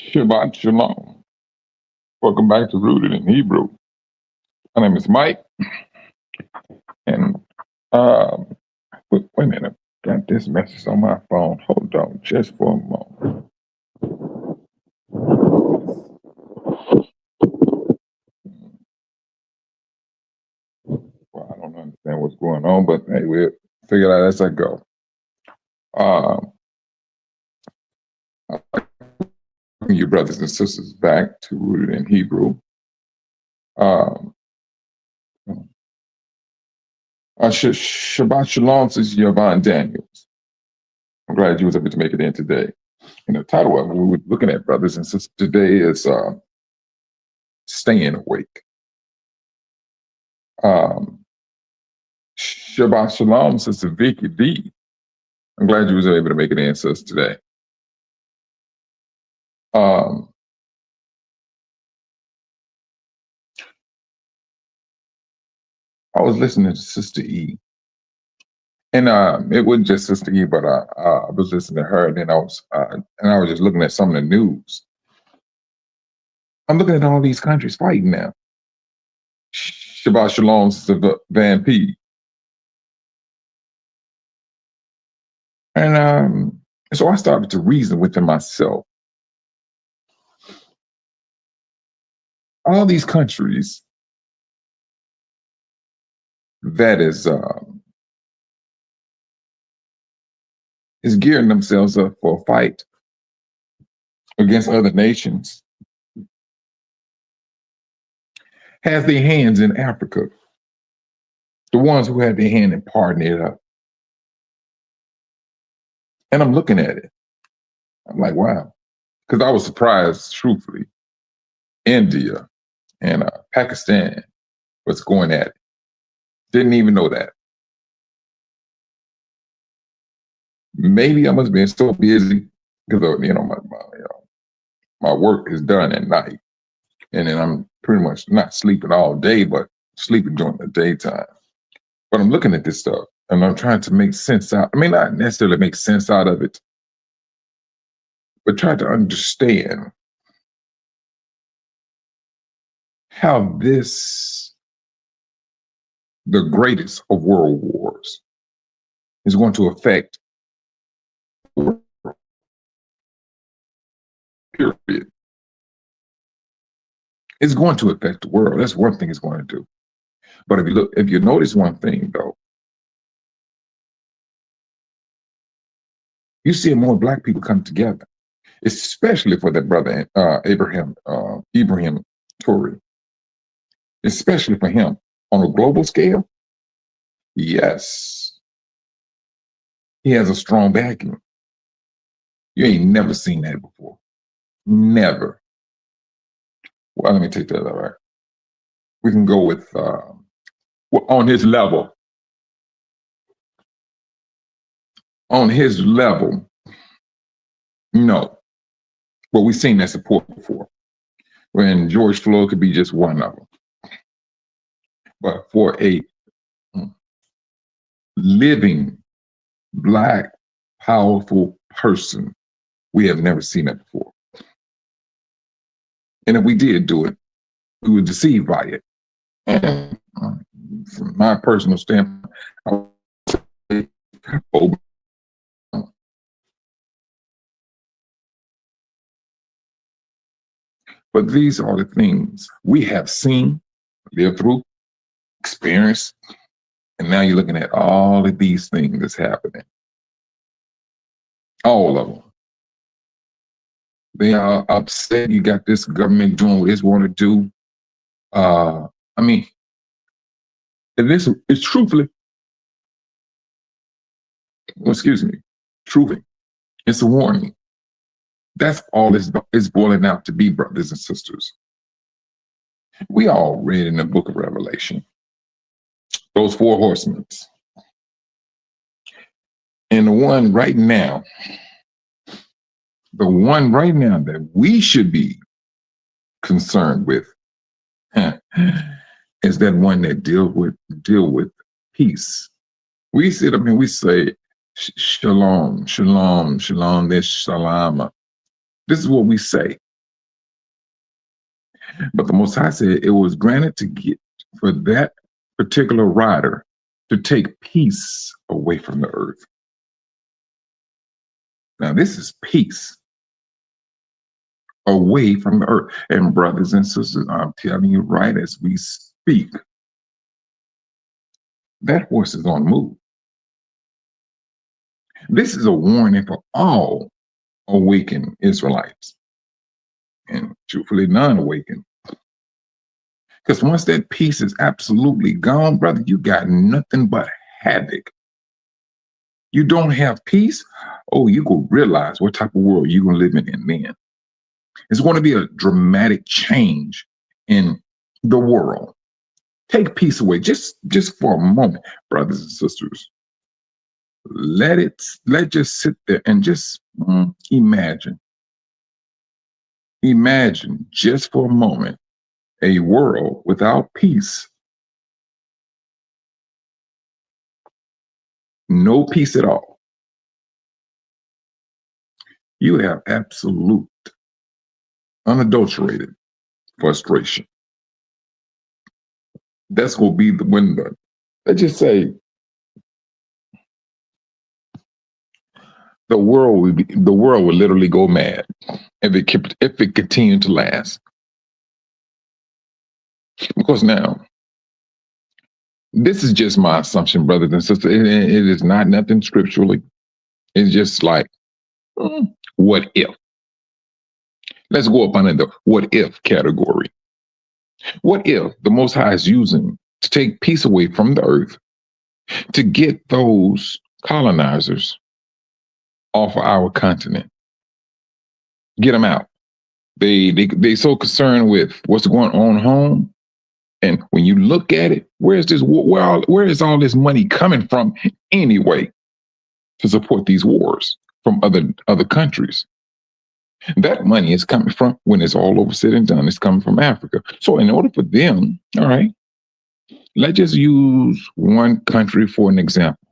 Shabbat Shalom. Welcome back to Rooted in Hebrew. My name is Mike, and um, wait a minute. Got this message on my phone. Hold on just for a moment. Well, I don't understand what's going on, but hey, we'll figure it out as I go. Um, you brothers and sisters back to Rooted in Hebrew. Um, Shabbat Shalom, says Yvonne Daniels. I'm glad you was able to make it in today. And the title of what we were looking at, brothers and sisters, today is Staying Awake. Shabbat Shalom, Sister Vicky D. I'm glad you was able to make it in, sis, today. I was listening to Sister E. And it wasn't just Sister E, but I was listening to her, and then I was just looking at some of the news. I'm looking at all these countries fighting now. Shabbat Shalom, Sister Van P. And so I started to reason within myself. All these countries that is gearing themselves up for a fight against other nations, has their hands in Africa. The ones who had their hand in parting it up. And I'm looking at it. I'm like, wow. Because I was surprised, truthfully. India and Pakistan was going at it. Didn't even know that. Maybe I must have been so busy because my work is done at night. And then I'm pretty much not sleeping all day, but sleeping during the daytime. But I'm looking at this stuff and I'm trying to make sense out. I mean, not necessarily make sense out of it, but try to understand how this, the greatest of world wars, is going to affect the world. Period. It's going to affect the world. That's one thing it's going to do. But if you notice one thing though, you see more Black people come together, especially for that brother Ibrahim Toure, especially for him on a global scale. Yes, he has a strong backing. You ain't never seen that before. Never. Well, let me take that. All right. We can go with on his level. On his level, no. But we've seen that support before. When George Floyd could be just one of them. But for a living Black, powerful person, we have never seen that before. And if we did do it, we were deceived by it. And from my personal standpoint, I would say, but these are the things we have seen, lived through, experienced, and now you're looking at all of these things that's happening. All of them. They are upset. You got this government doing what it's want to do. I mean, and this is truthfully, truly, it's a warning. That's all it's boiling out to be, brothers and sisters. We all read in the book of Revelation, those 4 horsemen. And the one right now that we should be concerned with is that one that deal with peace. We sit up and we say, shalom, shalom, shalom, this shalama. This is what we say. But the Most High said it was granted to get for that particular rider to take peace away from the earth. Now, this is peace away from the earth. And brothers and sisters, I'm telling you right as we speak, that horse is on the move. This is a warning for all awakened Israelites and truthfully non-awakened. Because once that peace is absolutely gone, brother, you got nothing but havoc. You don't have peace, oh, you go realize what type of world you're going to live in then. It's going to be a dramatic change in the world. Take peace away just for a moment, brothers and sisters. Let just sit there and just imagine. Imagine just for a moment a world without peace. No peace at all. You have absolute, unadulterated frustration. That's going to be the window. Let's just say the world would literally go mad if it continued to last. Because now, this is just my assumption, brothers and sisters. It is not nothing scripturally. It's just like, what if? Let's go up under the what if category. What if the Most High is using to take peace away from the earth to get those colonizers off of our continent? Get them out. They so concerned with what's going on home. And when you look at it, where is all this money coming from anyway to support these wars from other countries? That money is coming from, when it's all over said and done, it's coming from Africa. So in order for them, all right, let's just use one country for an example.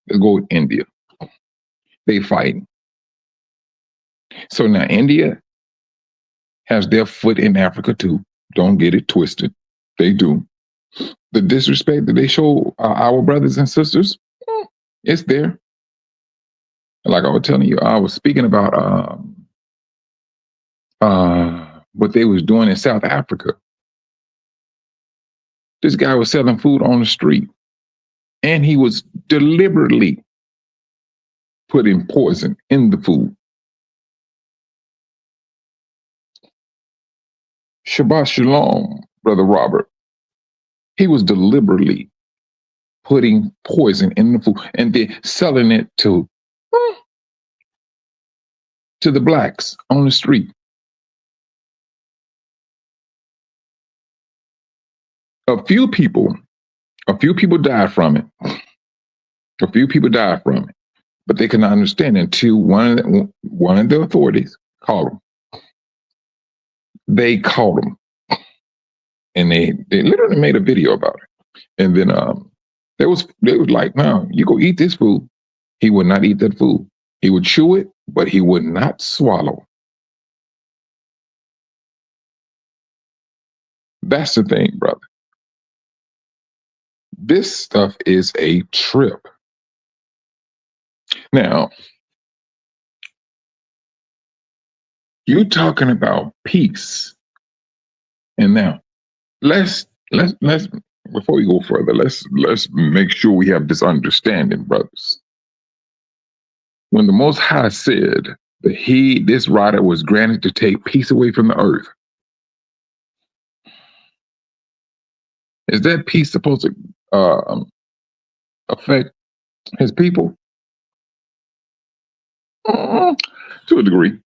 Let's go with India. They fighting. So now India has their foot in Africa too. Don't get it twisted. They do. The disrespect that they show our brothers and sisters, it's there. Like I was telling you, I was speaking about what they was doing in South Africa. This guy was selling food on the street, and he was deliberately putting poison in the food. Shabbat Shalom, Brother Robert. He was deliberately putting poison in the food and then selling it to the blacks on the street. A few people died from it. A few people died from it, but they could not understand until one of the authorities called them. They called them, and they literally made a video about it. And then they was like, "No, you go eat this food." He would not eat that food. He would chew it, but he would not swallow. That's the thing, brother. This stuff is a trip. Now, you're talking about peace. And now, let's before we go further, let's make sure we have this understanding, brothers. When the Most High said that this rider was granted to take peace away from the earth, is that peace supposed to affect his people? To a degree.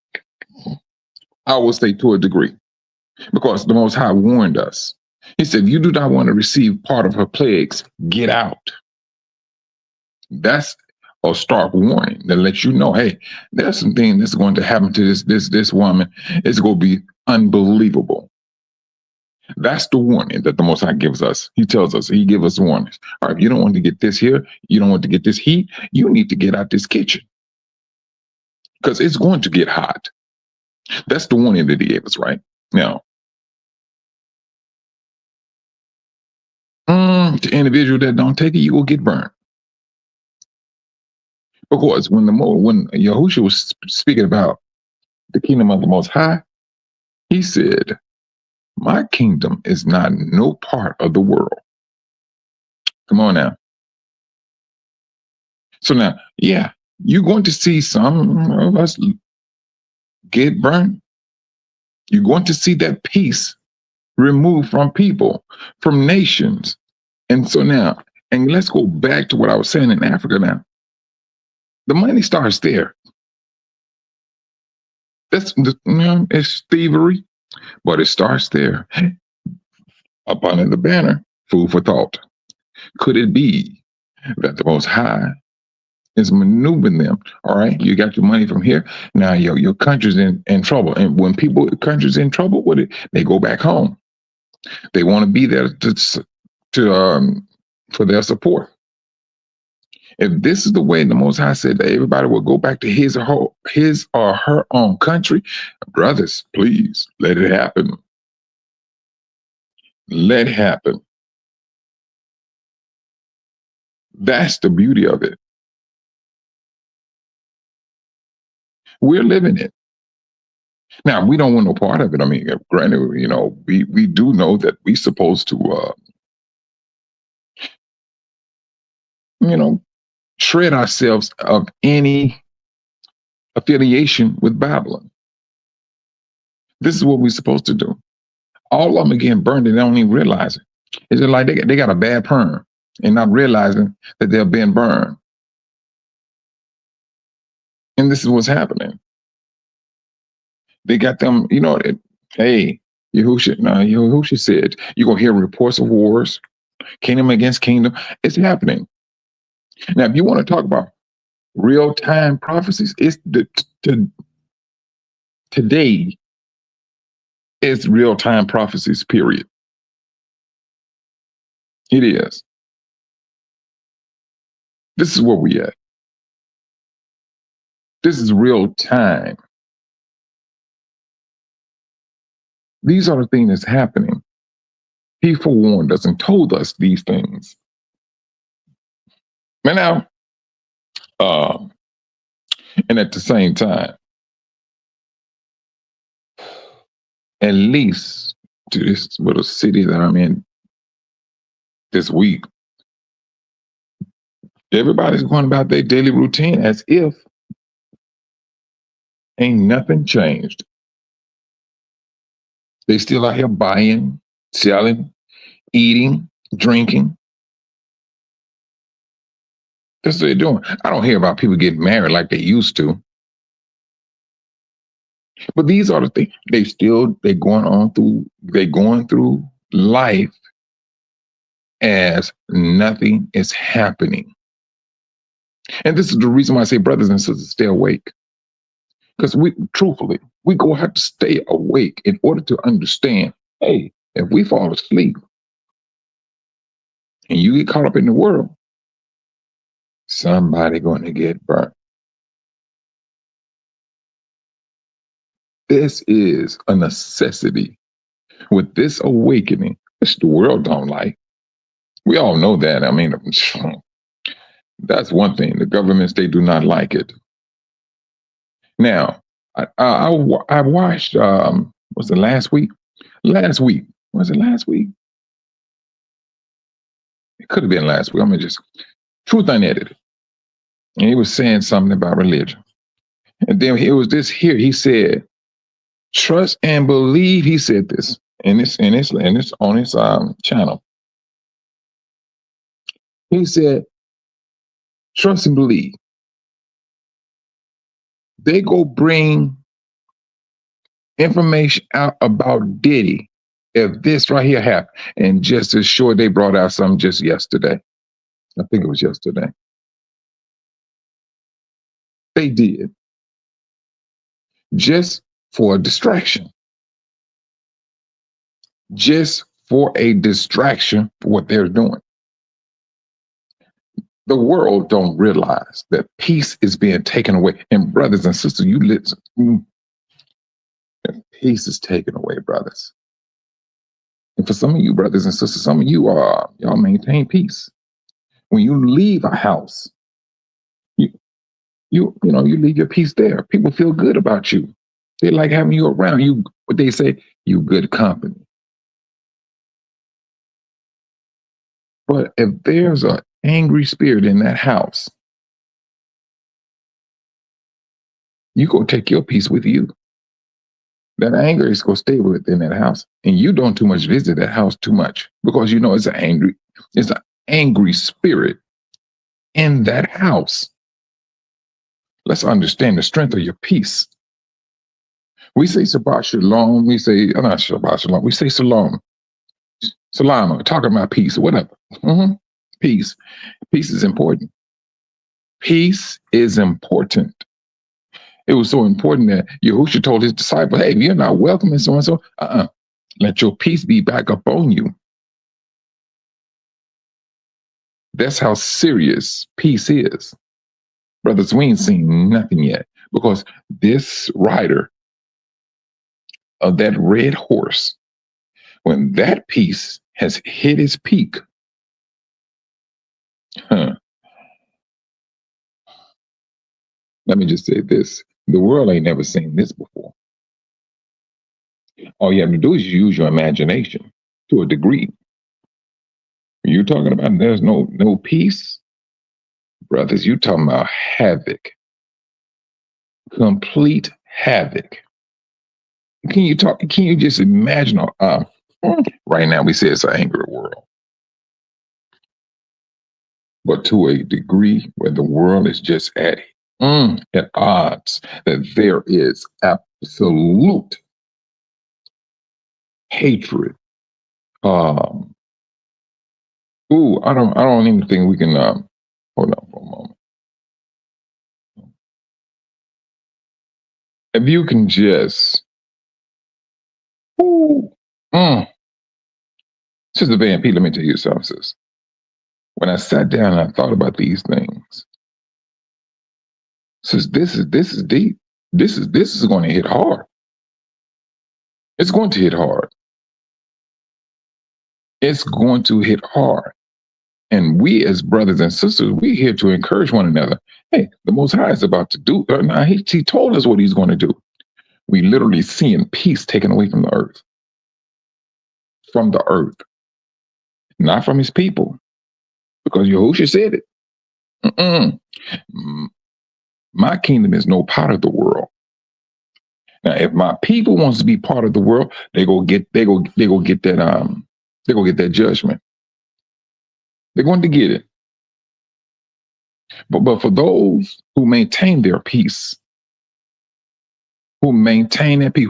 I would say to a degree. Because the Most High warned us. He said, you do not want to receive part of her plagues, get out. That's a stark warning that lets you know, hey, there's something that's going to happen to this woman. It's going to be unbelievable. That's the warning that the Most High gives us. He tells us, he gives us warnings. All right, if you don't want to get this here, you don't want to get this heat, you need to get out this kitchen. Because it's going to get hot. That's the warning that he gave us, right? Now, The individual that don't take it, you will get burned. Of course, when Yahushua was speaking about the kingdom of the Most High, he said, "My kingdom is not no part of the world." Come on now. So now, yeah, you're going to see some of us get burned. You're going to see that peace removed from people, from nations. And so now, and let's go back to what I was saying in Africa now. The money starts there. It's thievery, but it starts there. Up under the banner, food for thought. Could it be that the Most High is maneuvering them? All right, you got your money from here. Now your country's in trouble. And when country's in trouble with it, they go back home. They want to be there for their support. If this is the way the Most High said that everybody will go back to his or her own country, brothers, please let it happen. Let it happen. That's the beauty of it. We're living it. Now, we don't want no part of it. I mean, granted, we do know that we're supposed to, shred ourselves of any affiliation with Babylon. This is what we're supposed to do. All of them are getting burned and they don't even realize it. It's just like they got a bad perm and not realizing that they're being burned. And this is what's happening. They got them, hey, Yahushua said, you're going to hear reports of wars, kingdom against kingdom. It's happening. Now, if you want to talk about real-time prophecies, today is real-time prophecies, period. It is. This is where we at. This is real time. These are the things that's happening. He forewarned us and told us these things. And now, and at the same time, at least to this little city that I'm in this week, everybody's going about their daily routine as if ain't nothing changed. They still out here buying, selling, eating, drinking. That's what they're doing. I don't hear about people getting married like they used to. But these are the things. They're going through life as nothing is happening. And this is the reason why I say, brothers and sisters, stay awake. Because we go have to stay awake in order to understand, hey, if we fall asleep and you get caught up in the world, somebody going to get burnt. This is a necessity. With this awakening, which the world don't like. We all know that. I mean, that's one thing. The governments, they do not like it. Now, I watched, was it last week? Last week. Was it last week? It could have been last week. Truth Unedited. And he was saying something about religion. And then it was this here. He said, trust and believe. He said this, and it's on his channel. He said, trust and believe. They go bring information out about Diddy if this right here happened. And just as sure, they brought out something just yesterday. I think it was yesterday. They did. Just for a distraction. Just for a distraction for what they're doing. The world don't realize that peace is being taken away. And brothers and sisters, you listen. Peace is taken away, brothers. And for some of you brothers and sisters, some of you are y'all maintain peace. When you leave a house, you you leave your peace there. People feel good about you. They like having you around. You what they say, you good company. But if there's an angry spirit in that house, you go take your peace with you. That anger is gonna stay within that house, and you don't too much visit that house too much because you know it's an angry spirit in that house. Let's understand the strength of your peace. We say Shabbat Shalom. We say not Shabbat Shalom. We say Shalom. Salama. Talking about peace or whatever. Peace. Peace is important. Peace is important. It was so important that Yahushua told his disciple, hey, you're not welcome and so and so. Let your peace be back upon you. That's how serious peace is. Brothers, we ain't seen nothing yet because this rider of that red horse, when that peace has hit its peak, let me just say this. The world ain't never seen this before. All you have to do is use your imagination to a degree. You're talking about there's no peace, brothers. You talking about havoc, complete havoc. Can you just imagine? Right now we say it's an angry world, but to a degree where the world is just at odds, that there is absolute hatred. I don't even think we can. Hold on for a moment. If you can just, Sister Van P, let me tell you something, sis. When I sat down and I thought about these things, sis, this is deep. This is going to hit hard. It's going to hit hard. It's going to hit hard. And we as brothers and sisters, we're here to encourage one another. Hey, the Most High is about to do. Now he told us what he's going to do. We literally seeing peace taken away from the earth. From the earth. Not from his people. Because Yahushua said it. My kingdom is no part of the world. Now, if my people wants to be part of the world, they go get that judgment. They're going to get it. But for those who maintain their peace, who maintain that peace,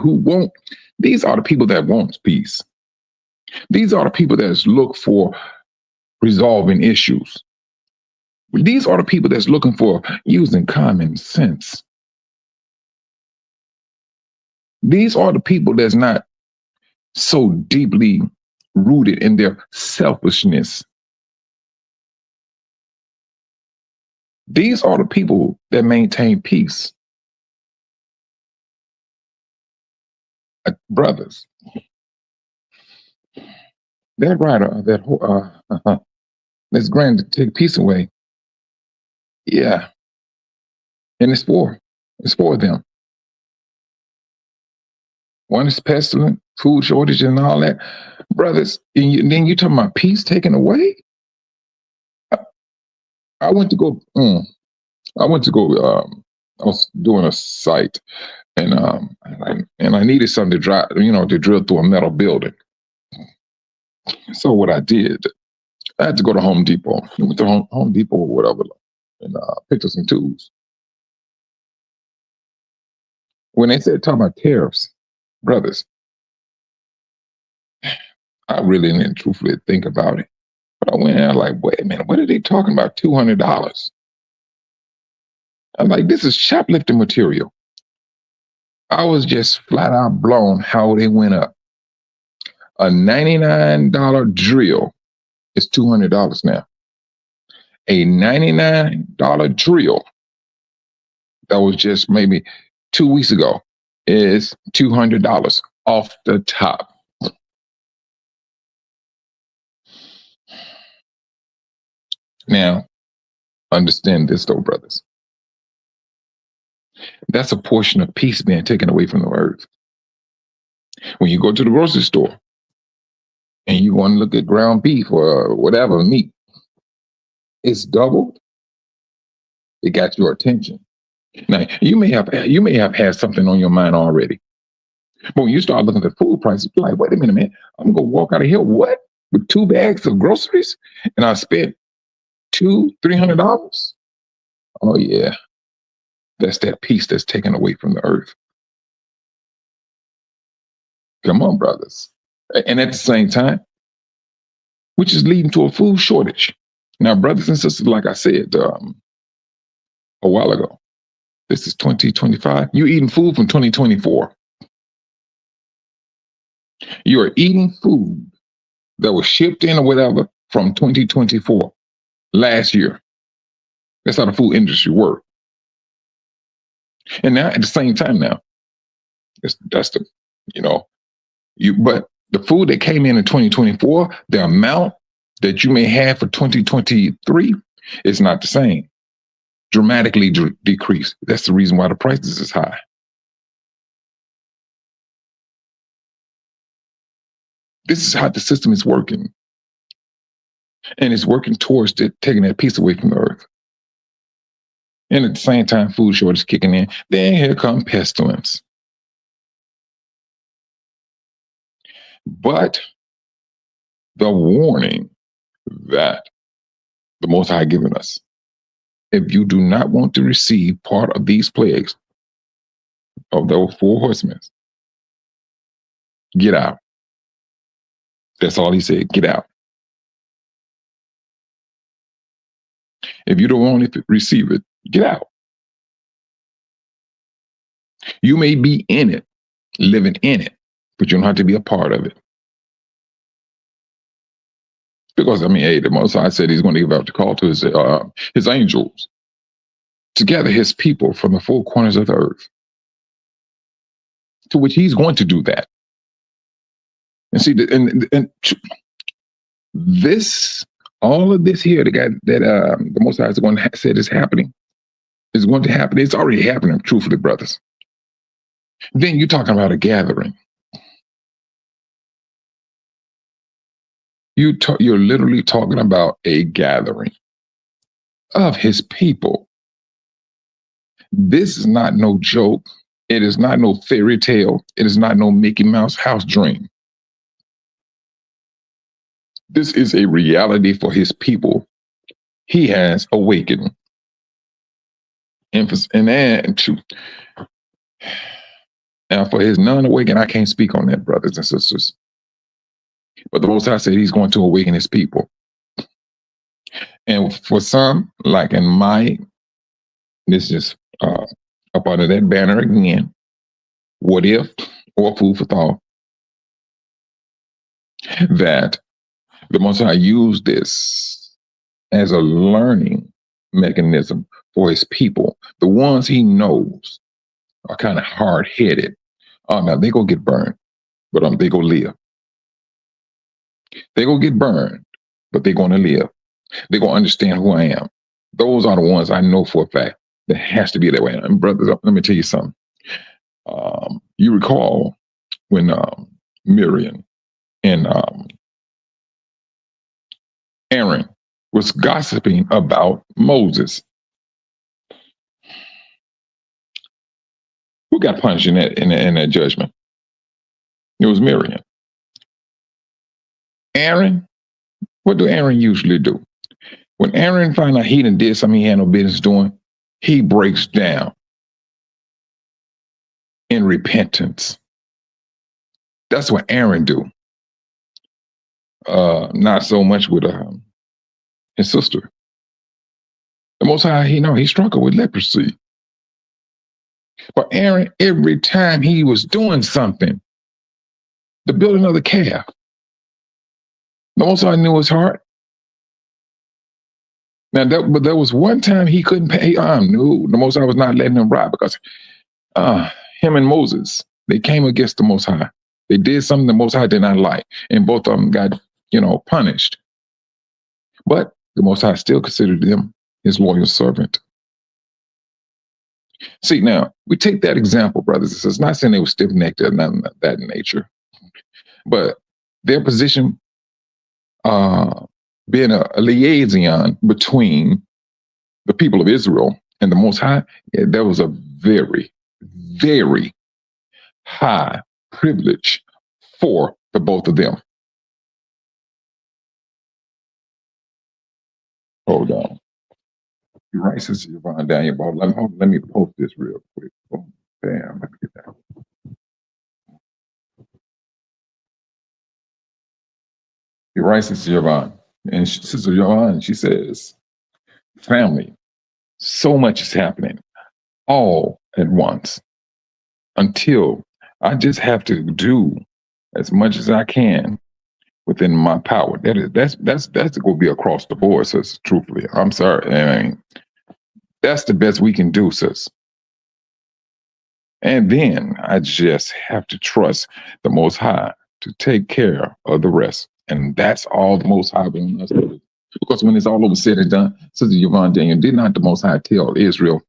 these are the people that want peace. These are the people that look for resolving issues. These are the people that's looking for using common sense. These are the people that's not so deeply rooted in their selfishness. These are the people that maintain peace. Brothers, that rider, that's grand to take peace away. Yeah. And it's for them. One is pestilent, food shortage and all that. Brothers, and then you talking about peace taken away? I went to go, I was doing a site and I needed something to drill through a metal building. So what I did, I had to go to Home Depot. I went to Home Depot or whatever and picked up some tools. When they said talking about tariffs, brothers, I really didn't truthfully think about it. But I went in, I was like, wait a minute, what are they talking about? $200. I'm like, this is shoplifting material. I was just flat out blown how they went up. A $99 drill is $200 now. A $99 drill that was just maybe 2 weeks ago is $200 off the top. Now, understand this though, brothers. That's a portion of peace being taken away from the earth. When you go to the grocery store and you want to look at ground beef or whatever meat, it's doubled. It got your attention. Now you may have had something on your mind already, but when you start looking at food prices, you're like, wait a minute, man, I'm gonna walk out of here what with 2 bags of groceries, and I spent $200-300. Oh yeah, that's that peace that's taken away from the earth. Come on, brothers. And at the same time, which is leading to a food shortage. Now, brothers and sisters, like I said a while ago, this is 2025. You're eating food from 2024. You are eating food that was shipped in or whatever from 2024, last year. That's how the food industry worked. And now, at the same time, now, that's the, but the food that came in 2024, the amount that you may have for 2023 is not the same. Dramatically decreased. That's the reason why the prices is high. This is how the system is working. And it's working towards taking that piece away from the earth. And at the same time, food shortage kicking in. Then here comes pestilence. But the warning that the Most High given us, if you do not want to receive part of these plagues, of those 4 horsemen, get out. That's all he said, get out. If you don't want to receive it, get out. You may be in it, living in it, but you don't have to be a part of it. Because, hey, the Most High said he's going to give out the call to his angels to gather his people from the 4 corners of the earth, to which he's going to do that. And see, and this, all of this here, that the Most High is going to said is happening, is going to happen. It's already happening, truthfully, brothers. Then you're talking about a gathering. You're literally talking about a gathering of his people. This is not no joke. It is not no fairy tale. It is not no Mickey Mouse house dream. This is a reality for his people. He has awakened. And for his non-awakened, I can't speak on that, brothers and sisters. But the Most High said he's going to awaken his people. And for some, like in this is up under that banner again, what if, or food for thought, that the Most High used this as a learning mechanism for his people. The ones he knows are kind of hard-headed. Now they go get burned, but they go live. They go get burned, but they're going to live. They're going to understand who I am. Those are the ones I know for a fact that has to be that way. And brothers, let me tell you something. You recall when Miriam and Aaron was gossiping about Moses. Who got punished in that judgment? It was Miriam. Aaron, what do Aaron usually do? When Aaron finds out he did something he had no business doing, he breaks down in repentance. That's what Aaron do. Not so much with his sister. The Most High, he struggled with leprosy. But Aaron, every time he was doing something, the building of the calf, the Most High knew his heart. Now, but there was one time he couldn't pay. Knew the Most High was not letting him ride because him and Moses, they came against the Most High. They did something the Most High did not like, and both of them got, punished. But the Most High still considered them his loyal servant. See, now we take that example, brothers and sisters. Not saying they were stiff-necked or nothing of that nature, but their position, being a liaison between the people of Israel and the Most High, yeah, that was a very, very high privilege for the both of them. Hold on. You're right, Sister Yvonne Daniel. Let me post this real quick. Boom. Bam. Let me get that. You're right, Sister Yvonne. And Sister Yvonne, she says, family, so much is happening all at once until I just have to do as much as I can within my power. That's going to be across the board, sis. Truthfully, I'm sorry. I mean, that's the best we can do, sis. And then I just have to trust the Most High to take care of the rest. And that's all the Most High wants us to do. Because when it's all over said and done, Sister Yvonne Daniel, did not the Most High tell Israel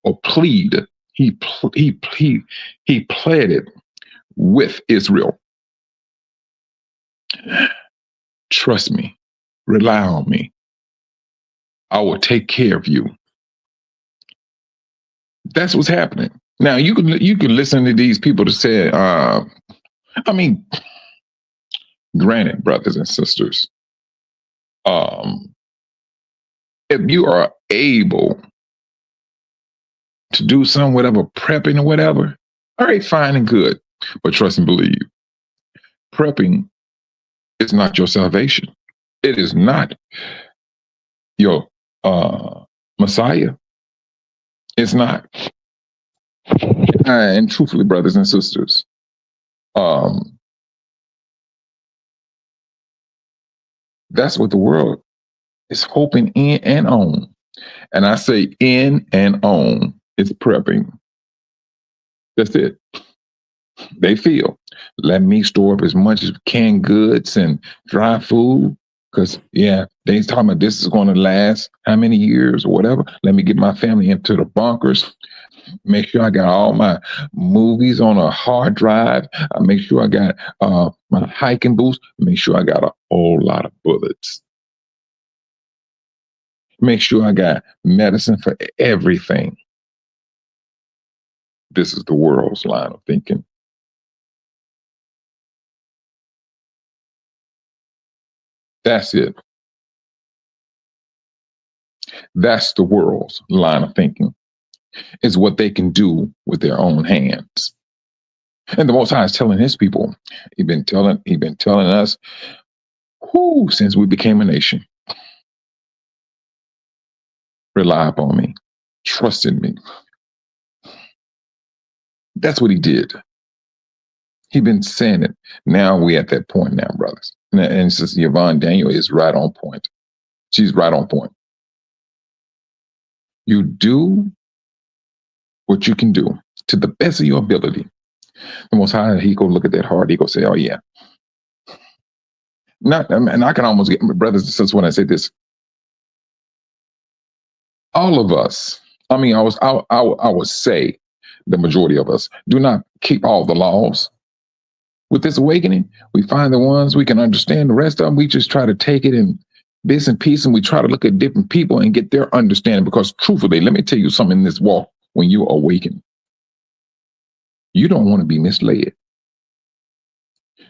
or plead? He pleaded with Israel. Trust me, rely on me. I will take care of you. That's what's happening. Now you can listen to these people to say, I mean, granted, brothers and sisters, if you are able to do some whatever prepping or whatever, all right, fine and good. But trust and believe, prepping is not your salvation. It is not your Messiah. It's not. And truthfully, brothers and sisters, that's what the world is hoping in and on. And I say in and on, it's prepping. That's it. They feel, let me store up as much as canned goods and dry food. Because, yeah, they talking about this is going to last how many years or whatever. Let me get my family into the bunkers. Make sure I got all my movies on a hard drive. I make sure I got my hiking boots. Make sure I got a whole lot of bullets. Make sure I got medicine for everything. This is the world's line of thinking. That's it. That's the world's line of thinking. Is what they can do with their own hands. And the Most High is telling his people, he's been telling us, since we became a nation, rely upon me, trust in me. That's what he did. He's been saying it. Now we at that point now, brothers. And Sister Yvonne Daniel is right on point. She's right on point. You do what you can do to the best of your ability. The Most High, he go look at that heart. He go say, oh yeah. And I can almost get my brothers and sisters when I say this. All of us, I mean, I would say the majority of us do not keep all the laws. With this awakening, we find the ones we can understand. The rest of them, we just try to take it in bits and pieces, and we try to look at different people and get their understanding. Because truthfully, let me tell you something in this walk, when you awaken, you don't want to be misled.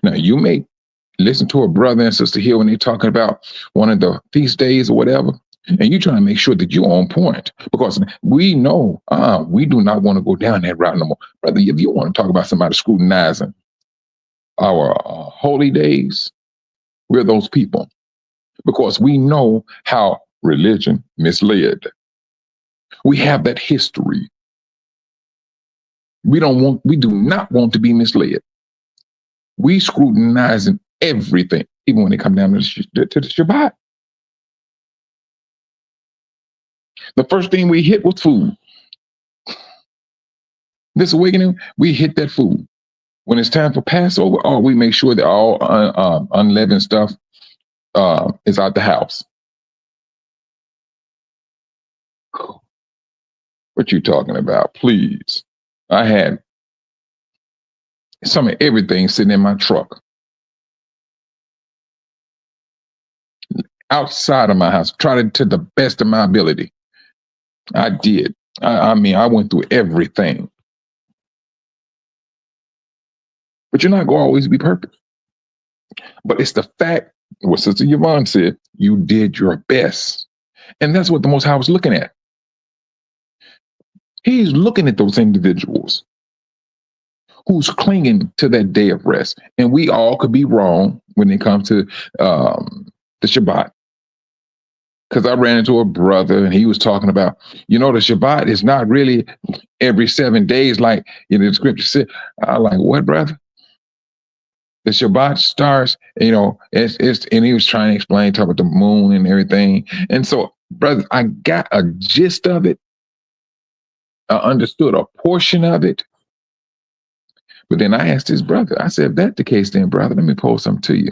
Now, you may listen to a brother and sister here when they're talking about one of the feast days or whatever, and you try to make sure that you're on point, because we know we do not want to go down that route no more. Brother, if you want to talk about somebody scrutinizing our holy days, we're those people, because we know how religion misled. We have that history. We do not want to be misled. We scrutinizing everything, even when they come down to the Shabbat. The first thing we hit was food. This awakening, we hit that food. When it's time for Passover, we make sure that all unleavened stuff is out the house. What you talking about? Please. I had some of everything sitting in my truck outside of my house. Tried it to the best of my ability. I did. I mean, I went through everything. But you're not going to always be perfect. But it's the fact, what Sister Yvonne said, you did your best. And that's what the Most High was looking at. He's looking at those individuals who's clinging to that day of rest. And we all could be wrong when it comes to the Shabbat. Because I ran into a brother and he was talking about, the Shabbat is not really every 7 days like the scripture said. I like, what, brother? The Shabbat starts, it's and he was trying to explain, talk about the moon and everything. And so, brother, I got a gist of it. I understood a portion of it. But then I asked his brother, I said, if that's the case, then, brother, let me pose something to you.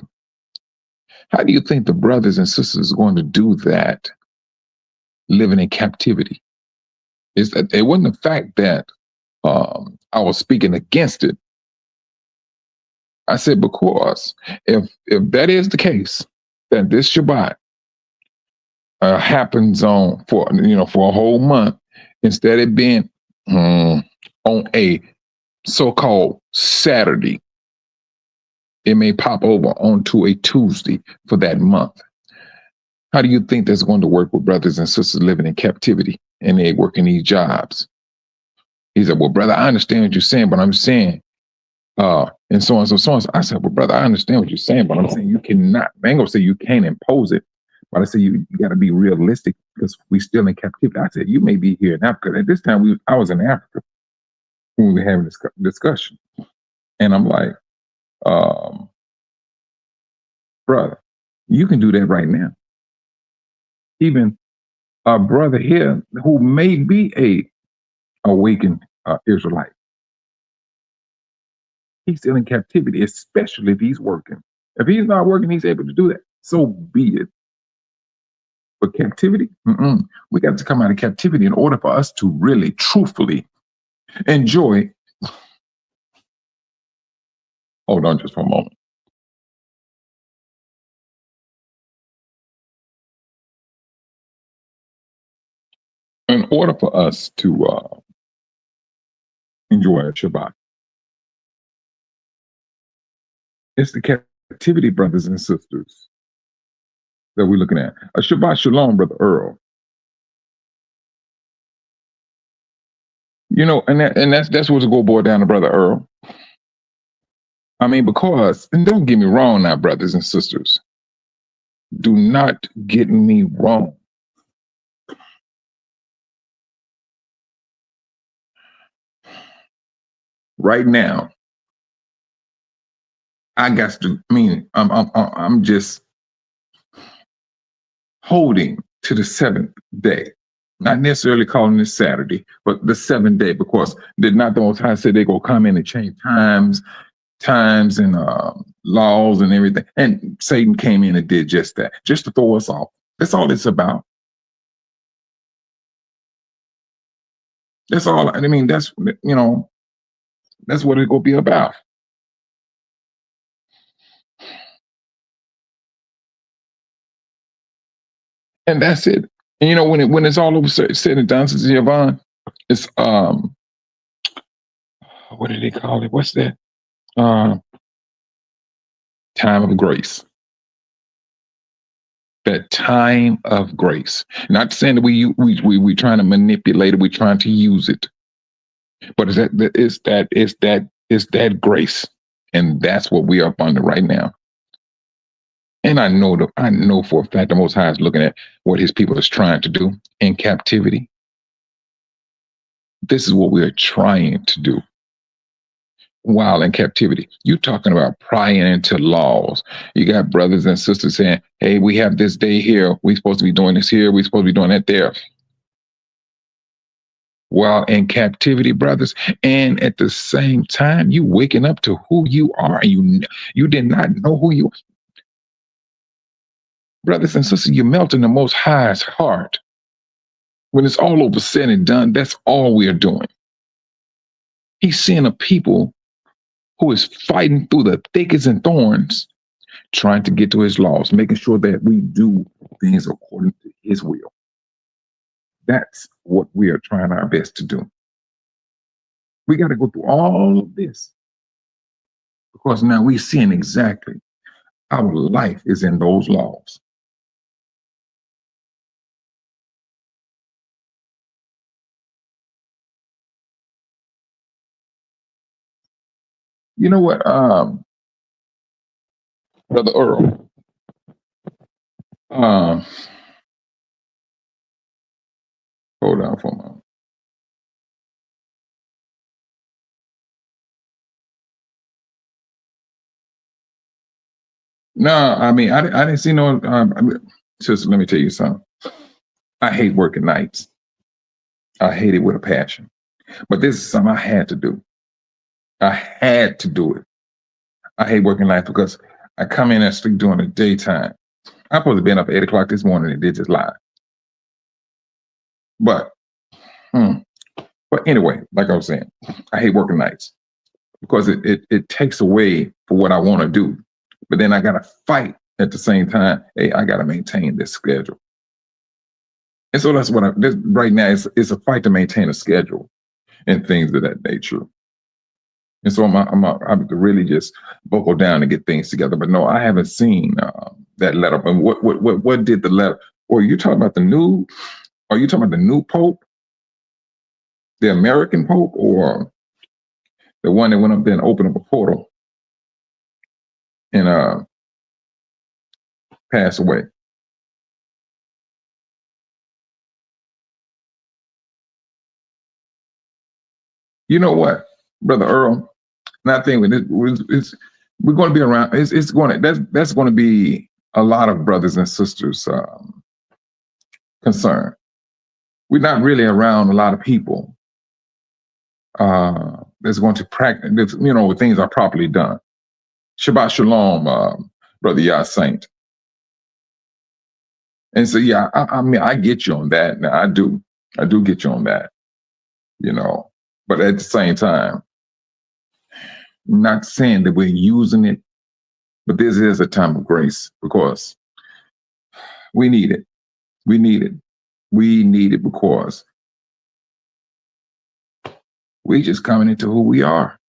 How do you think the brothers and sisters are going to do that living in captivity? It wasn't the fact that I was speaking against it. I said, because if that is the case, that this Shabbat happens for a whole month, instead of being on a so-called Saturday, it may pop over onto a Tuesday for that month. How do you think that's going to work with brothers and sisters living in captivity and they working these jobs? He said, well, brother, I understand what you're saying, but I'm saying, and so on, so on. I said, well, brother, I understand what you're saying, but I'm saying you cannot, I ain't gonna say you can't impose it, but I say you got to be realistic because we still in captivity. I said, you may be here in Africa. At this time, I was in Africa when we were having this discussion. And I'm like, brother, you can do that right now. Even a brother here who may be a awakened Israelite, he's still in captivity, especially if he's working. If he's not working, he's able to do that. So be it. But captivity, we got to come out of captivity in order for us to really, truthfully enjoy. Hold on just for a moment. In order for us to enjoy a Shabbat, it's the captivity, brothers and sisters, that we're looking at. A Shabbat Shalom, Brother Earl. And that's what's go boy down to Brother Earl. I mean, because, and don't get me wrong now, brothers and sisters, do not get me wrong. Right now, I'm just holding to the 7th day, not necessarily calling it Saturday, but the 7th day, because did not the Most High say they're going to come in and change times and laws and everything. And Satan came in and did just that, just to throw us off. That's all it's about. That's all. I mean, that's what it will be about. And that's it. And when it's all over said and done, Sister Yvonne, it's what do they call it? What's that? Time of grace. That time of grace. Not saying that we trying to manipulate it, we're trying to use it. But it's that grace. And that's what we are up under right now. And I know for a fact the Most High is looking at what his people is trying to do in captivity. This is what we are trying to do while in captivity. You're talking about prying into laws. You got brothers and sisters saying, hey, we have this day here. We're supposed to be doing this here. We're supposed to be doing that there. While in captivity, brothers, and at the same time, you waking up to who you are, and you did not know who you are. brothers and sisters, you're melting the Most High's heart. When it's all over said and done, that's all we are doing. He's seeing a people who is fighting through the thickets and thorns, trying to get to his laws, making sure that we do things according to his will. That's what we are trying our best to do. We got to go through all of this because now we're seeing exactly our life is in those laws. You know what, Brother Earl? Hold on for a moment. No, I mean, I didn't see no. Just let me tell you something. I hate working nights. I hate it with a passion. But this is something I had to do. I had to do it. I hate working nights because I come in and sleep during the daytime. I'm supposed to be up at 8 o'clock this morning and did just lie. But, but anyway, like I was saying, I hate working nights because it takes away for what I want to do. But then I got to fight at the same time. Hey, I got to maintain this schedule. And so that's what right now it's a fight to maintain a schedule and things of that nature. And so I'm to really just buckle down and get things together. But no, I haven't seen that letter. And what did the letter? Or you talking about the new? Are you talking about the new Pope, the American Pope, or the one that went up there and opened up a portal and passed away? You know what, Brother Earl? And I think we're going to be around. It's going to that's going to be a lot of brothers and sisters concern. We're not really around a lot of people that's going to practice. You know, things are properly done. Shabbat shalom, Brother Yah Saint. And so, yeah, I mean, I get you on that. Now, I do get you on that. You know, but at the same time, I'm not saying that we're using it, but this is a time of grace because we need it. We need it. We need it because we just coming into who we are.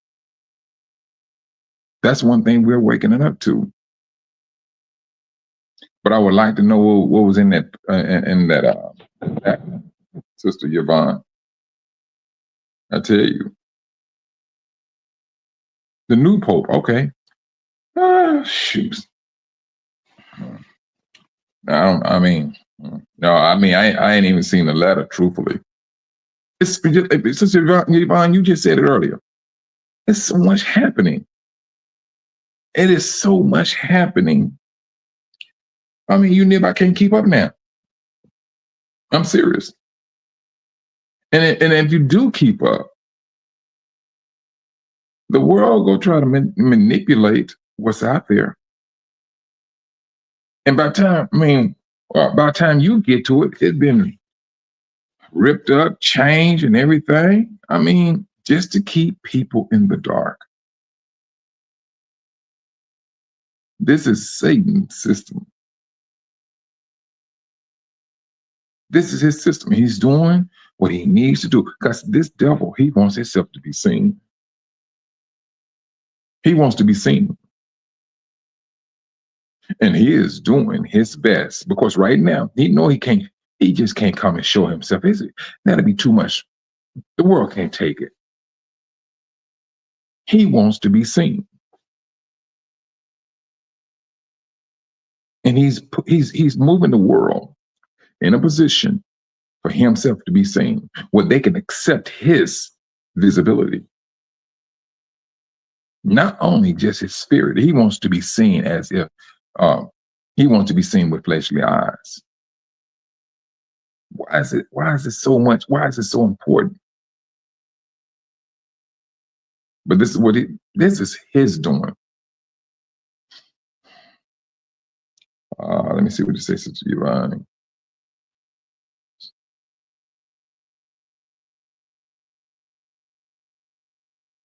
That's one thing we're waking it up to. But I would like to know what was in that Sister Yvonne. I tell you, the new Pope. Okay. Shoot. I mean, no. I mean, I ain't even seen the letter. Truthfully, Sister Yvonne, you just said it earlier. There's so much happening. It is so much happening. I mean, I can't keep up now. I'm serious. And if you do keep up, the world go try to manipulate what's out there. And by the time you get to it, it's been ripped up, changed, and everything. I mean, just to keep people in the dark. This is Satan's system. This is his system. He's doing what he needs to do because this devil, he wants himself to be seen. He wants to be seen. And he is doing his best because right now, he just can't come and show himself. That'd be too much. The world can't take it. He wants to be seen. And he's moving the world in a position for himself to be seen, where they can accept his visibility. Not only just his spirit, he wants to be seen as if he wants to be seen with fleshly eyes. Why is it so much? Why is it so important? But this is his doing. Let me see what it says, Sister Yvonne.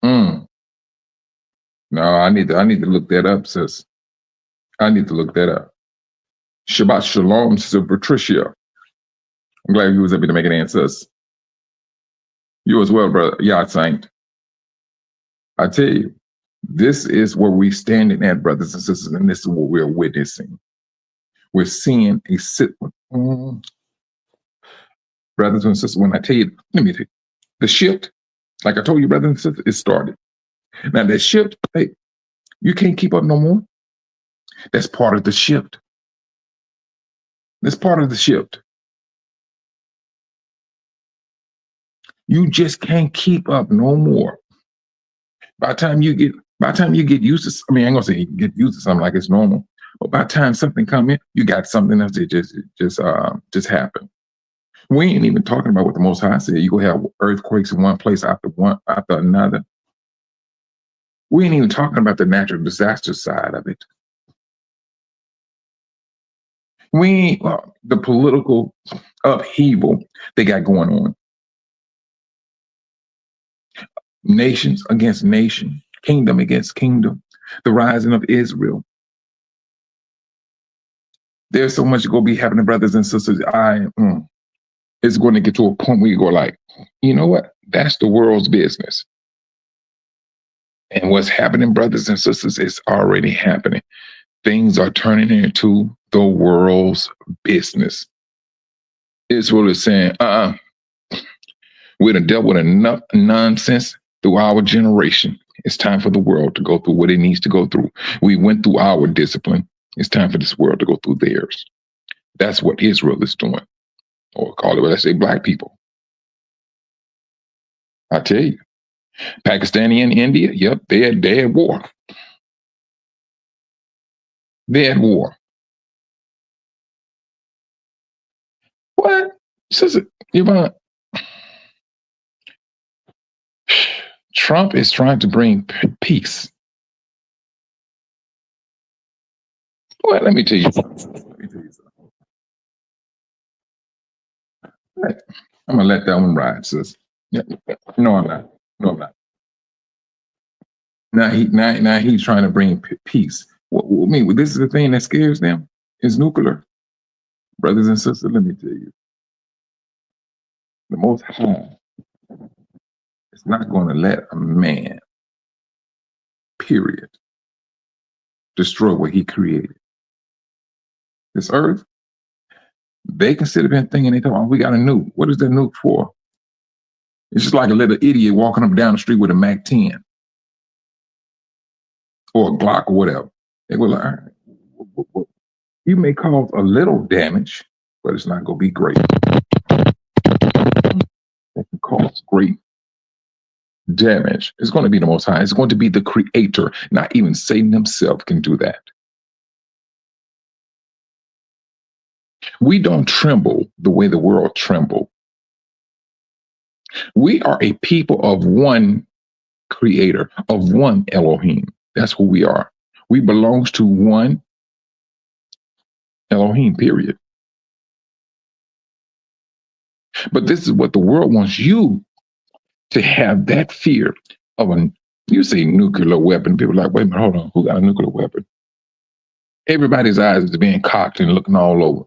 Mm. No, I need to look that up, sis. I need to look that up. Shabbat Shalom, Sister Patricia. I'm glad you was able to make it in, sis. You as well, brother. Yeah, Saint. I tell you, this is where we standing at, brothers and sisters, and this is what we're witnessing. We're seeing a brothers and sisters. When I tell you, let me tell you, the shift, like I told you, brothers and sisters, it started. Now that shift, hey, you can't keep up no more. That's part of the shift. That's part of the shift. You just can't keep up no more. By the time you get used to, I mean, I ain't gonna say you get used to something like it's normal, but by the time something come in, you got something else that just happened. We ain't even talking about what the Most High said. You go have earthquakes in one place after another. We ain't even talking about the natural disaster side of it. The political upheaval they got going on. Nations against nation, kingdom against kingdom, the rising of Israel. There's so much going to be happening, brothers and sisters. It's going to get to a point where you go like, you know what? That's the world's business. And what's happening, brothers and sisters, is already happening. Things are turning into the world's business. Israel is saying, we done dealt with enough nonsense through our generation. It's time for the world to go through what it needs to go through. We went through our discipline. It's time for this world to go through theirs. That's what Israel is doing. Or call it, let's say, black people. I tell you, Pakistani and India, yep, they're at war. They're at war. What? Sister Yvonne, Trump is trying to bring peace. Well, let me tell you something. Right. I'm gonna let that one ride, sis. Yeah. No, I'm not. No, I'm not. Now he's trying to bring peace. I mean, this is the thing that scares them is nuclear. Brothers and sisters, let me tell you, the Most High is not going to let a man, period, destroy what he created. This earth, they can sit up and thinking, they talk, oh, we got a nuke. What is that nuke for? It's just like a little idiot walking up and down the street with a Mac 10 or a Glock or whatever. They go like, all right, you may cause a little damage, but it's not going to be great. It can cause great damage. It's going to be the Most High. It's going to be the Creator. Not even Satan himself can do that. We don't tremble the way the world tremble. We are a people of one Creator, of one Elohim. That's who we are. We belong to one Elohim, period. But this is what the world wants you to have, that fear of you say nuclear weapon. People are like, wait a minute, hold on. Who got a nuclear weapon? Everybody's eyes is being cocked and looking all over.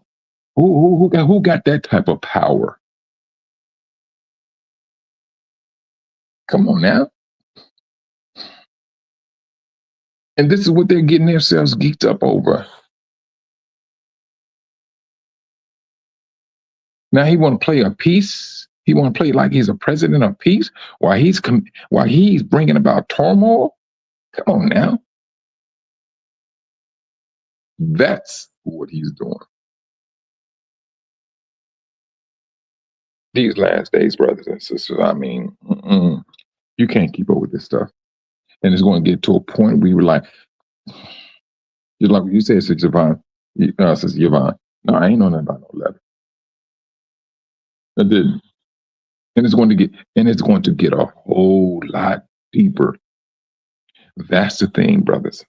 Who got that type of power? Come on now. And this is what they're getting themselves geeked up over. Now he want to play a piece. He want to play like he's a president of peace while he's bringing about turmoil. Come on now. That's what he's doing. These last days, brothers and sisters, I mean, you can't keep up with this stuff. And it's going to get to a point where you're like what you said, Sister Yvonne. Sister Yvonne. No, I ain't know nothing about no letter. I didn't. And it's going to get a whole lot deeper. That's the thing, brothers.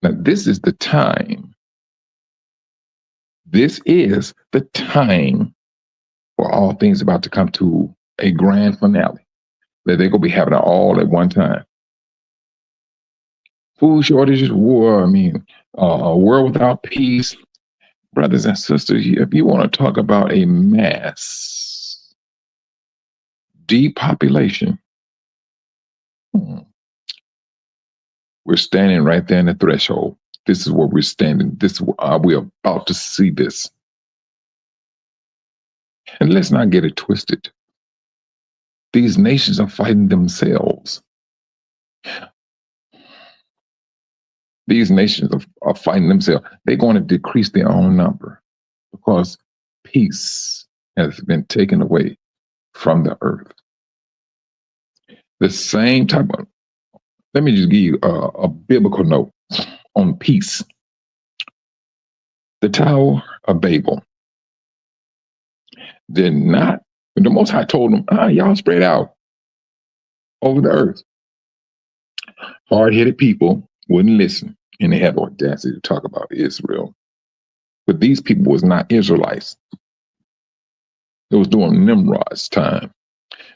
Now, this is the time This is the time for all things about to come to a grand finale that they're going to be having it all at one time. Food shortages, war, a world without peace. Brothers and sisters, if you want to talk about a mass depopulation, we're standing right there in the threshold. This is where we're standing. We're about to see this. And let's not get it twisted. These nations are fighting themselves. These nations are fighting themselves. They're going to decrease their own number because peace has been taken away from the earth. The same type of, let me just give you a biblical note on peace. The Tower of Babel did not, the Most High told them, y'all spread out over the earth. Hard-headed people wouldn't listen, and they had the audacity to talk about Israel. But these people was not Israelites. It was during Nimrod's time.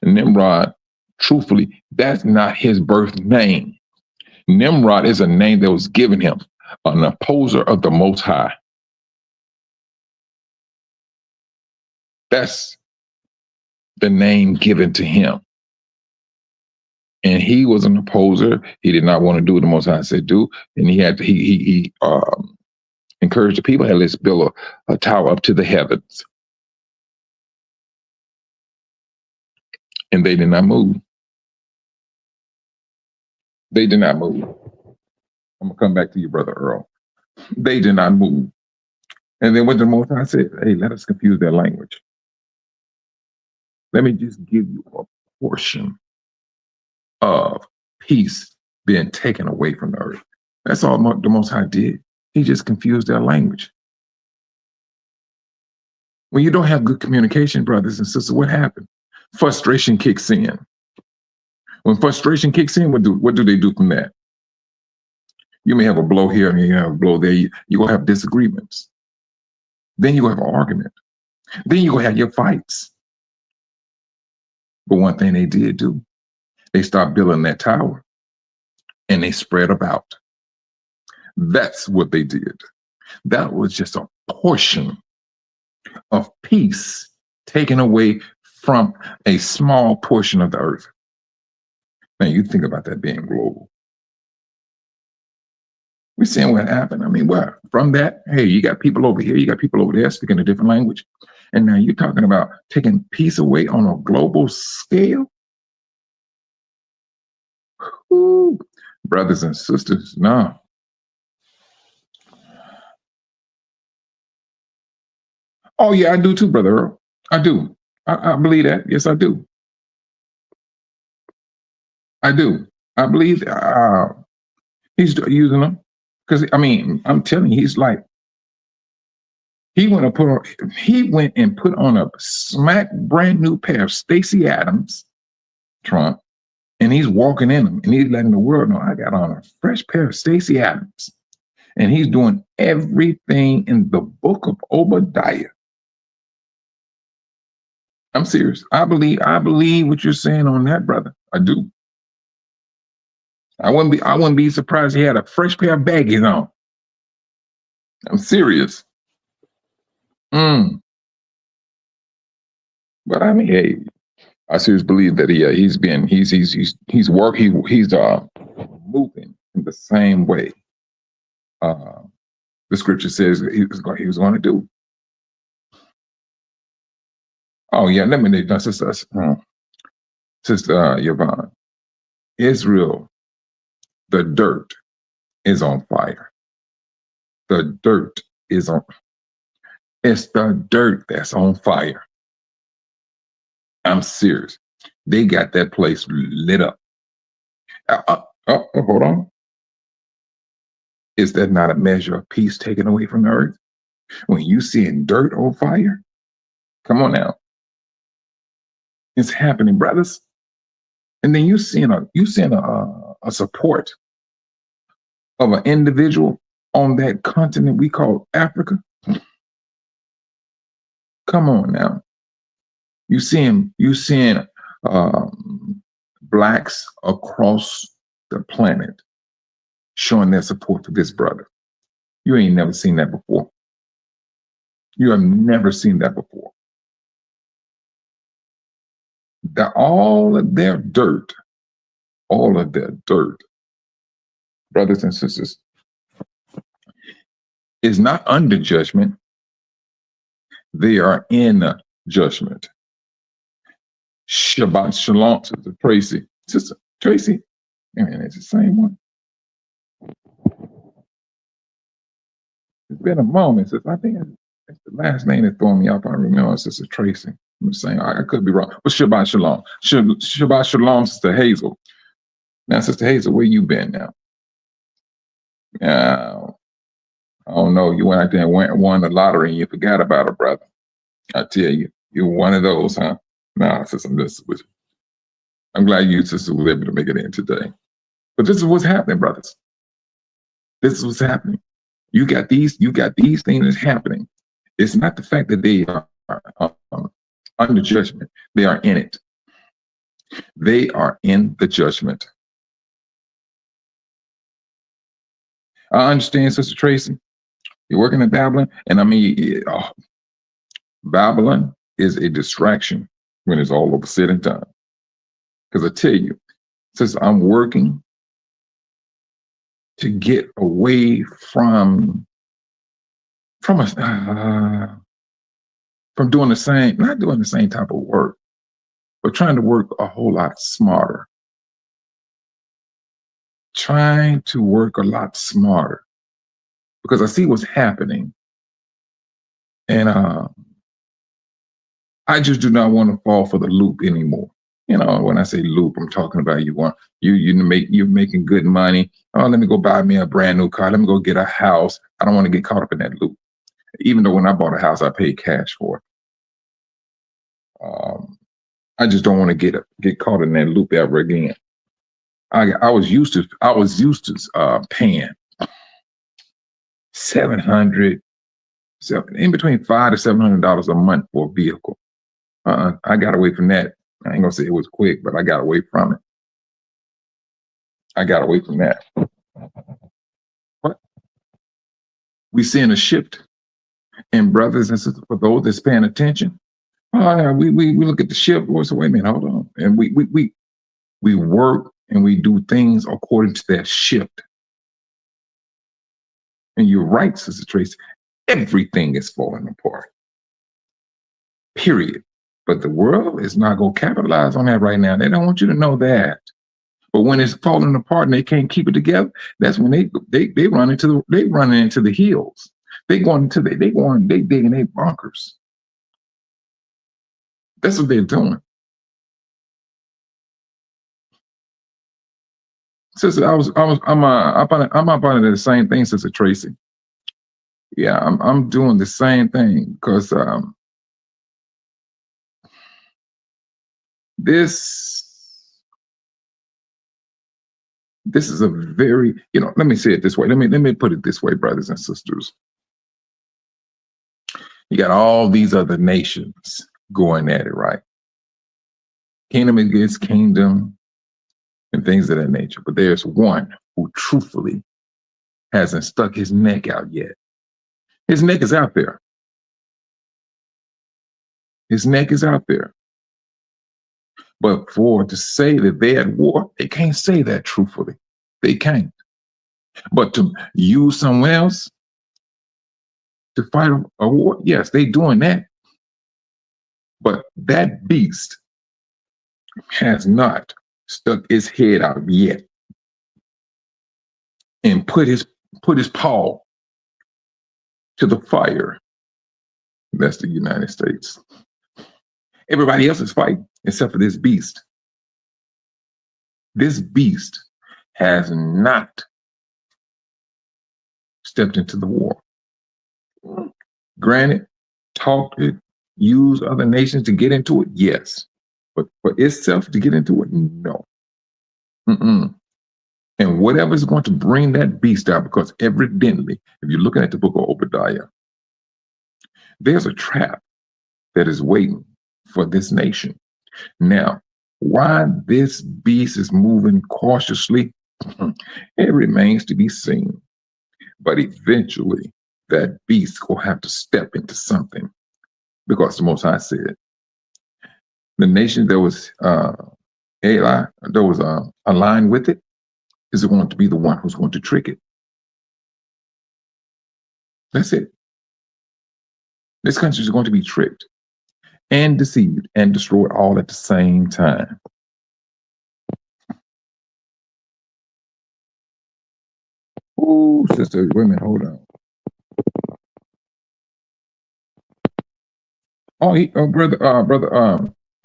And Nimrod, truthfully, that's not his birth name. Nimrod is a name that was given him, an opposer of the Most High. That's the name given to him. And he was an opposer. He did not want to do what the Most High said do. And he encouraged the people, hey, let's build a tower up to the heavens. And they did not move. They did not move. I'm going to come back to you, Brother Earl. They did not move. And then what the Most High said, hey, let us confuse their language. Let me just give you a portion of peace being taken away from the earth. That's all the Most High did. He just confused their language. When you don't have good communication, brothers and sisters, what happened? Frustration kicks in. When frustration kicks in, what do they do from that? You may have a blow here and you have a blow there. You're going to have disagreements. Then you're going to have an argument. Then you're going to have your fights. But one thing they did do, they stopped building that tower and they spread about. That's what they did. That was just a portion of peace taken away from a small portion of the earth. Man, you think about that being global. We're seeing what happened. What? From that, hey, you got people over here, you got people over there speaking a different language. And now you're talking about taking peace away on a global scale? Ooh, brothers and sisters, no. Oh, yeah, I do too, Brother Earl. I do. I believe that. Yes, I do. I do. I believe he's using them. Because, I'm telling you, he's like, he went and put on a smack brand new pair of Stacey Adams, Trump, and he's walking in them and he's letting the world know, I got on a fresh pair of Stacey Adams. And he's doing everything in the book of Obadiah. I'm serious. I believe what you're saying on that, brother. I do. I wouldn't be surprised he had a fresh pair of baggies on. I'm serious. But hey, I seriously believe that he's moving in the same way the scripture says he was going to do. Oh yeah, let me Sister Yvonne. Israel, the dirt is on fire. The dirt is on. It's the dirt that's on fire. I'm serious. They got that place lit up. Hold on. Is that not a measure of peace taken away from the earth? When you seeing dirt on fire? Come on now. It's happening, brothers. And then you seeing a support of an individual on that continent we call Africa. Come on now. You seeing blacks across the planet showing their support for this brother. You ain't never seen that before. You have never seen that before. All of their dirt, brothers and sisters, is not under judgment. They are in judgment. Shabbat Shalom, Sister Tracy. Sister Tracy, man, it's the same one. It's been a moment since I think it's the last name that's throwing me off. I remember Sister Tracy. I'm saying I could be wrong. But Shabbat Shalom. Shabbat Shalom, Sister Hazel. Now, Sister Hazel, where you been now? Now, I don't know. You went out there and won the lottery and you forgot about it, brother. I tell you, you're one of those, huh? Nah, sister, I'm glad you, sister, was able to make it in today. But this is what's happening, brothers. This is what's happening. You got these things that's happening. It's not the fact that they are under judgment. They are in it. They are in the judgment. I understand, Sister Tracy. You're working in Babylon, and I mean, Babylon is a distraction when it's all over said and done. Because I tell you, since I'm working to get away from doing the same, not doing the same type of work, but trying to work a whole lot smarter. Trying to work a lot smarter. Because I see what's happening. And I just do not want to fall for the loop anymore. You know, when I say loop, I'm talking about you're making good money. Oh, let me go buy me a brand new car. Let me go get a house. I don't want to get caught up in that loop. Even though when I bought a house, I paid cash for it. I just don't want to get caught in that loop ever again. I was used to paying $700, in between $500 to $700 a month for a vehicle. I got away from that. I ain't gonna say it was quick, but I got away from it. I got away from that. What? We seeing a shift in brothers and sisters for those that's paying attention. We look at the shift. We say, wait a minute, hold on, and we work and we do things according to that shift. And you're right, Sister Tracy. Everything is falling apart. Period. But the world is not going to capitalize on that right now. They don't want you to know that. But when it's falling apart and they can't keep it together, that's when they run into the hills. They digging their bunkers. That's what they're doing. Sister, I'm up under the same thing, Sister Tracy. Yeah, I'm doing the same thing because this is a very, let me say it this way. Let me put it this way, brothers and sisters. You got all these other nations going at it, right? Kingdom against kingdom and things of that nature. But there's one who truthfully hasn't stuck his neck out yet. His neck is out there. His neck is out there. But to say that they're at war, they can't say that truthfully. They can't. But to use someone else to fight a war, yes, they doing that. But that beast has not stuck his head out yet and put his paw to the fire. That's the United States. Everybody else is fighting except for this beast. This beast has not stepped into the war. Granted, talked it, used other nations to get into it, yes. But for itself to get into it, no. And whatever is going to bring that beast out, because evidently, if you're looking at the book of Obadiah, there's a trap that is waiting for this nation. Now, why this beast is moving cautiously, it remains to be seen. But eventually, that beast will have to step into something because the Most High said, the nation that was AI, that was aligned with it, is going to be the one who's going to trick it. That's it. This country is going to be tricked and deceived and destroyed all at the same time. Oh, sister, women, hold on. Oh, brother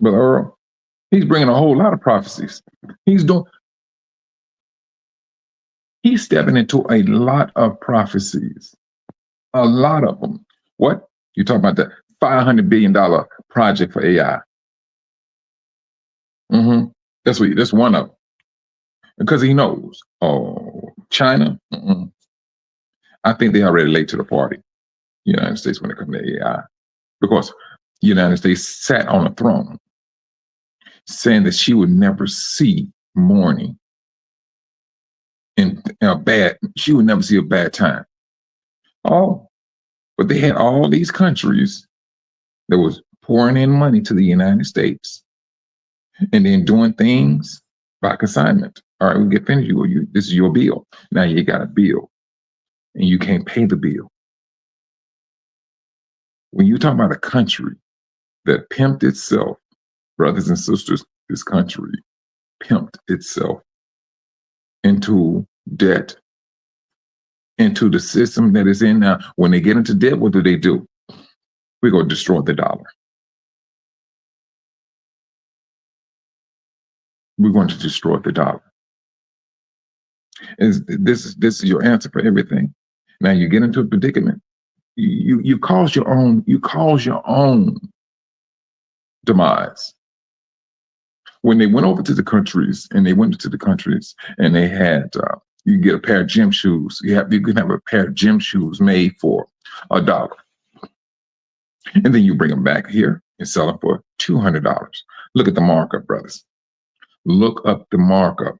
Earl, he's bringing a whole lot of prophecies. He's stepping into a lot of prophecies, a lot of them. What you talking about? That $500 billion project for AI? That's one of them. Because he knows. Oh, China. I think they already late to the party. United States when it comes to AI, because the United States sat on a throne, saying that she would never see mourning in a bad. She would never see a bad time. Oh, but they had all these countries that was pouring in money to the United States, and then doing things by consignment. All right, we get finished. This is your bill. Now you got a bill, and you can't pay the bill. When you talk about a country that pimped itself, brothers and sisters, this country pimped itself into debt, into the system that is in now. When they get into debt, what do? We're going to destroy the dollar. We're going to destroy the dollar. This is your answer for everything. Now you get into a predicament. You cause your own. You cause your own demise. When they went over to the countries, and they had you get a pair of gym shoes. You can have a pair of gym shoes made for $1, and then you bring them back here and sell them for $200. Look at the markup, brothers. Look up the markup.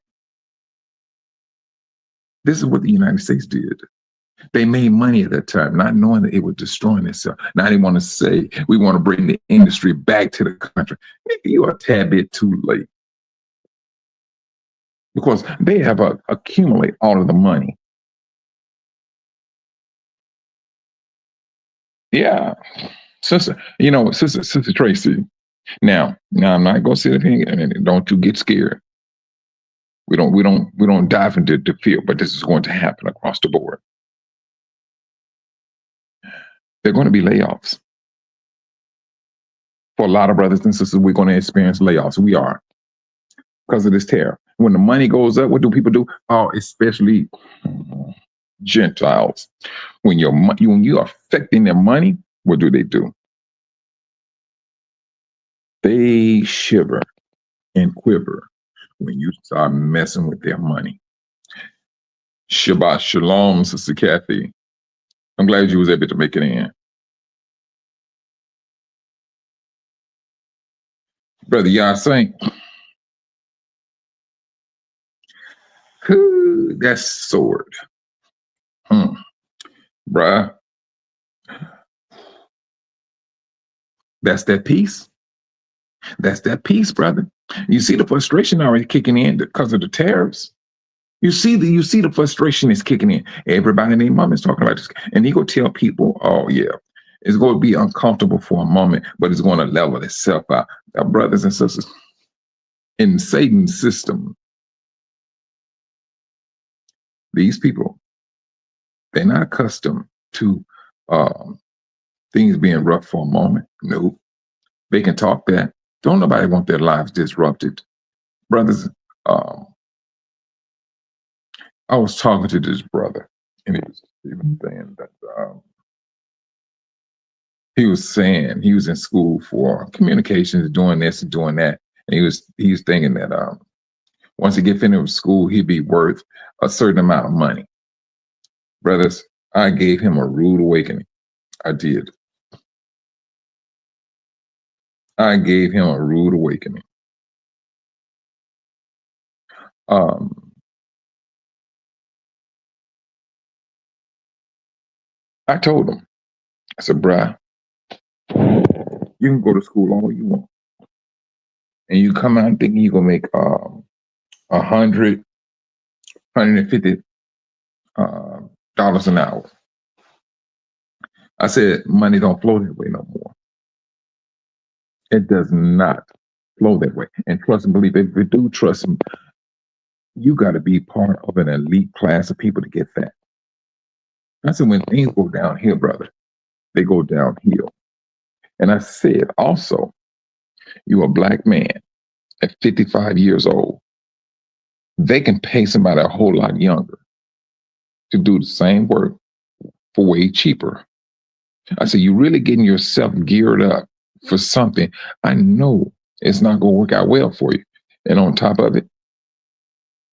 This is what the United States did. They made money at that time, not knowing that it was destroying itself. Now they want to say, we want to bring the industry back to the country. You are a tad bit too late. Because they have accumulate all of the money. Yeah. Sister Tracy. Now I'm not gonna sit up here and don't you get scared. We don't dive into the field, but this is going to happen across the board. There are going to be layoffs. For a lot of brothers and sisters, we're going to experience layoffs. We are, because of this tariff. When the money goes up, what do people do? Oh, especially Gentiles. When you're affecting their money, what do? They shiver and quiver when you start messing with their money. Shabbat shalom, Sister Kathy. I'm glad you was able to make it in. Brother Yasin. That's sword. Bruh. That's that peace. That's that peace, brother. You see the frustration already kicking in because of the tariffs. You see the frustration is kicking in. Everybody and their mom is talking about this. And he go tell people, oh yeah, it's going to be uncomfortable for a moment, but it's going to level itself out. Our brothers and sisters, in Satan's system, these people, they're not accustomed to things being rough for a moment. No, they can talk that. Don't nobody want their lives disrupted. Brothers, I was talking to this brother, and he was even saying that he was saying he was in school for communications, doing this and doing that, and he was thinking that once he get finished with school, he'd be worth a certain amount of money. Brothers, I gave him a rude awakening. I did. I gave him a rude awakening. Um, I told him, I said, bruh, you can go to school all you want. And you come out thinking you're gonna make 100, $150 dollars an hour. I said, money don't flow that way no more. It does not flow that way. And trust and believe, if you do trust him, you got to be part of an elite class of people to get that. I said, when things go downhill, brother, they go downhill. And I said, also, you're a black man at 55 years old. They can pay somebody a whole lot younger to do the same work for way cheaper. I said, you're really getting yourself geared up for something. I know it's not going to work out well for you. And on top of it,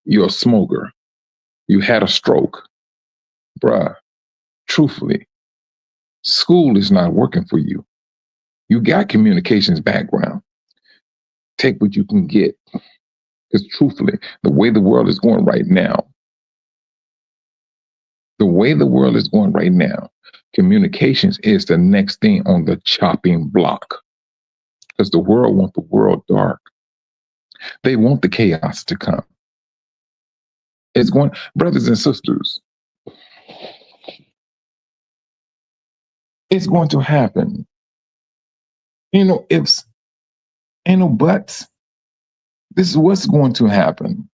you're a smoker. You had a stroke. Bruh, truthfully, school is not working for you. You got communications background. Take what you can get. Because truthfully, the way the world is going right now, communications is the next thing on the chopping block. Because the world wants the world dark. They want the chaos to come. It's going, brothers and sisters, it's going to happen. You know, ifs, ain't no buts. This is what's going to happen.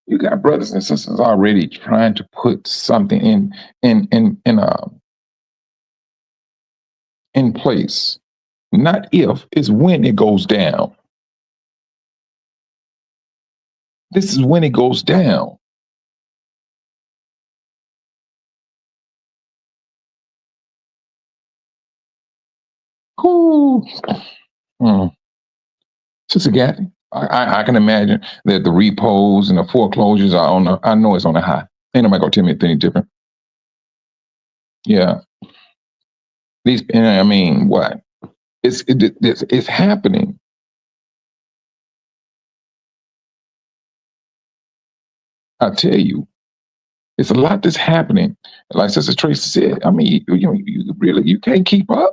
You got brothers and sisters already trying to put something in place. Not if, it's when it goes down. This is when it goes down. Ooh. Sister Kathy, I can imagine that the repos and the foreclosures are on the, I know it's on the high. Ain't nobody gonna tell me anything different. Yeah. These, and I mean, what? It's happening. I tell you, it's a lot that's happening. Like Sister Tracy said, I mean, you really, you can't keep up.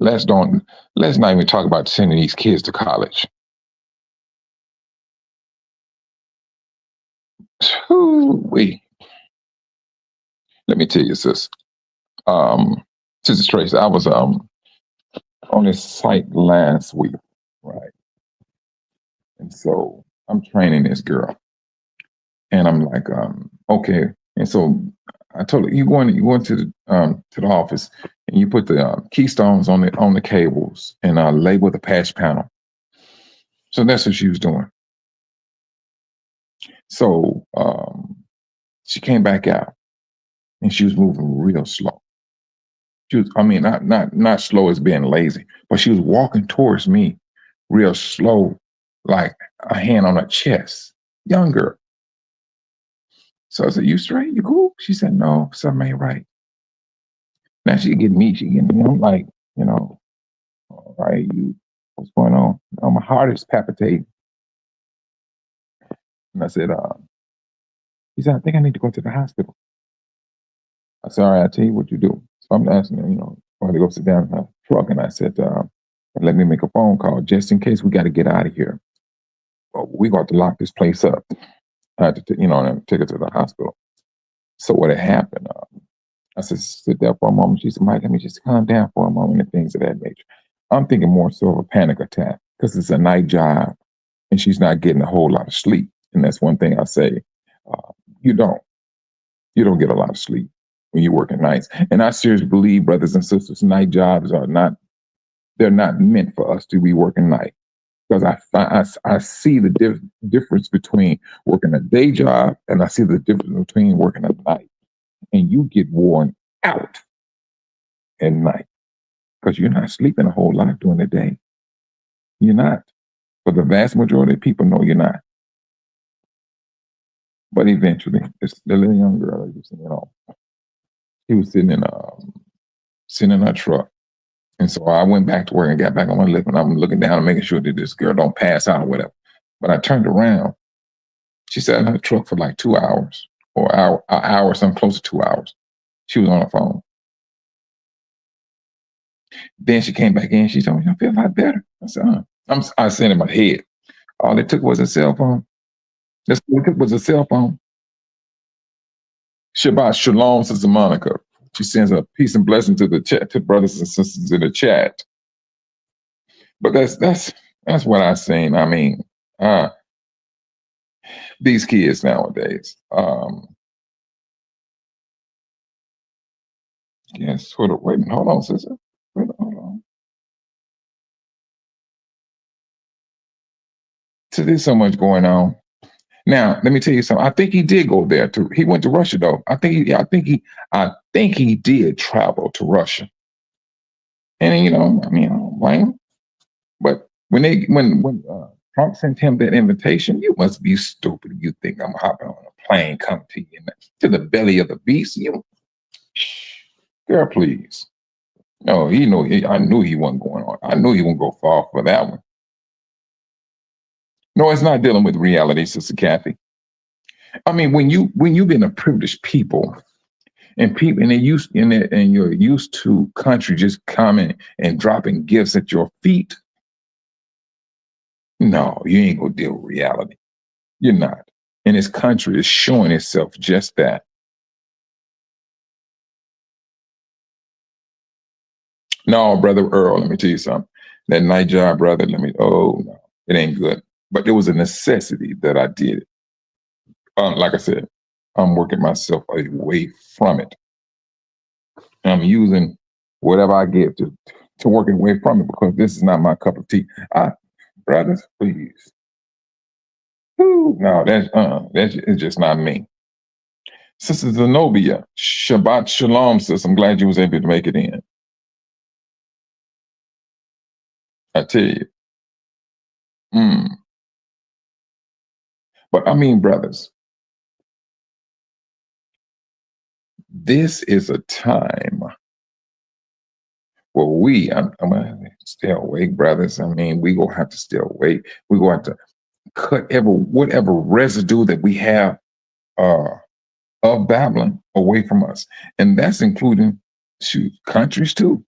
Let's not even talk about sending these kids to college. Wait, let me tell you, Sister Tracy, I was on this site last week, right? And so I'm training this girl, and I'm like, okay. And so I told her, you going to the office, and you put the keystones on the cables and label the patch panel. So that's what she was doing. So she came back out, and she was moving real slow. She was, I mean, not slow as being lazy, but she was walking towards me real slow, like a hand on her chest. Young girl. So I said, you straight? You cool? She said, no, something ain't right. Now she getting me, she getting me. I'm like, all right, what's going on? My heart is palpitating. And I said, he said, I think I need to go to the hospital. I said, all right, I'll tell you what you do. So I'm asking her, I had to go sit down in her truck, and I said, let me make a phone call just in case we got to get out of here. Well, we got to lock this place up. I had to, and take her to the hospital. So what had happened, I said, sit there for a moment. She said, Mike, let me just calm down for a moment and things of that nature. I'm thinking more so of a panic attack because it's a night job and she's not getting a whole lot of sleep. And that's one thing I say, you don't get a lot of sleep when you're working nights. And I seriously believe, brothers and sisters, night jobs they're not meant for us to be working night. Because I see the difference between working a day job and I see the difference between working at night. And you get worn out at night because you're not sleeping a whole lot during the day. You're not. But the vast majority of people know you're not. But eventually, it's the little young girl, he was sitting in her truck. And so I went back to work and got back on my lift, and I'm looking down and making sure that this girl don't pass out or whatever. But I turned around. She sat in her truck for like 2 hours or an hour, something close to 2 hours. She was on her phone. Then she came back in. She told me, I feel a lot better. I said, I said in my head, all it took was a cell phone. That's all it took was a cell phone. Shabbat Shalom, Sister Monica. She sends a peace and blessing to the chat, to brothers and sisters in the chat. But that's what I seen. I mean, these kids nowadays. Yes, hold on, sister. Hold on. So there's so much going on. Now, let me tell you something. I think he did go there too. He went to Russia though. I think he did travel to Russia. And I don't blame him. But when Trump sent him that invitation, you must be stupid. You think I'm hopping on a plane, come to you to the belly of the beast? Girl, please. No, I knew he wasn't going on. I knew he wouldn't go far for that one. No, it's not dealing with reality, Sister Kathy. I mean, when you've been a privileged people, and you're used to country just coming and dropping gifts at your feet. No, you ain't gonna deal with reality. You're not. And this country is showing itself just that. No, Brother Earl, let me tell you something. That night job, brother, no, it ain't good. But there was a necessity that I did it. Like I said, I'm working myself away from it. I'm using whatever I get to working away from it, because this is not my cup of tea. Brothers, please. No, that's just not me. Sister Zenobia, Shabbat Shalom, sis. I'm glad you was able to make it in. I tell you. But I mean, brothers, this is a time where I'm gonna stay awake, brothers. I mean, we gonna have to stay awake. We gonna have to cut whatever residue that we have of Babylon away from us, and that's including countries too.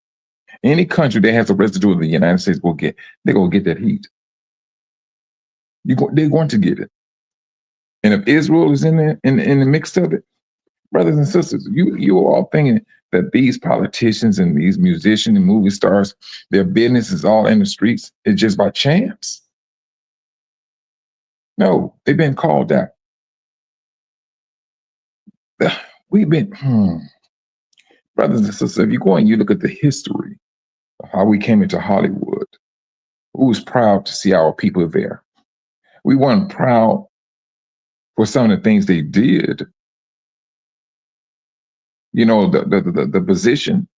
Any country that has a residue of the United States they're gonna get that heat. They're going to get it. And if Israel is in the mix of it, brothers and sisters, you are all thinking that these politicians and these musicians and movie stars, their business is all in the streets. It's just by chance. No, they've been called out. We've been, brothers and sisters, if you go and you look at the history of how we came into Hollywood, who was proud to see our people there? We weren't proud for some of the things they did. The position,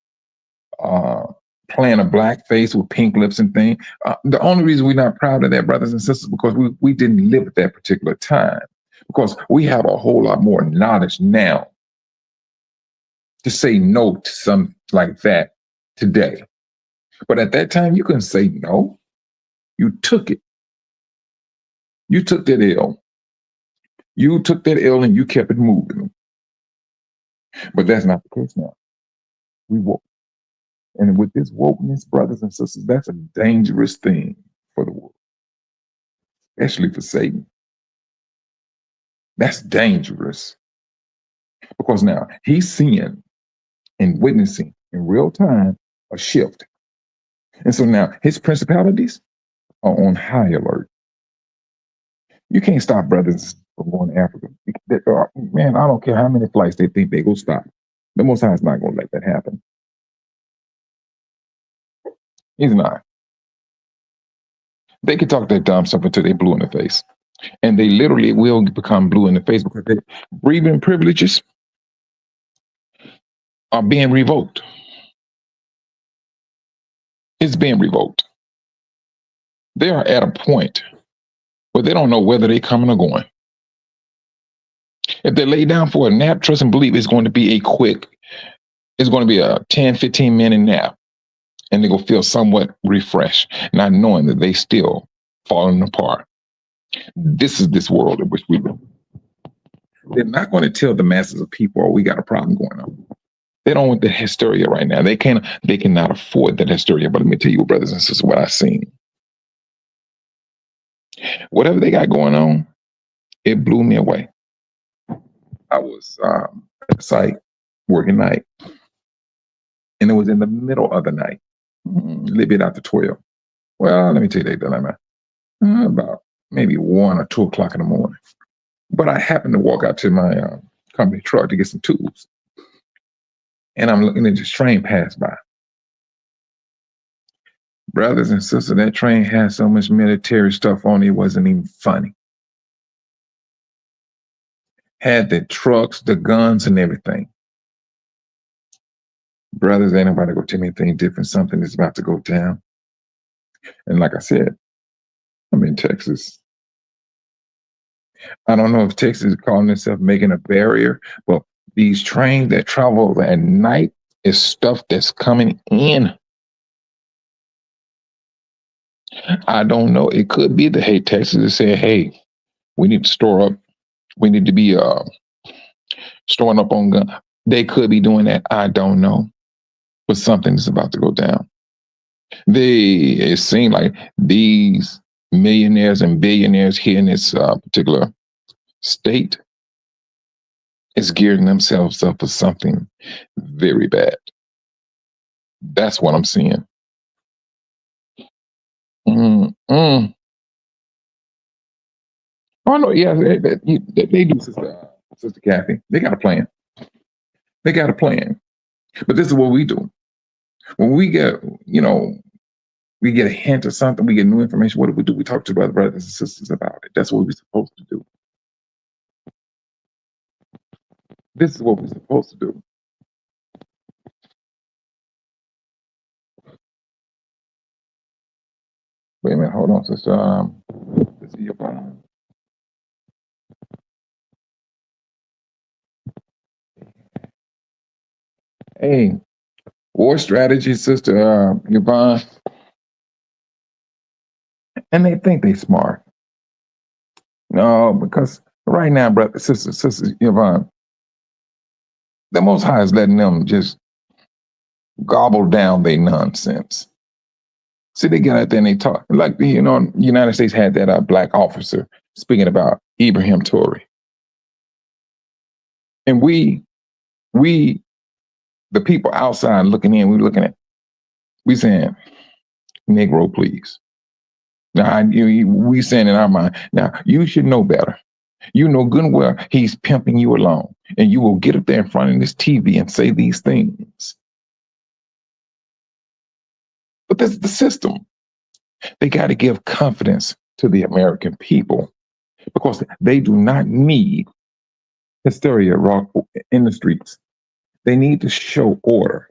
playing a black face with pink lips and thing. The only reason we're not proud of that, brothers and sisters, because we didn't live at that particular time. Because we have a whole lot more knowledge now to say no to something like that today. But at that time, you couldn't say no. You took it. You took that L. You took that L and you kept it moving. But that's not the case now. We woke. And with this wokeness, brothers and sisters, that's a dangerous thing for the world, especially for Satan. That's dangerous. Because now he's seeing and witnessing in real time a shift. And so now his principalities are on high alert. You can't stop brothers from going to Africa. Man, I don't care how many flights they think they go stop. The Most High is not going to let that happen. He's not. They can talk that dumb stuff until they blue in the face. And they literally will become blue in the face because their breathing privileges are being revoked. It's being revoked. They are at a point where they don't know whether they're coming or going. If they lay down for a nap, trust and believe it's going to be it's going to be a 10, 15-minute nap. And they're going to feel somewhat refreshed, not knowing that they still falling apart. This is this world in which we live. They're not going to tell the masses of people, oh, we got a problem going on. They don't want the hysteria right now. They cannot afford that hysteria. But let me tell you, brothers and sisters, what I've seen. Whatever they got going on, it blew me away. I was at the site working night, and it was in the middle of the night, a little bit after 12. Well, let me tell you that dilemma. About maybe 1 or 2 o'clock in the morning. But I happened to walk out to my company truck to get some tools. And I'm looking at this train pass by. Brothers and sisters, that train had so much military stuff on it, it wasn't even funny. Had the trucks, the guns, and everything. Brothers, ain't nobody gonna tell me anything different. Something is about to go down. And like I said, I'm in Texas. I don't know if Texas is calling itself making a barrier, but these trains that travel at night is stuff that's coming in. I don't know. It could be that, hey, Texas is saying, hey, we need to store up. We need to be storing up on guns. They could be doing that. I don't know. But something is about to go down. It seems like these millionaires and billionaires here in this particular state is gearing themselves up for something very bad. That's what I'm seeing. Oh no, yeah, they do, Sister Kathy. They got a plan. They got a plan. But this is what we do. When we get, we get a hint of something, we get new information. What do? We talk to our brothers and sisters about it. That's what we're supposed to do. This is what we're supposed to do. Wait a minute, hold on, sister. This is your phone. Hey, war strategy, sister Yvonne. And they think they smart. No, because right now, brother, sister Yvonne, the Most High is letting them just gobble down their nonsense. See, they get out there and they talk. Like, the United States had that black officer speaking about Ibrahim Traore. And we, the people outside looking in, we saying, Negro, please. Now, we saying in our mind, now, you should know better. You know good and well he's pimping you along. And you will get up there in front of this TV and say these things. But this is the system. They got to give confidence to the American people because they do not need hysteria in the streets. They need to show order.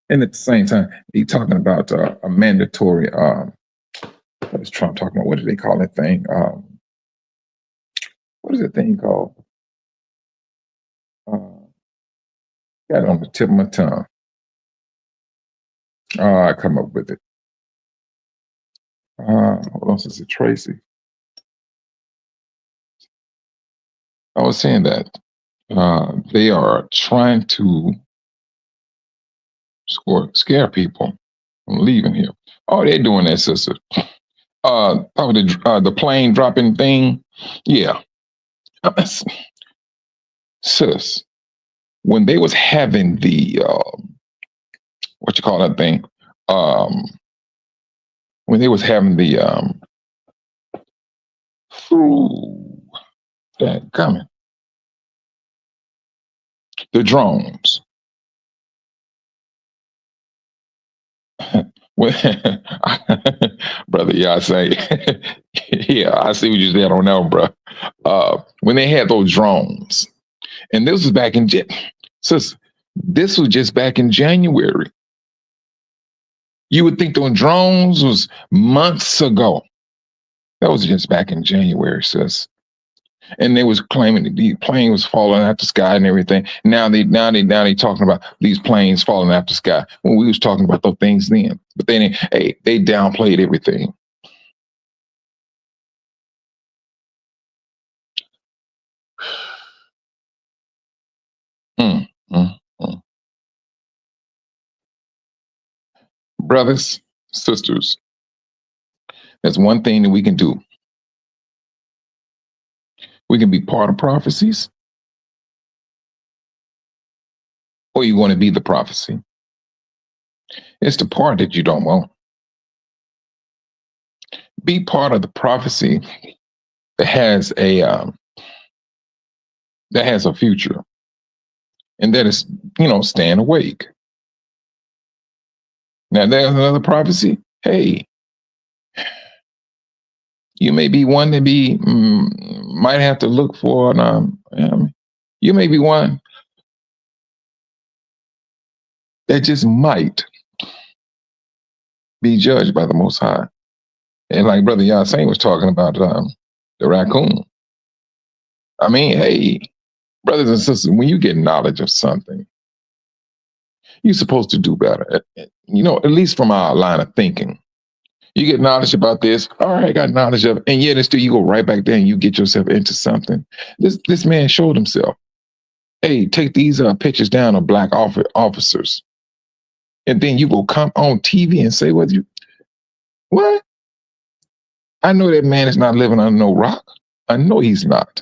And at the same time, he's talking about a mandatory, what is Trump talking about? What do they call that thing? What is that thing called? Got it on the tip of my tongue. I come up with it. Hold on, Sister Tracy. I was saying that they are trying to scare people from leaving here. Oh, they're doing that, sister. The plane dropping thing. Yeah. Sis, when they was having the, what you call that thing? When they was having the, that coming. The drones. Brother, yeah, I say, yeah, I see what you said on that, bro. When they had those drones, and this was back in, this was just back in January. You would think those drones was months ago. That was just back in January, sis. And they was claiming that the plane was falling out the sky and everything. Now they talking about these planes falling out the sky when we was talking about those things then. But they downplayed everything. Mm, mm, mm. Brothers, sisters, there's one thing that we can do. We can be part of prophecies, or you want to be the prophecy. It's the part that you don't want. Be part of the prophecy that has a future, and that is, staying awake. Now there's another prophecy. Hey, you may be one that might have to look for you may be one that just might be judged by the Most High. And like Brother Yasin was talking about the raccoon. I mean, hey, brothers and sisters, when you get knowledge of something, you're supposed to do better. At least from our line of thinking. You get knowledge about this. All right, I got knowledge of it. And yet still you go right back there and you get yourself into something. This man showed himself. Hey, take these pictures down of black officers. And then you go come on TV and say, what? I know that man is not living under no rock. I know he's not.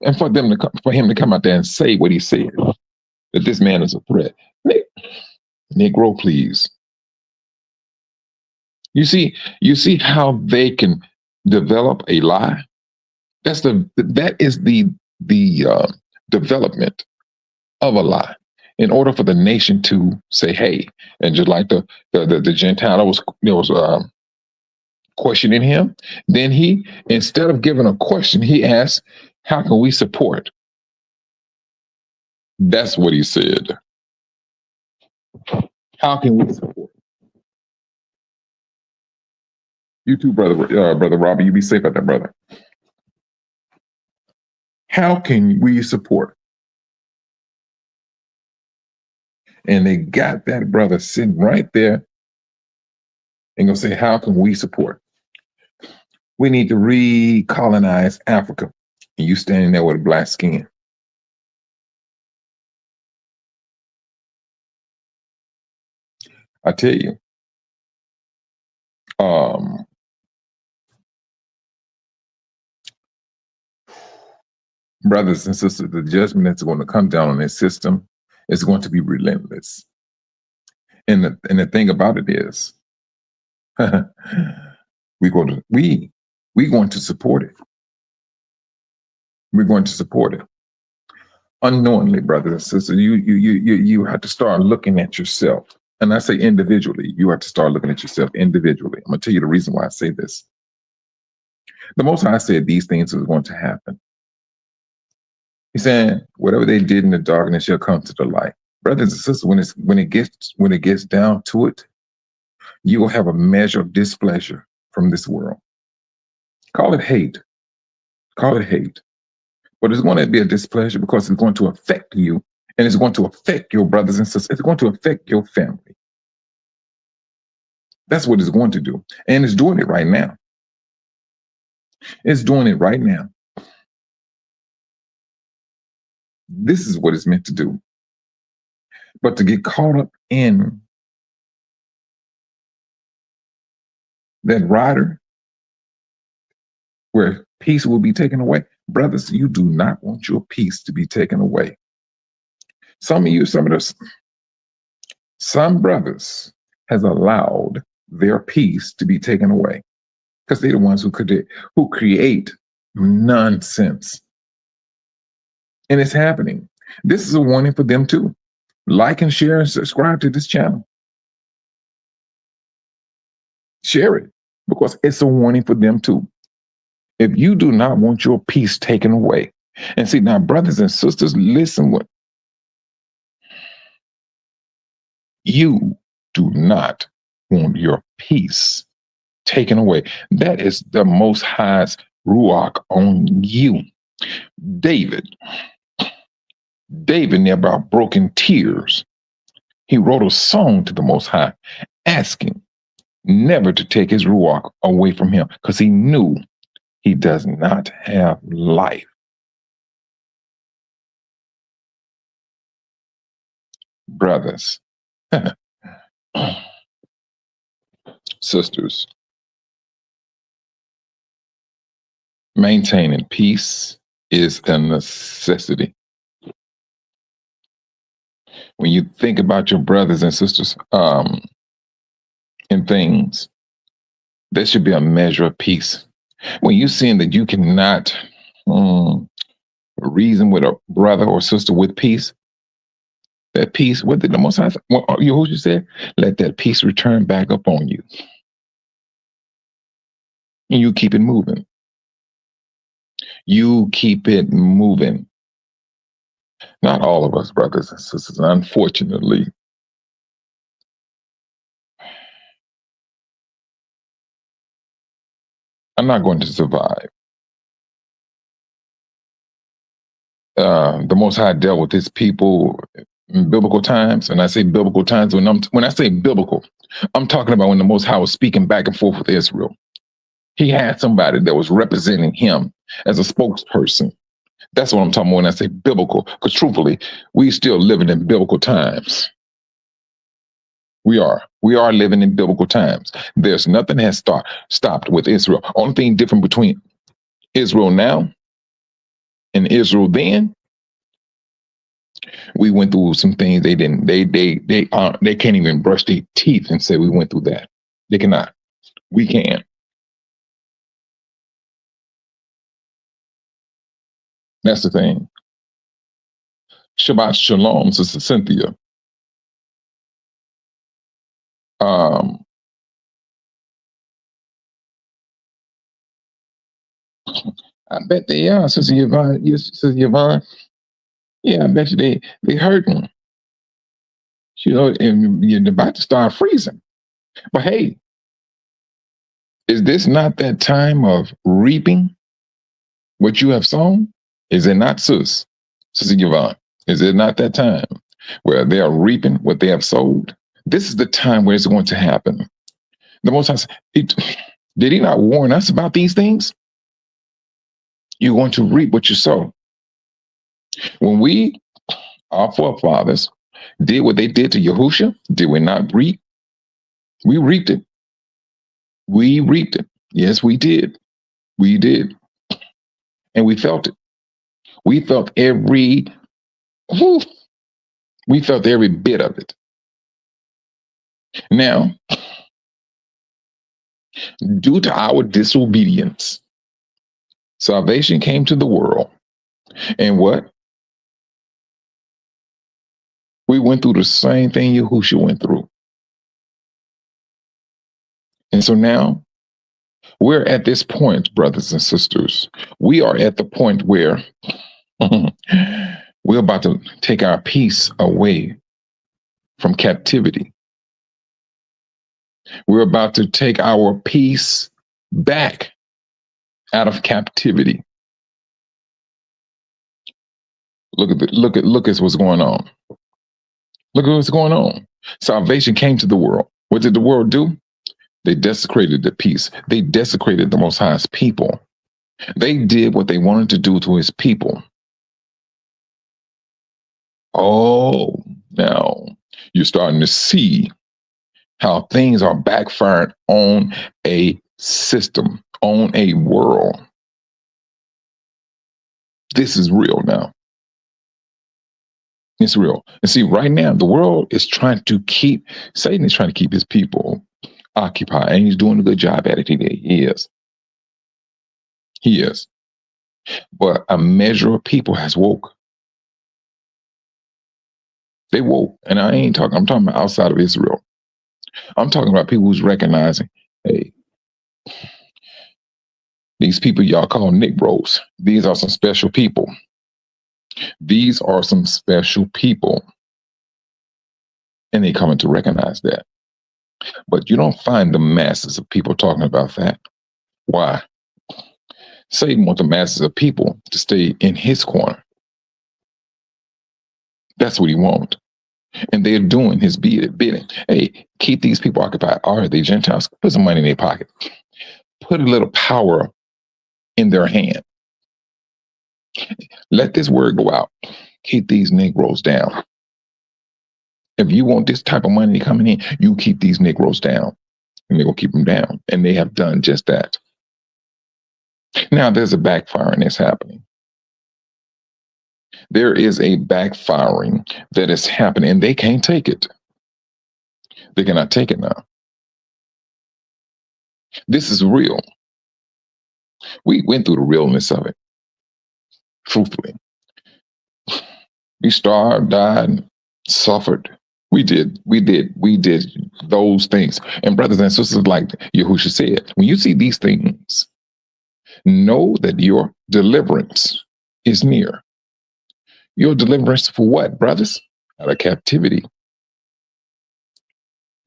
And for him to come out there and say what he said, that this man is a threat. Negro, please. You see how they can develop a lie? That is the development of a lie. In order for the nation to say, hey, and just like the Gentile that was questioning him, then he, instead of giving a question, he asked, how can we support? That's what he said. How can we support? You too, brother Robbie. You be safe out there, brother. How can we support? And they got that brother sitting right there and gonna say, how can we support? We need to recolonize Africa. And you standing there with black skin. I tell you, brothers and sisters, the judgment that's going to come down on this system is going to be relentless. And the thing about it is, we're going to support it. We're going to support it. Unknowingly, brothers and sisters, you have to start looking at yourself. And I say individually, you have to start looking at yourself individually. I'm going to tell you the reason why I say this. The Most High said these things are going to happen. He's saying, whatever they did in the darkness shall come to the light. Brothers and sisters, when it gets down to it, you will have a measure of displeasure from this world. Call it hate. Call it hate. But it's going to be a displeasure because it's going to affect you, and it's going to affect your brothers and sisters. It's going to affect your family. That's what it's going to do. And it's doing it right now. It's doing it right now. This is what it's meant to do. But to get caught up in that rider where peace will be taken away, brothers, you do not want your peace to be taken away. Some brothers has allowed their peace to be taken away because they're the ones who create nonsense. And it's happening. This is a warning for them too. Like and share and subscribe to this channel. Share it because it's a warning for them too. If you do not want your peace taken away, and see now, brothers and sisters, listen what you do not want your peace taken away. That is the Most High's ruach on you. David, David never broke in tears. He wrote a song to the Most High, asking never to take his ruach away from him, because he knew he does not have life. Brothers, sisters, maintaining peace is a necessity. When you think about your brothers and sisters and things, there should be a measure of peace. When you're seeing that you cannot reason with a brother or sister with peace, that peace, what did the Most High, Yahushua said, let that peace return back upon you. And you keep it moving. You keep it moving. Not all of us, brothers and sisters, unfortunately, are not going to survive. The Most High dealt with his people in biblical times, and I say biblical times when I say biblical, I'm talking about when the Most High was speaking back and forth with Israel. He had somebody that was representing him as a spokesperson. That's what I'm talking about when I say biblical, because truthfully, we still living in biblical times. We are living in biblical times. There's nothing has stopped with Israel. Only thing different between Israel now and Israel then, we went through some things they didn't. They can't even brush their teeth and say we went through that. They cannot. We can. That's the thing. Shabbat Shalom, Sister Cynthia. I bet they are, Sister Yvonne. Sister Yvonne. Yeah, I bet you they hurting. You know, and you're about to start freezing. But hey, is this not that time of reaping what you have sown? Is it not, Sister Yvonne? Is it not that time where they are reaping what they have sowed? This is the time where it's going to happen. The Most High, did he not warn us about these things? You're going to reap what you sow. When our forefathers, did what they did to Yahushua, did we not reap? We reaped it. We reaped it. Yes, we did. We did. And we felt it. We felt every bit of it. Now, due to our disobedience, salvation came to the world. And what? We went through the same thing Yahushua went through. And so now we're at this point, brothers and sisters. We are at the point where we're about to take our peace away from captivity. We're about to take our peace back out of captivity. Look at what's going on. Look at what's going on. Salvation came to the world. What did the world do? They desecrated the peace. They desecrated the Most High's people. They did what they wanted to do to his people. Oh, now you're starting to see how things are backfiring on a system, on a world. This is real now. It's real. And see, right now, the world is trying to Satan is trying to keep his people occupied, and he's doing a good job at it. He is. He is. But a measure of people has woke. They woke. And I'm talking about outside of Israel. I'm talking about people who's recognizing, hey, these people y'all call Negroes, these are some special people. These are some special people. And they coming to recognize that. But you don't find the masses of people talking about that. Why? Satan wants the masses of people to stay in his corner. That's what he wants. And they're doing his bidding. Hey, keep these people occupied. Are they Gentiles? Put some money in their pocket. Put a little power in their hand. Let this word go out. Keep these Negroes down. If you want this type of money coming in, you keep these Negroes down. And they're going to keep them down. And they have done just that. Now, there's a backfiring that's happening. There is a backfiring that is happening, and they can't take it. They cannot take it now. This is real. We went through the realness of it, truthfully. We starved, died, suffered. We did those things. And brothers and sisters, like Yahushua said, when you see these things, know that your deliverance is near. Your deliverance for what, brothers? Out of captivity.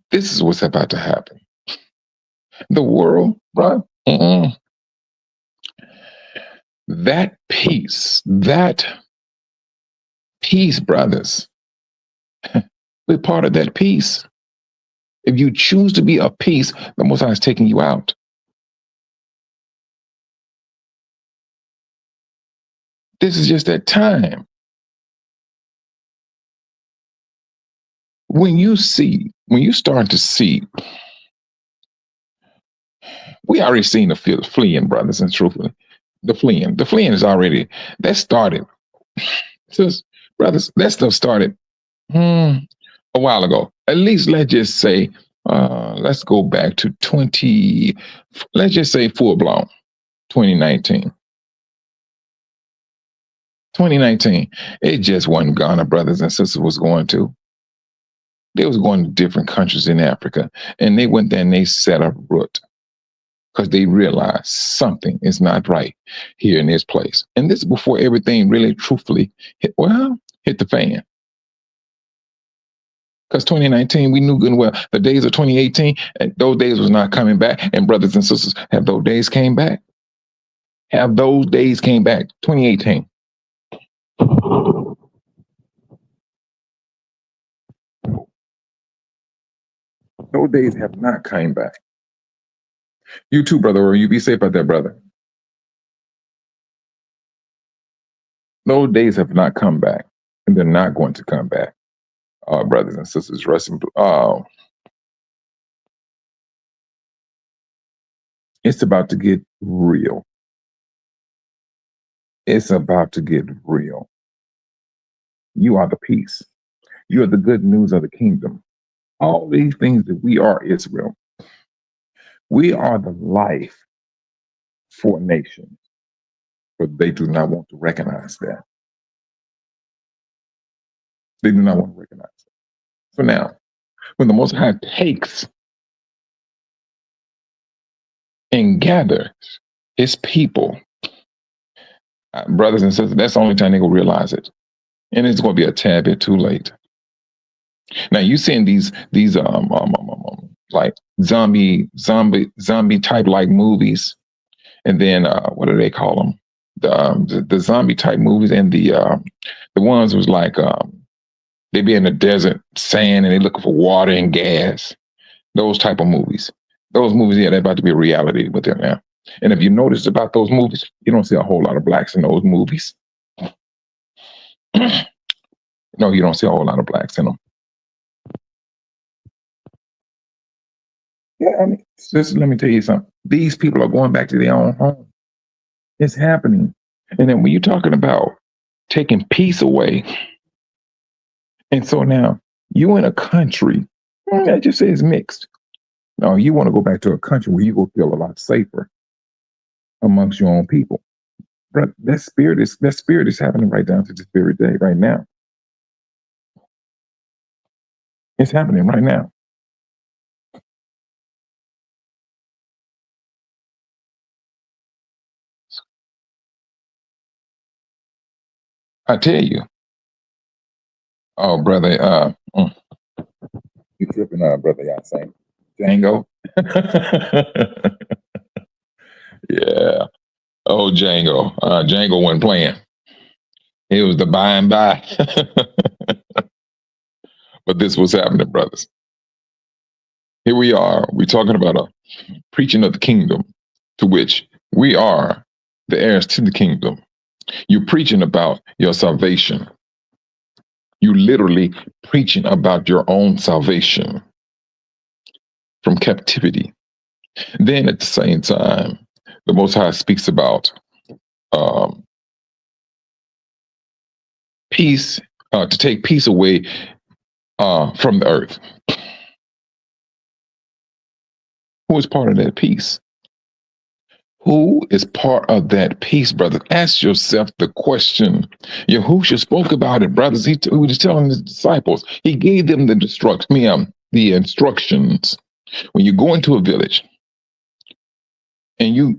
This is what's about to happen. The world, bro, that peace, brothers, we're part of that peace. If you choose to be of peace, the Most High is taking you out. This is just that time. When you start to see, we already seen the fleeing, brothers, and truthfully, the fleeing is already, that started. Says, brothers, that stuff started a while ago. At least let's just say, let's go back to let's just say full blown, 2019. 2019, it just wasn't Ghana, brothers and sisters was going to. They was going to different countries in Africa, and they went there and they set up root because they realized something is not right here in this place. And this is before everything really truthfully hit the fan. Because 2019, we knew good and well the days of 2018, and those days was not coming back. And brothers and sisters, have those days came back? Have those days came back? 2018. Those days have not came back. You too, brother, or you be safe out there, brother. Those days have not come back, and they're not going to come back. Brothers and sisters, it's about to get real. It's about to get real. You are the peace. You are the good news of the kingdom. All these things that we are Israel. We are the life for nations, but they do not want to recognize that. They do not want to recognize it. So now, when the Most High takes and gathers his people, brothers and sisters, that's the only time they will realize it. And it's going to be a tad bit too late. Now you seeing these like zombie type like movies, and then what do they call them? The zombie type movies, and the ones was like they be in the desert, sand, and they looking for water and gas. Those type of movies. Those movies, yeah, they're about to be a reality with them now. And if you notice about those movies, you don't see a whole lot of blacks in those movies. No, you don't see a whole lot of blacks in them. Yeah, I mean, just let me tell you something. These people are going back to their own home. It's happening. And then when you're talking about taking peace away, and so now you in a country, I just say it's mixed. No, you want to go back to a country where you will feel a lot safer amongst your own people. But that spirit is happening right down to this very day, right now. It's happening right now. I tell you. Oh, brother, you tripping, brother Yasin. Django. Yeah. Oh, Django. Django wasn't playing. It was the by and by. But this was happening, brothers. Here we are. We're talking about a preaching of the kingdom, to which we are the heirs to the kingdom. You're preaching about your salvation. You literally preaching about your own salvation from captivity. Then at the same time, the Most High speaks about peace, to take peace away from the earth. Who is part of that peace? Who is part of that peace, brother? Ask yourself the question. Yahushua spoke about it, brothers. He was telling his disciples. He gave them the instructions. When you go into a village and you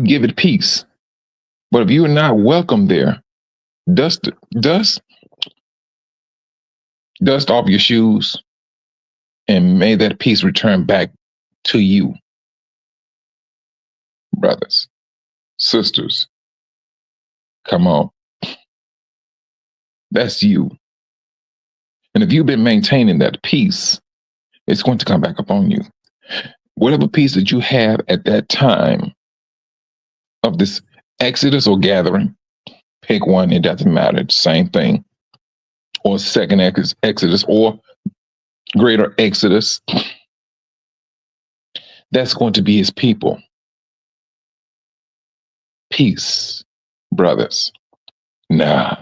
give it peace, but if you are not welcome there, dust off your shoes, and may that peace return back to you, brothers, sisters. Come on. That's you. And if you've been maintaining that peace, it's going to come back upon you. Whatever peace that you have at that time of this exodus or gathering, pick one, it doesn't matter, same thing. Or second exodus or greater exodus. That's going to be his people. Peace, brothers. Nah.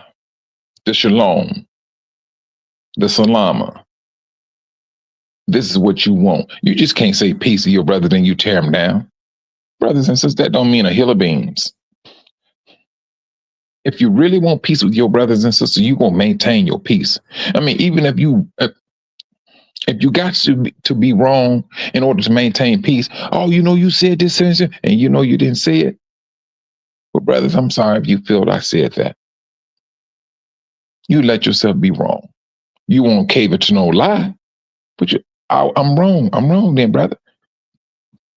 The shalom, the salama. This is what you want. You just can't say peace to your brother, then you tear him down. Brothers and sisters, that don't mean a hill of beans. If you really want peace with your brothers and sisters, you're going to maintain your peace. I mean, even if you got to be wrong in order to maintain peace, you said this and you didn't say it. But brothers, I'm sorry if you feel I said that. You let yourself be wrong. You won't cave it to no lie, but I'm wrong. I'm wrong then, brother.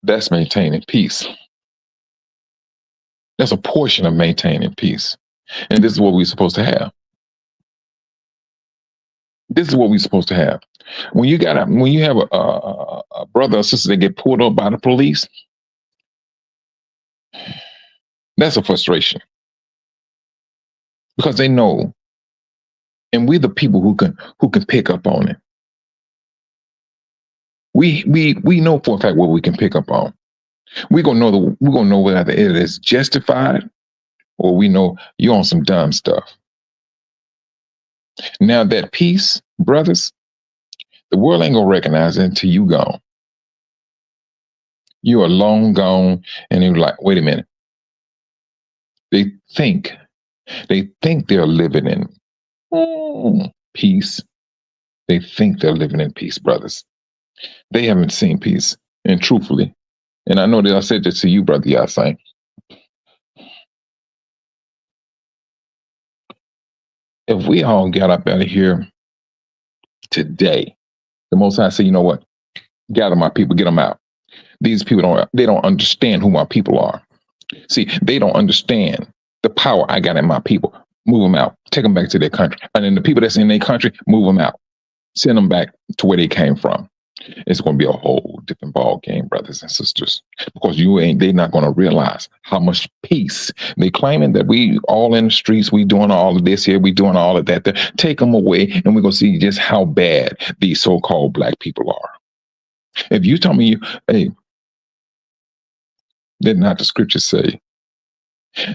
That's maintaining peace. That's a portion of maintaining peace. And this is what we're supposed to have. This is what we're supposed to have. When you have a brother or sister that get pulled up by the police, that's a frustration. Because they know, and we're the people who can pick up on it. We know for a fact what we can pick up on. We're gonna know whether it is justified or we know you're on some dumb stuff. Now that peace, brothers, the world ain't gonna recognize it until you gone. You are long gone, and they're like, wait a minute. They think they're living in peace. They think they're living in peace, brothers. They haven't seen peace, and truthfully, and I know that I said this to you, brother Yasin. If we all got up out of here today, the Most High said, you know what? Gather my people, get them out. These people don't understand who my people are. See, they don't understand the power I got in my people. Move them out. Take them back to their country. And then the people that's in their country, move them out. Send them back to where they came from. It's going to be a whole different ball game, brothers and sisters, because they're not going to realize how much peace they claiming that we all in the streets. We doing all of this here. We doing all of that. Take them away, and we're going to see just how bad these so-called black people are. If you tell me, hey, did not the scriptures say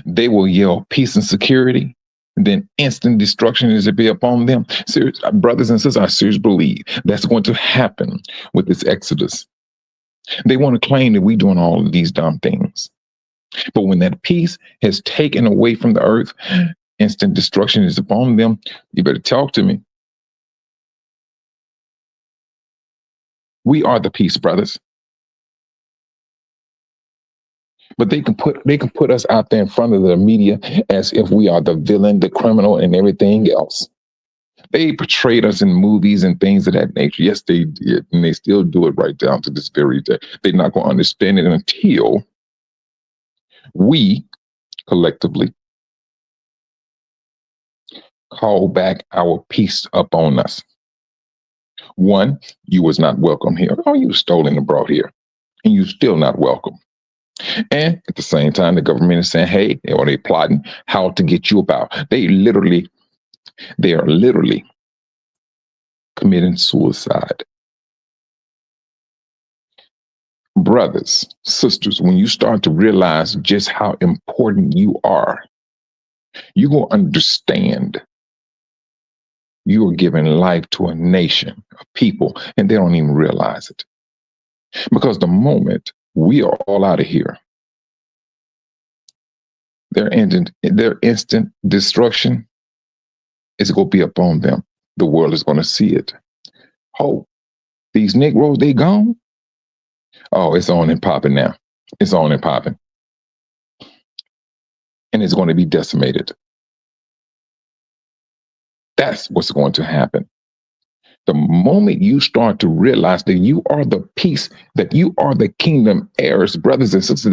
they will yell peace and security, and then instant destruction is to be upon them? Serious, brothers and sisters, I seriously believe that's going to happen with this exodus. They want to claim that we're doing all of these dumb things. But when that peace has taken away from the earth, instant destruction is upon them. You better talk to me. We are the peace, brothers. But they can put us out there in front of the media as if we are the villain, the criminal, and everything else. They portrayed us in movies and things of that nature. Yes, they did, and they still do it right down to this very day. They're not going to understand it until we collectively call back our peace upon us. One, you was not welcome here. Oh, you was stolen and brought here, and you still not welcome. And at the same time, the government is saying, hey, or they plotting how to get you about. They are literally committing suicide. Brothers, sisters, when you start to realize just how important you are, you will understand you are giving life to a nation of people, and they don't even realize it. Because the moment we are all out of here, their instant destruction is going to be upon them. The world is going to see it. Oh, these Negroes, they gone? Oh, it's on and popping now. It's on and popping. And it's going to be decimated. That's what's going to happen. The moment you start to realize that you are the peace, that you are the kingdom heirs, brothers and sisters,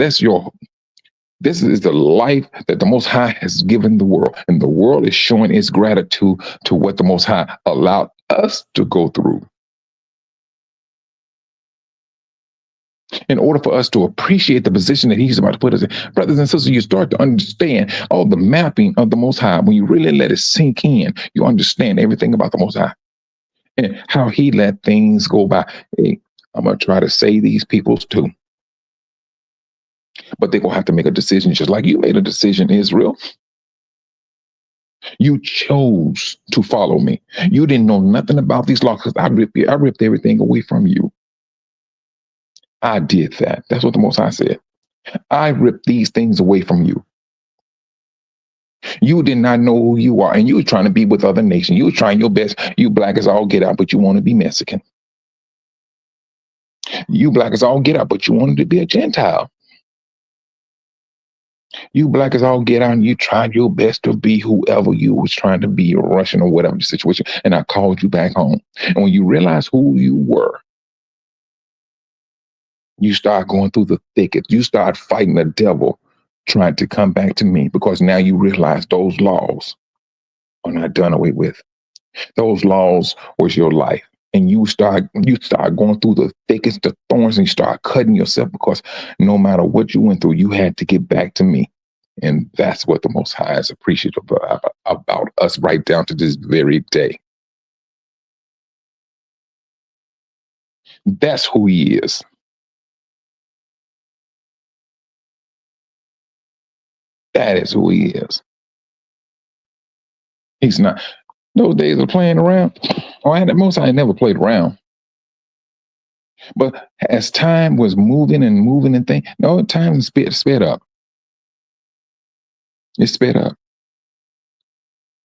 this is the life that the Most High has given the world. And the world is showing its gratitude to what the Most High allowed us to go through. In order for us to appreciate the position that He's about to put us in, brothers and sisters, you start to understand all the mapping of the Most High. When you really let it sink in, you understand everything about the Most High and how He let things go by. Hey, I'm going to try to save these people too. But they're going to have to make a decision, just like you made a decision, Israel. You chose to follow me. You didn't know nothing about these laws because I ripped everything away from you. I did that. That's what the Most High said. I ripped these things away from you. You did not know who you are, and you were trying to be with other nations. You were trying your best. You black as all get out, but you want to be Mexican. You black as all get out, but you wanted to be a Gentile. You black as all get out, and you tried your best to be whoever you was trying to be, or Russian or whatever the situation. And I called you back home. And when you realize who you were, you start going through the thicket. You start fighting the devil, trying to come back to me, because now you realize those laws are not done away with. Those laws was your life. And you start going through the thickets, the thorns, and you start cutting yourself, because no matter what you went through, you had to get back to me. And that's what the Most High is appreciative about us right down to this very day. That's who He is. That is who He is. He's not. Those days of playing around. Oh, I had the Most High never played around. But as time was moving and things, no, time sped up. It sped up.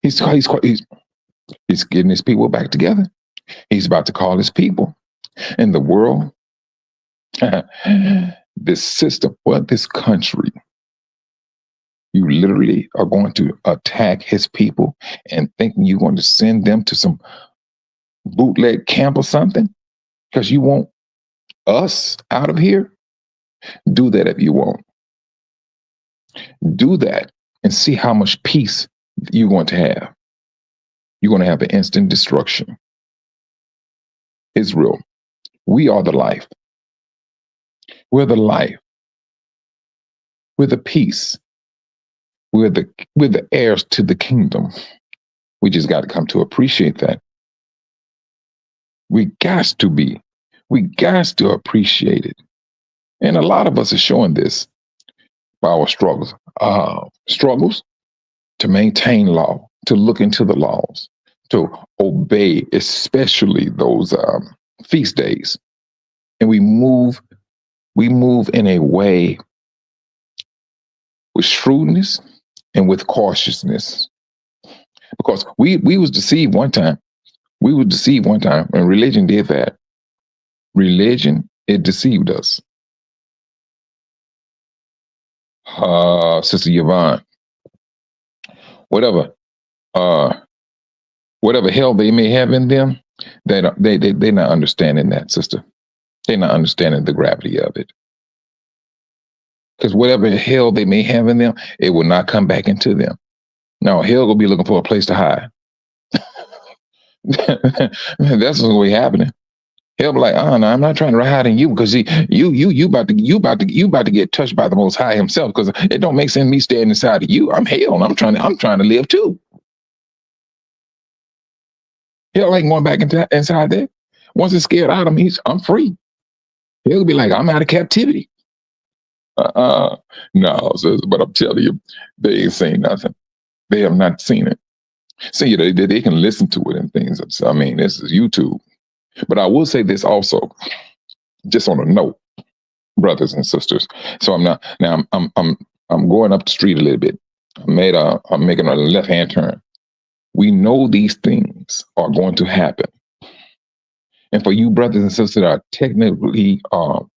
He's getting His people back together. He's about to call His people. And the world, this system, this country, you literally are going to attack His people and thinking you're going to send them to some bootleg camp or something because you want us out of here. Do that if you want. Do that and see how much peace you're going to have. You're going to have an instant destruction. Israel, we are the life. We're the life. We're the peace. We're the heirs to the kingdom. We just got to come to appreciate that. We got to be. We got to appreciate it. And a lot of us are showing this by our struggles. Struggles to maintain law, to look into the laws, to obey, especially those feast days. And we move in a way with shrewdness and with cautiousness. Because we was deceived one time. We were deceived one time, and religion did that. Religion, it deceived us. Sister Yvonne, whatever. Whatever hell they may have in them, they're not understanding that, sister. They're not understanding the gravity of it. Because whatever hell they may have in them, it will not come back into them. No, hell will be looking for a place to hide. That's what's going to be happening. He'll be like, "Oh no, I'm not trying to hide in you because you about to get touched by the Most High Himself. Because it don't make sense me standing inside of you. I'm hell, and I'm trying to live too. Hell ain't going back inside there. Once it's scared out of me, I'm free. He'll be like, I'm out of captivity. No, sis, but I'm telling you, they ain't seen nothing. They have not seen it. See, they can listen to it and things. So, I mean, this is YouTube. But I will say this also, just on a note, brothers and sisters. So I'm not now. I'm going up the street a little bit. I'm making a left hand turn. We know these things are going to happen, and for you brothers and sisters that are technically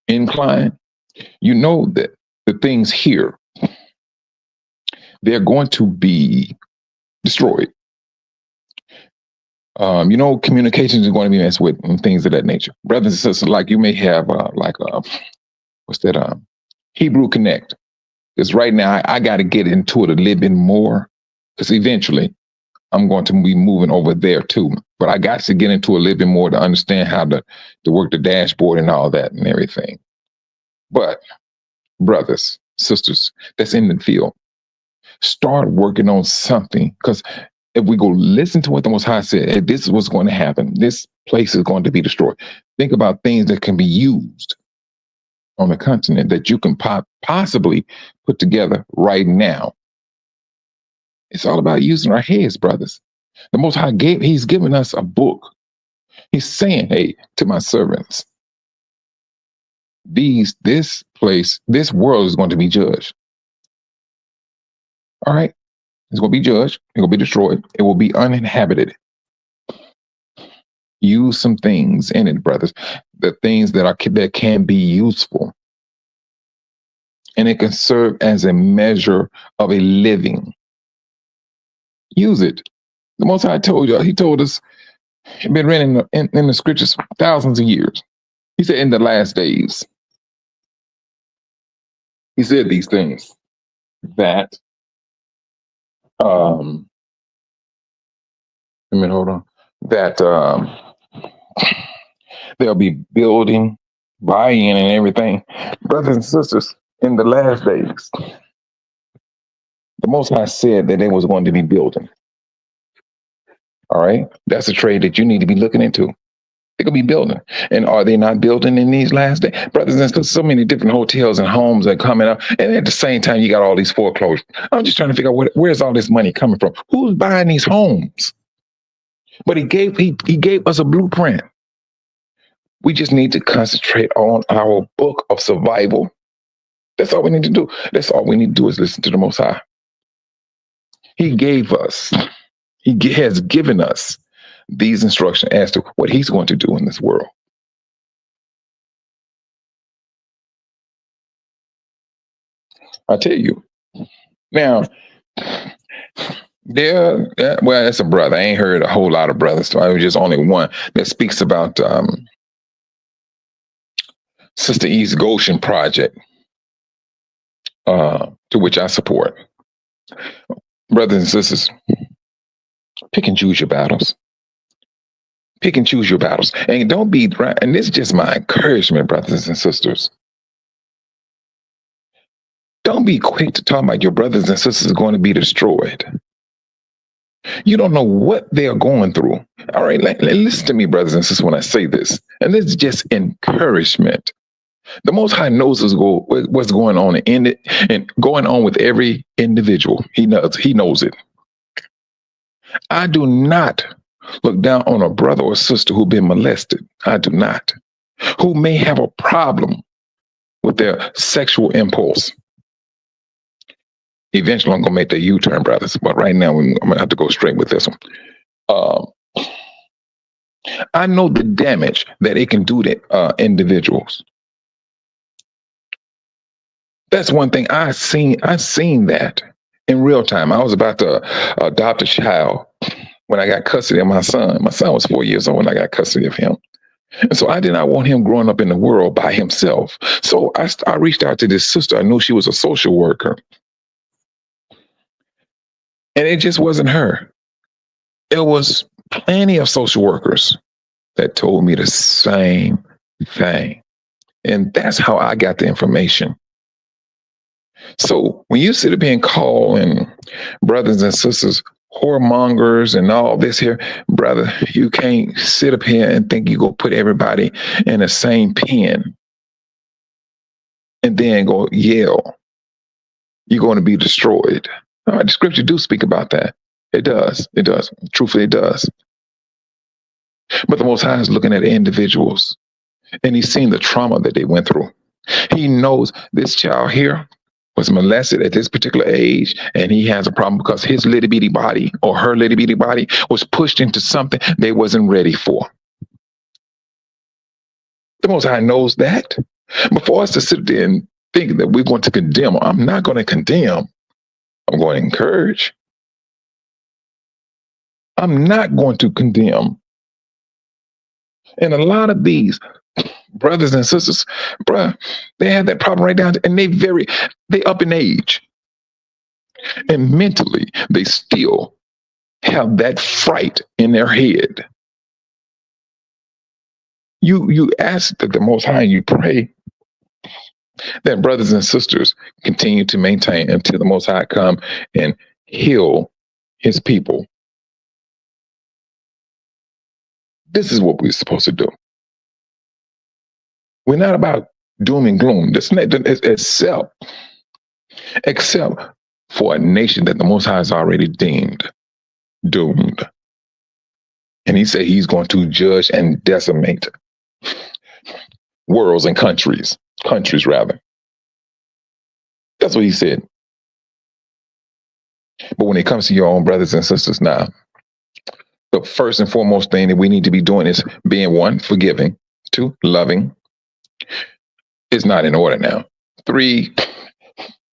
inclined, you know that the things here, they're going to be destroyed. You know, communications are going to be messed with and things of that nature. Brothers and sisters, like you may have what's that? Hebrew Connect. Because right now I got to get into it a little bit more. Because eventually I'm going to be moving over there too. But I got to get into a little bit more to understand how to work the dashboard and all that and everything. But brothers, sisters, that's in the field, start working on something. Because if we go listen to what the Most High said, hey, this is what's going to happen. This place is going to be destroyed. Think about things that can be used on the continent that you can possibly put together right now. It's all about using our heads, brothers. The Most High He's given us a book. He's saying, hey, to my servants, this world is going to be judged. All right? It's going to be judged. It's going to be destroyed. It will be uninhabited. Use some things in it, brothers. The things that can be useful. And it can serve as a measure of a living. Use it. The Most High told you. He told us. It's been written in the scriptures for thousands of years. He said in the last days. He said these things that. Hold on. That they'll be building, buying, and everything. Brothers and sisters, in the last days, the Most High said that they was going to be building. All right, that's a trade that you need to be looking into. They're gonna be building, and are they not building in these last days, brothers and sisters? So many different hotels and homes are coming up, and at the same time, you got all these foreclosures. I'm just trying to figure out where's all this money coming from? Who's buying these homes? But he gave us a blueprint. We just need to concentrate on our book of survival. That's all we need to do. That's all we need to do is listen to the Most High. He gave us. He has given us these instructions as to what he's going to do in this world. I tell you. Now, well, that's a brother. I ain't heard a whole lot of brothers. So I was just only one that speaks about Sister East Goshen Project, to which I support. Brothers and sisters, pick and choose your battles. Pick and choose your battles. And don't be, and this is just my encouragement, brothers and sisters. Don't be quick to talk about your brothers and sisters are going to be destroyed. You don't know what they are going through. All right, listen to me, brothers and sisters, when I say this. And this is just encouragement. The Most High knows what's going on in it and going on with every individual. He knows it. I do not look down on a brother or sister who've been molested. I do not. Who may have a problem with their sexual impulse. Eventually, I'm going to make the U-turn, brothers. But right now, I'm going to have to go straight with this one. I know the damage that it can do to individuals. That's one thing I've seen that in real time. I was about to adopt a child when I got custody of my son. My son was 4 years old when I got custody of him. And so I did not want him growing up in the world by himself. So I reached out to this sister. I knew she was a social worker. And it just wasn't her. There was plenty of social workers that told me the same thing. And that's how I got the information. So when you sit up here and call and brothers and sisters whoremongers and all this here, brother, you can't sit up here and think you go put everybody in the same pen and then go yell. You're going to be destroyed. All right, the scripture do speak about that. It does. It does. Truthfully, it does. But the Most High is looking at individuals, and he's seen the trauma that they went through. He knows this child here was molested at this particular age, and he has a problem because his little bitty body or her little bitty body was pushed into something they wasn't ready for. The Most High knows that. But for us to sit there and think that we're going to condemn, I'm not going to condemn. I'm going to encourage. I'm not going to condemn. And a lot of these brothers and sisters, bruh, they have that problem right down, and they up in age. And mentally, they still have that fright in their head. You ask that the Most High, you pray that brothers and sisters continue to maintain until the Most High come and heal his people. This is what we're supposed to do. We're not about doom and gloom. Except for a nation that the Most High has already deemed doomed. And he said he's going to judge and decimate worlds and countries rather. That's what he said. But when it comes to your own brothers and sisters now, the first and foremost thing that we need to be doing is being, 1, forgiving, 2, loving. It's not in order now. 3,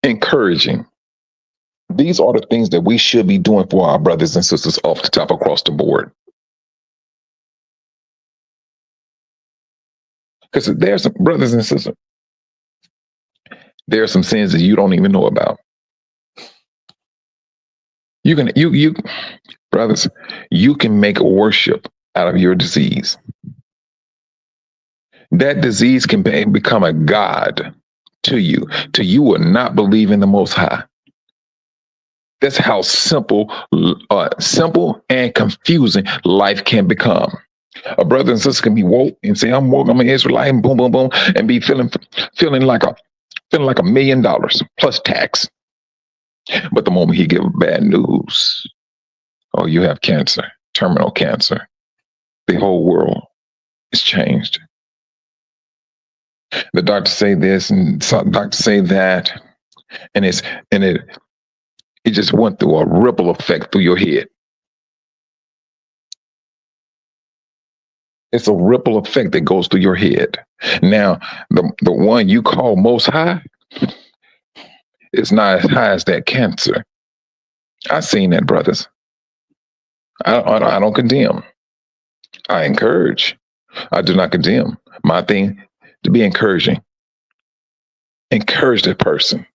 encouraging. These are the things that we should be doing for our brothers and sisters off the top across the board. Because there's some brothers and sisters, there are some sins that you don't even know about. Brothers, you can make worship out of your disease. That disease can become a god to you, till you will not believe in the Most High. That's how simple and confusing life can become. A brother and sister can be woke and say, "I'm woke, I'm an Israelite," and boom, boom, boom, and be feeling like $1 million plus tax. But the moment he gives bad news, oh, you have cancer, terminal cancer, the whole world is changed. The doctors say this and some doctors say that, and it just went through a ripple effect through your head. It's a ripple effect that goes through your head. Now, the one you call Most High is not as high as that cancer. I've seen that, brothers. I don't condemn. I encourage. I do not condemn. My thing to be encouraging. Encourage that person.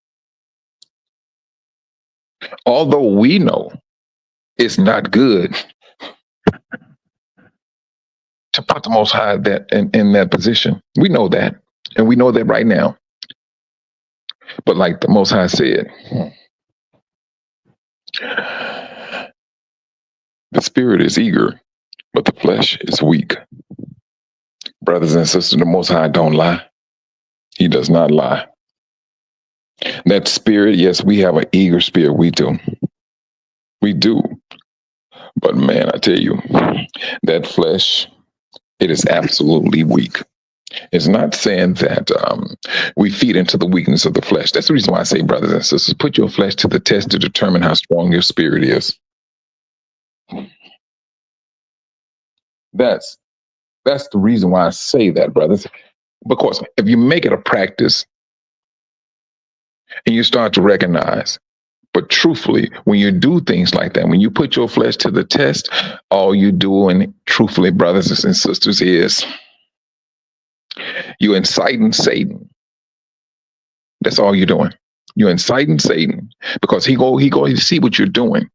Although we know it's not good to put the Most High that in that position. We know that. And we know that right now. But like the Most High said, the spirit is eager, but the flesh is weak. Brothers and sisters, the Most High don't lie. He does not lie. That spirit, yes, we have an eager spirit. We do. We do. But man, I tell you, that flesh, it is absolutely weak. It's not saying that we feed into the weakness of the flesh. That's the reason why I say, brothers and sisters, put your flesh to the test to determine how strong your spirit is. That's the reason why I say that, brothers. Because if you make it a practice and you start to recognize But truthfully, when you do things like that, when you put your flesh to the test, all you doing, truthfully, brothers and sisters, is you inciting Satan. That's all you're doing. You're inciting Satan because he go to see what you're doing.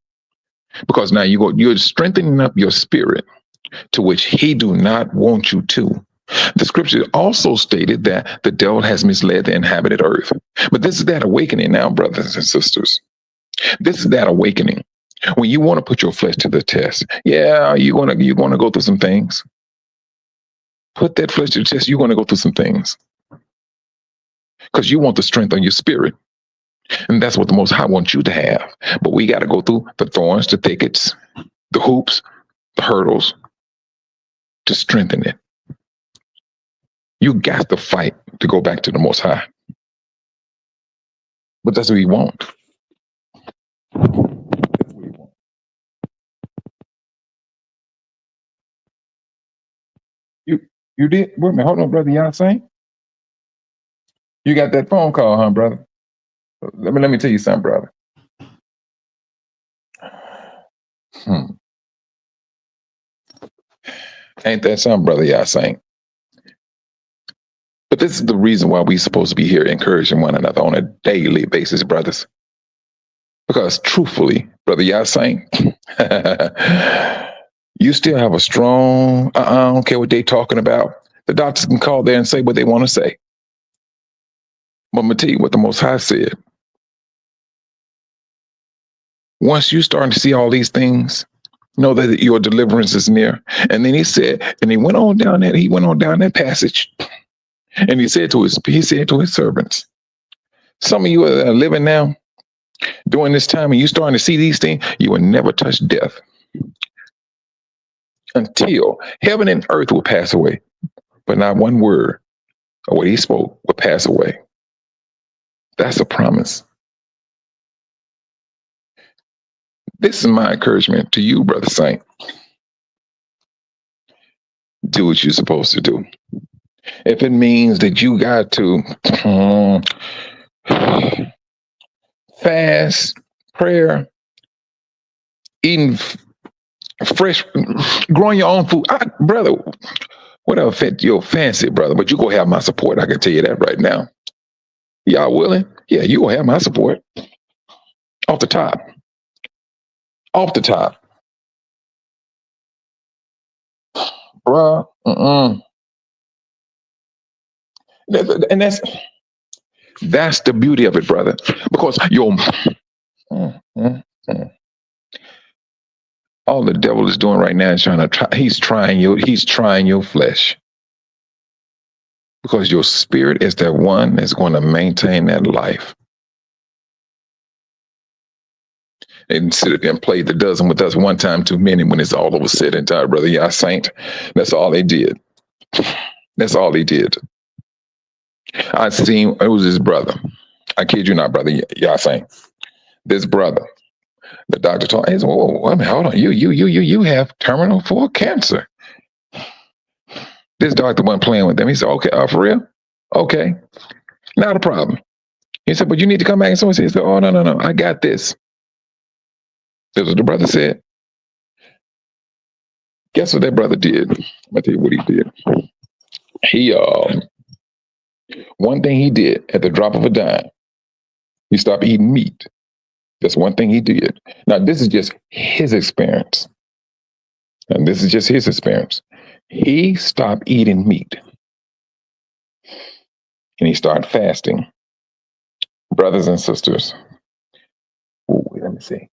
Because now you're strengthening up your spirit, to which he do not want you to. The scripture also stated that the devil has misled the inhabited earth. But this is that awakening now, brothers and sisters. This is that awakening. When you want to put your flesh to the test, yeah, you're gonna go through some things. Put that flesh to the test, you're gonna go through some things. Because you want the strength on your spirit. And that's what the Most High wants you to have. But we got to go through the thorns, the thickets, the hoops, the hurdles to strengthen it. You got to fight to go back to the Most High. But that's what we want. That's what we want. You did? Wait a minute, hold on, brother. Y'all saying? You got that phone call, huh, brother? Let me tell you something, brother. Ain't that something, brother? Y'all saying? But this is the reason why we're supposed to be here encouraging one another on a daily basis, brothers. Because truthfully, brother, y'all saying, you still have a strong, I don't care what they talking about. The doctors can call there and say what they want to say. But I'm going to tell you what the Most High said. Once you start to see all these things, know that your deliverance is near. And then he said, and he went on down that passage, and he said to his servants, some of you are living now during this time, and you starting to see these things, you will never touch death until heaven and earth will pass away, but not one word of what he spoke will pass away. That's a promise. This is my encouragement to you, Brother Saint. Do what you're supposed to do. If it means that you got to fast, prayer, eating fresh, growing your own food, brother, whatever fit your fancy, brother, but you gonna have my support. I can tell you that right now. Y'all willing? Yeah, you gonna have my support. Off the top. Off the top. Bruh. And that's the beauty of it, brother. Because all the devil is doing right now is he's trying your flesh. Because your spirit is the one that's going to maintain that life. And sit up and play the dozen with us one time too many when it's all over said and done, brother. Y'all saint. That's all they did. That's all they did. I seen it was his brother. I kid you not, brother. Y'all saint. This brother. The doctor told him, whoa, wait a minute, hold on. You have terminal 4 cancer. This doctor wasn't playing with them. He said, okay, for real? Okay. Not a problem. He said, but you need to come back. And someone said, oh, no, I got this. That's what the brother said. Guess what that brother did? I'm gonna tell you what he did. He one thing he did at the drop of a dime, he stopped eating meat. That's one thing he did. Now, this is just his experience. And this is just his experience. He stopped eating meat. And he started fasting. Brothers and sisters. Ooh, let me see.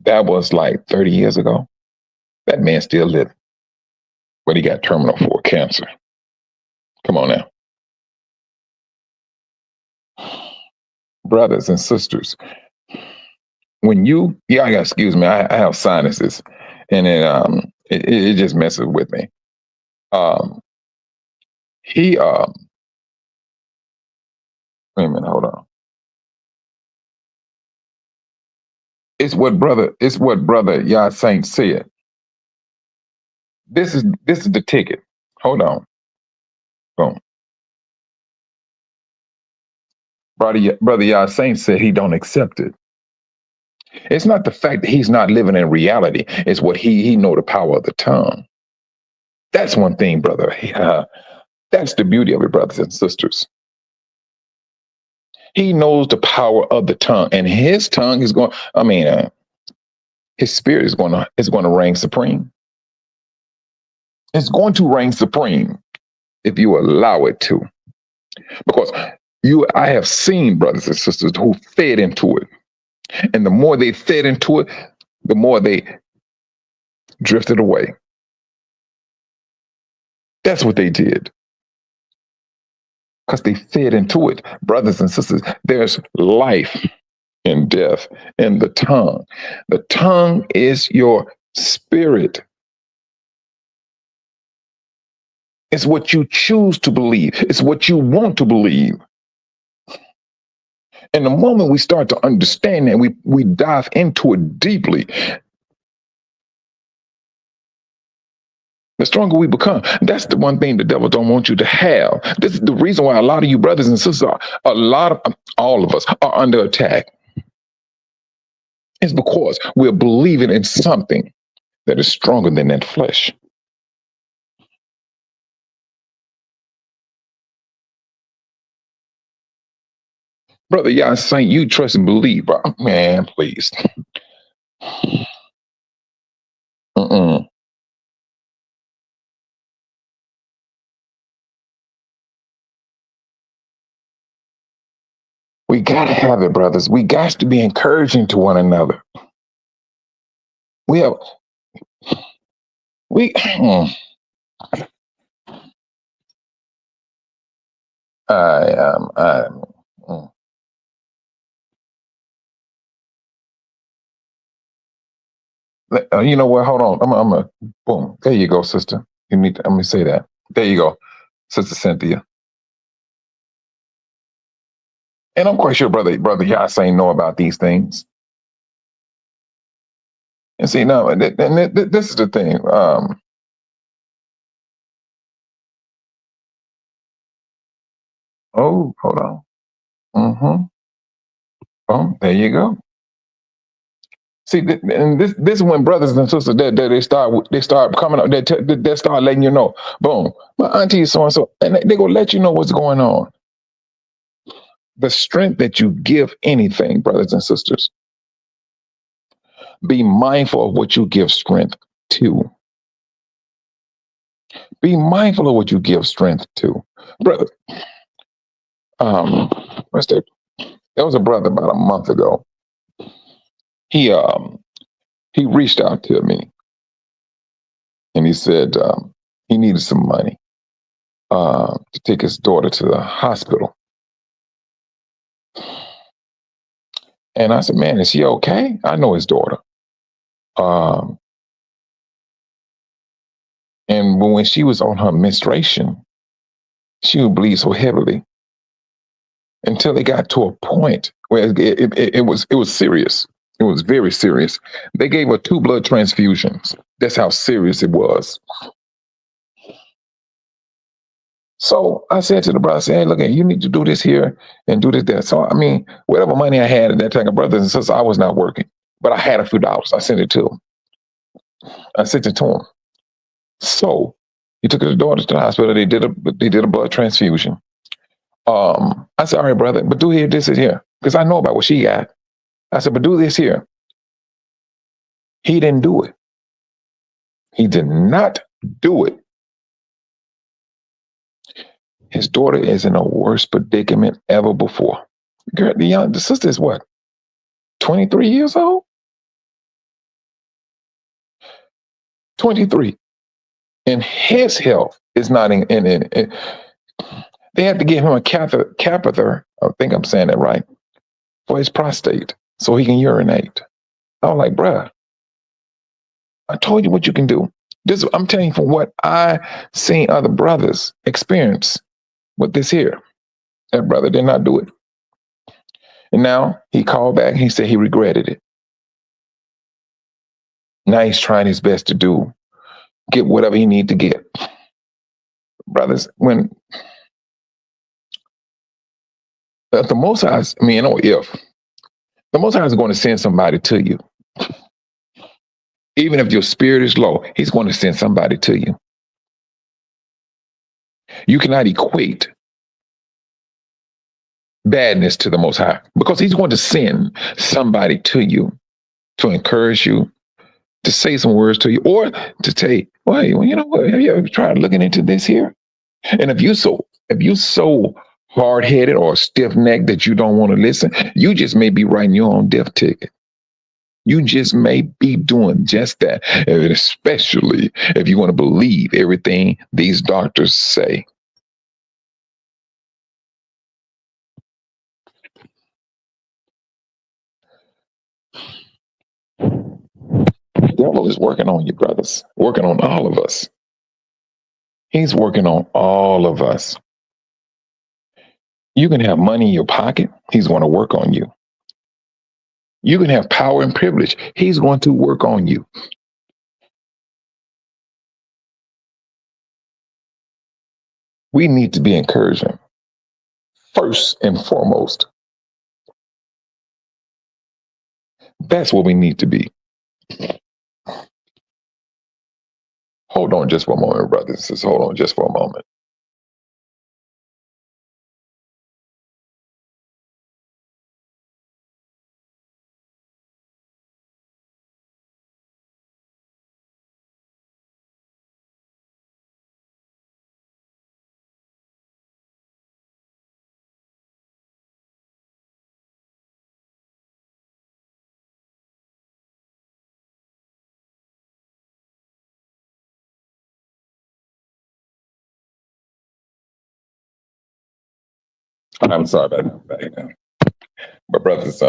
That was like 30 years ago. That man still living. But he got terminal 4 cancer. Come on now. Brothers and sisters. When excuse me, I have sinuses. And it just messes with me. Wait a minute, hold on. It's what brother Yah Saint said. This is the ticket. Hold on. Boom. Brother Yah Saint said he don't accept it. It's not the fact that he's not living in reality. It's what he know the power of the tongue. That's one thing, brother. That's the beauty of it, brothers and sisters. He knows the power of the tongue, and his tongue is going. His spirit is going to reign supreme. It's going to reign supreme if you allow it to, because I have seen brothers and sisters who fed into it, and the more they fed into it, the more they drifted away. That's what they did. Because they fed into it. Brothers and sisters, there's life and death in the tongue. The tongue is your spirit. It's what you choose to believe. It's what you want to believe. And the moment we start to understand that, we dive into it deeply, the stronger we become. That's the one thing the devil don't want you to have. This is the reason why a lot of you brothers and sisters, all of us are under attack. It's because we're believing in something that is stronger than that flesh. Brother, y'all saying you trust and believe, bro. Man, please. We got to have it, brothers. We got to be encouraging to one another. We have, we, you know what? Hold on. I'm boom. There you go, sister. You need to, let me say that. There you go, Sister Cynthia. And I'm quite sure, brother Yassin know about these things. And see, now, and this is the thing. Oh, hold on. Oh, there you go. See, and this is when brothers and sisters that they start coming up. They start letting you know. Boom, my auntie is so and so, and they gonna let you know what's going on. The strength that you give anything, brothers and sisters. Be mindful of what you give strength to. Be mindful of what you give strength to, brother. What's that? There was a brother about a month ago. He reached out to me, and he said he needed some money to take his daughter to the hospital. And I said, "Man, is she okay?" I know his daughter. And when she was on her menstruation, she would bleed so heavily until it got to a point where it was serious. It was very serious. They gave her 2 blood transfusions. That's how serious it was. So I said to the brother, I said, "Hey, look, you need to do this here and do this there." So, whatever money I had at that time, brothers and sisters, I was not working, but I had a few dollars. I sent it to him. So he took his daughter to the hospital. They did a blood transfusion. I said, "All right, brother, but do here, this is here," because I know about what she got. I said, "But do this here." He didn't do it. He did not do it. His daughter is in a worse predicament ever before. Girl, the sister is what? 23 years old? 23. And his health is not in. They had to give him a catheter, I think I'm saying that right, for his prostate so he can urinate. I was like, bruh, I told you what you can do. I'm telling you from what I seen other brothers experience with this here. That brother did not do it. And now he called back and he said he regretted it. Now he's trying his best to get whatever he needs to get. Brothers, when the Most High, if The Most High is going to send somebody to you. Even if your spirit is low, he's going to send somebody to you. You cannot equate badness to the Most High, because he's going to send somebody to you to encourage you, to say some words to you, or to say, well, you know what, have you ever tried looking into this here? And if you so hard-headed or stiff-necked that you don't want to listen, you just may be writing your own death ticket. You just may be doing just that, and especially if you want to believe everything these doctors say. The devil is working on you, brothers, working on all of us. He's working on all of us. You can have money in your pocket. He's going to work on you. You can have power and privilege. He's going to work on you. We need to be encouraging, first and foremost. That's what we need to be. Hold on just for a moment, brothers. Just hold on just for a moment. I'm sorry about that. But brothers,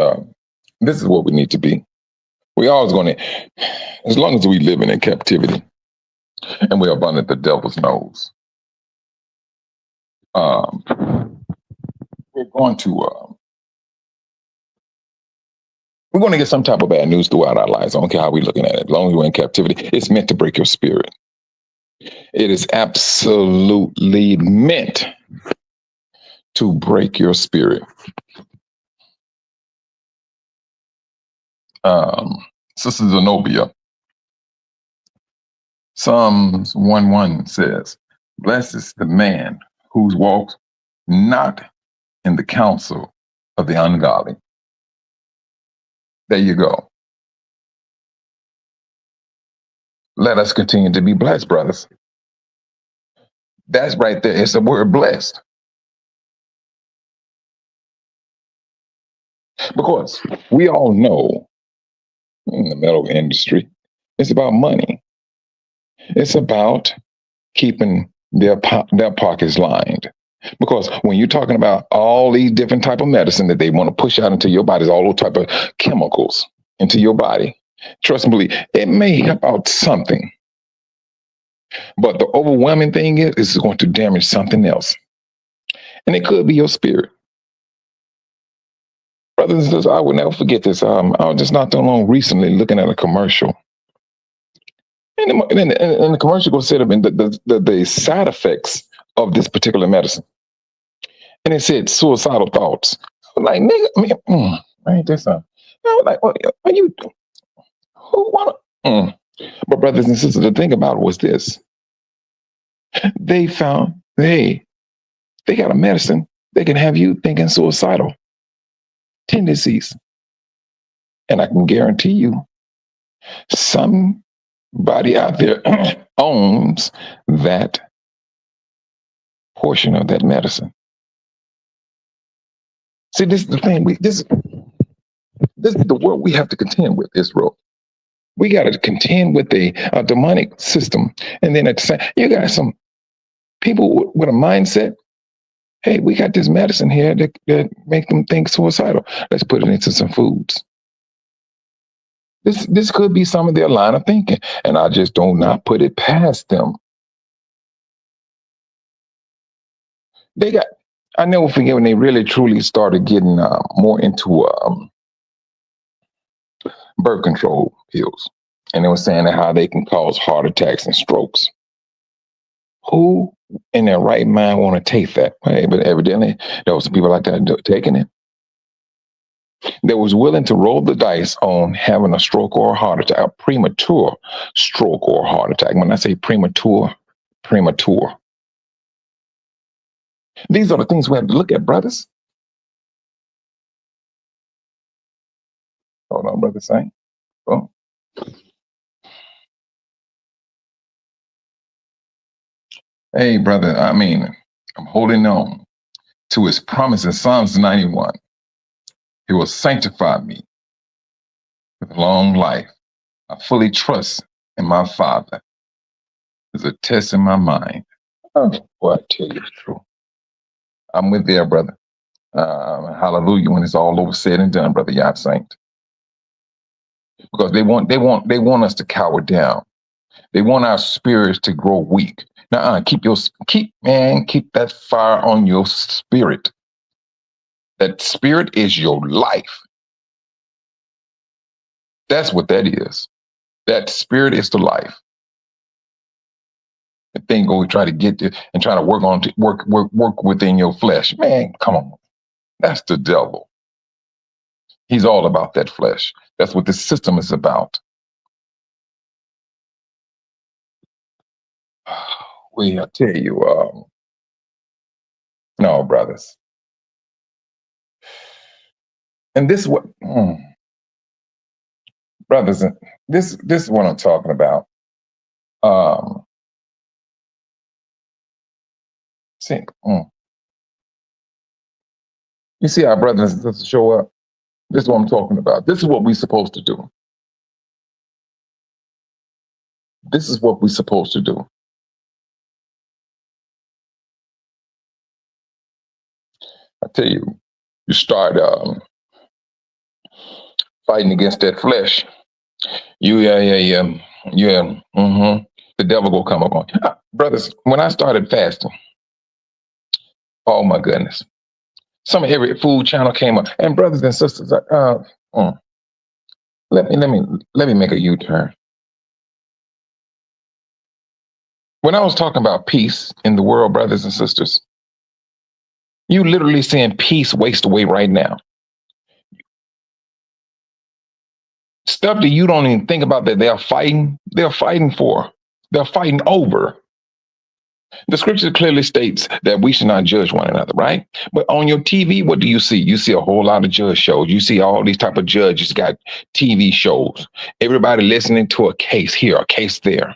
this is what we need to be. We always going to, as long as we live in captivity and we're up under the devil's nose, we're going to get some type of bad news throughout our lives. I don't care how we're looking at it. As long as we're in captivity, it's meant to break your spirit. It is absolutely meant to break your spirit. Sister Zenobia, Psalms 1:1 says, "Blessed is the man who walks not in the counsel of the ungodly." There you go. Let us continue to be blessed, brothers. That's right there. It's the word blessed. Because we all know in the metal industry, it's about money. It's about keeping their pockets lined. Because when you're talking about all these different type of medicine that they want to push out into your bodies, all those type of chemicals into your body, trust me, it may help out something. But the overwhelming thing is it's going to damage something else. And it could be your spirit. Brothers and sisters, I will never forget this. I was just not too long recently looking at a commercial. And the commercial was set up in the side effects of this particular medicine. And it said suicidal thoughts. I was like, nigga, ain't this something? I was like, what are you, who wanna? But brothers and sisters, the thing about it was this. They found, hey, they got a medicine that can have you thinking suicidal tendencies. And I can guarantee you, somebody out there owns that portion of that medicine. See, this is the thing. This is the world we have to contend with, Israel. We got to contend with a demonic system. And then at the same, you got some people with a mindset. Hey, we got this medicine here that make them think suicidal. Let's put it into some foods. This could be some of their line of thinking, and I just do not put it past them. I never forget when they really truly started getting more into birth control pills, and they were saying how they can cause heart attacks and strokes. Who in their right mind want to take that? Hey, but evidently there was some people like that taking it. that was willing to roll the dice on having a stroke or a heart attack, a premature stroke or a heart attack. When I say premature, premature. These are the things we have to look at, brothers. Hold on, brother Saint. Oh. Hey, brother, I'm holding on to his promise in Psalms 91. He will sanctify me with long life. I fully trust in my Father. There's a test in my mind. Oh, boy, I tell you the truth. I'm with you, brother. Hallelujah. When it's all over said and done, brother Yah Saint. Because they want us to cower down. They want our spirits to grow weak. Now, keep that fire on your spirit. That spirit is your life. That's what that is. That spirit is the life. The thing go try to get you and try to work within your flesh. Man, come on. That's the devil. He's all about that flesh. That's what this system is about. I tell you, no, brothers. And this is what, brothers, this is what I'm talking about. You see our brothers and sisters show up. This is what I'm talking about. This is what we're supposed to do. This is what we're supposed to do. I tell you, you start fighting against that flesh. The devil will come up on you. Brothers, when I started fasting, oh my goodness, every food channel came up, and brothers and sisters, let me make a U-turn. When I was talking about peace in the world, brothers and sisters, you literally seeing peace waste away right now. Stuff that you don't even think about that they're fighting for. They're fighting over. The scripture clearly states that we should not judge one another, right? But on your TV, what do you see? You see a whole lot of judge shows. You see all these type of judges got TV shows. Everybody listening to a case here, a case there.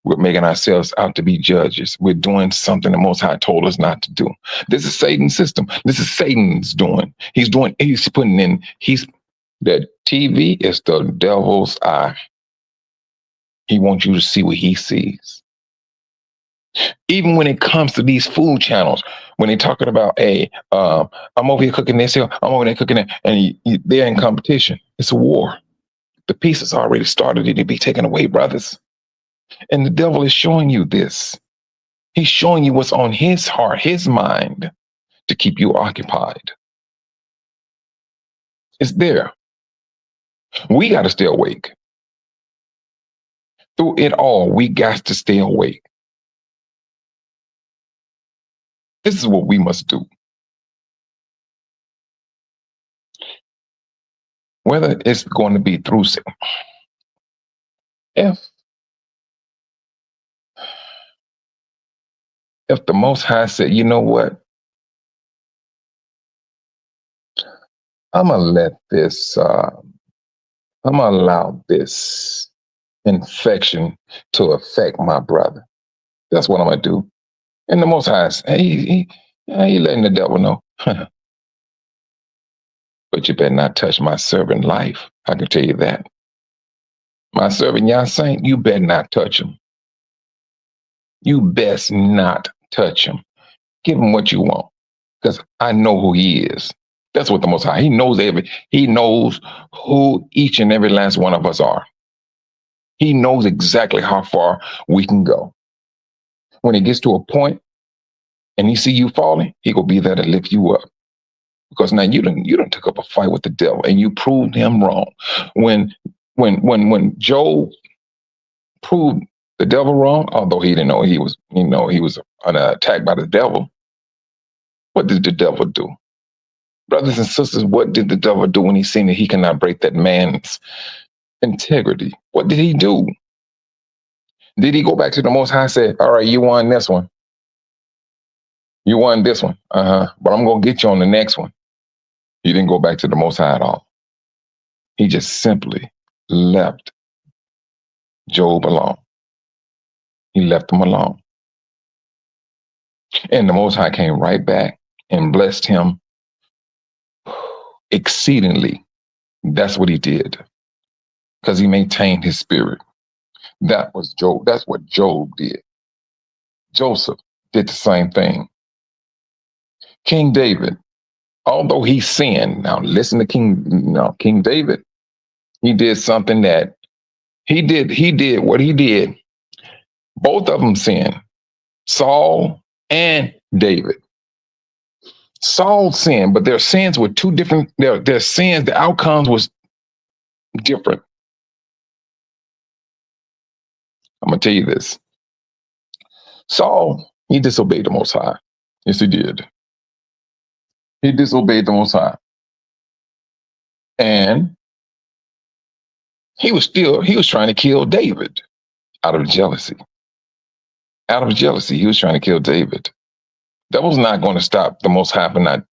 We're making ourselves out to be judges. We're doing something the Most High told us not to do. This is Satan's system. This is Satan's doing. That TV is the devil's eye. He wants you to see what he sees. Even when it comes to these food channels, when they're talking about, hey, I'm over here cooking this, I'm over there cooking that, and they're in competition. It's a war. The peace has already started to be taken away, brothers. And the devil is showing you this. He's showing you what's on his heart, his mind, to keep you occupied. It's there. We got to stay awake. Through it all, we got to stay awake. This is what we must do. Whether it's going to be through if the Most High said, you know what? I'm going to let this, I'm going to allow this infection to affect my brother. That's what I'm going to do. And the Most High, he letting the devil know. But you better not touch my servant life. I can tell you that. My servant Yah Saint, you better not touch him. You best not touch him. Give him what you want, because I know who he is. That's what the Most High, he knows who each and every last one of us are. He knows exactly how far we can go. When it gets to a point and he see you falling, he will be there to lift you up. Because now you done took up a fight with the devil and you proved him wrong. When Job proved the devil wrong, although he didn't know he was attacked by the devil, what did the devil do? Brothers and sisters, what did the devil do when he seen that he cannot break that man's integrity? What did he do? Did he go back to the Most High and say, all right, you won this one. You won this one. But I'm going to get you on the next one. He didn't go back to the Most High at all. He just simply left Job alone. He left him alone. And the Most High came right back and blessed him exceedingly. That's what he did, because he maintained his spirit. That was Job. That's what Job did. Joseph did the same thing. King David, although he sinned, now listen to King David. He did something that he did what he did. Both of them sinned, Saul and David. Saul sinned, but their sins were two different. Their sins, the outcomes was different. I'm gonna tell you this. Saul, he disobeyed the Most High. Yes, he did. He disobeyed the Most High. And he was trying to kill David out of jealousy. Out of jealousy, he was trying to kill David. That was not going to stop the Most High from not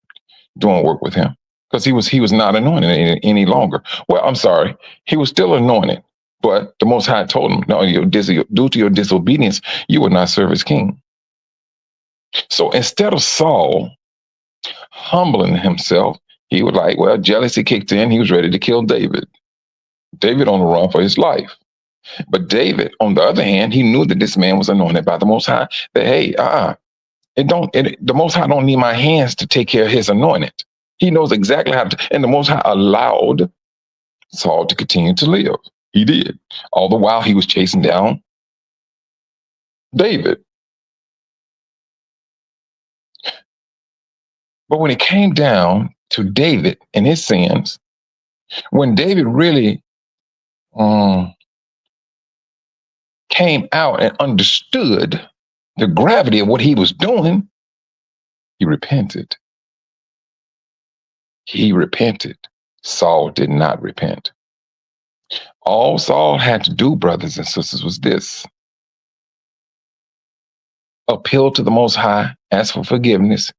doing work with him, because he was not anointed any longer. Well, I'm sorry, he was still anointed, but the Most High told him, no, due to your disobedience, you will not serve as king. So instead of Saul humbling himself, he was like, well, jealousy kicked in. He was ready to kill David. David on the run for his life. But David, on the other hand, he knew that this man was anointed by the Most High, that, hey, the Most High don't need my hands to take care of his anointed. He knows exactly how to, and the Most High allowed Saul to continue to live. He did. All the while he was chasing down David. But when it came down to David and his sins, when David really came out and understood the gravity of what he was doing, he repented. He repented. Saul did not repent. All Saul had to do, brothers and sisters, was this: appeal to the Most High, ask for forgiveness,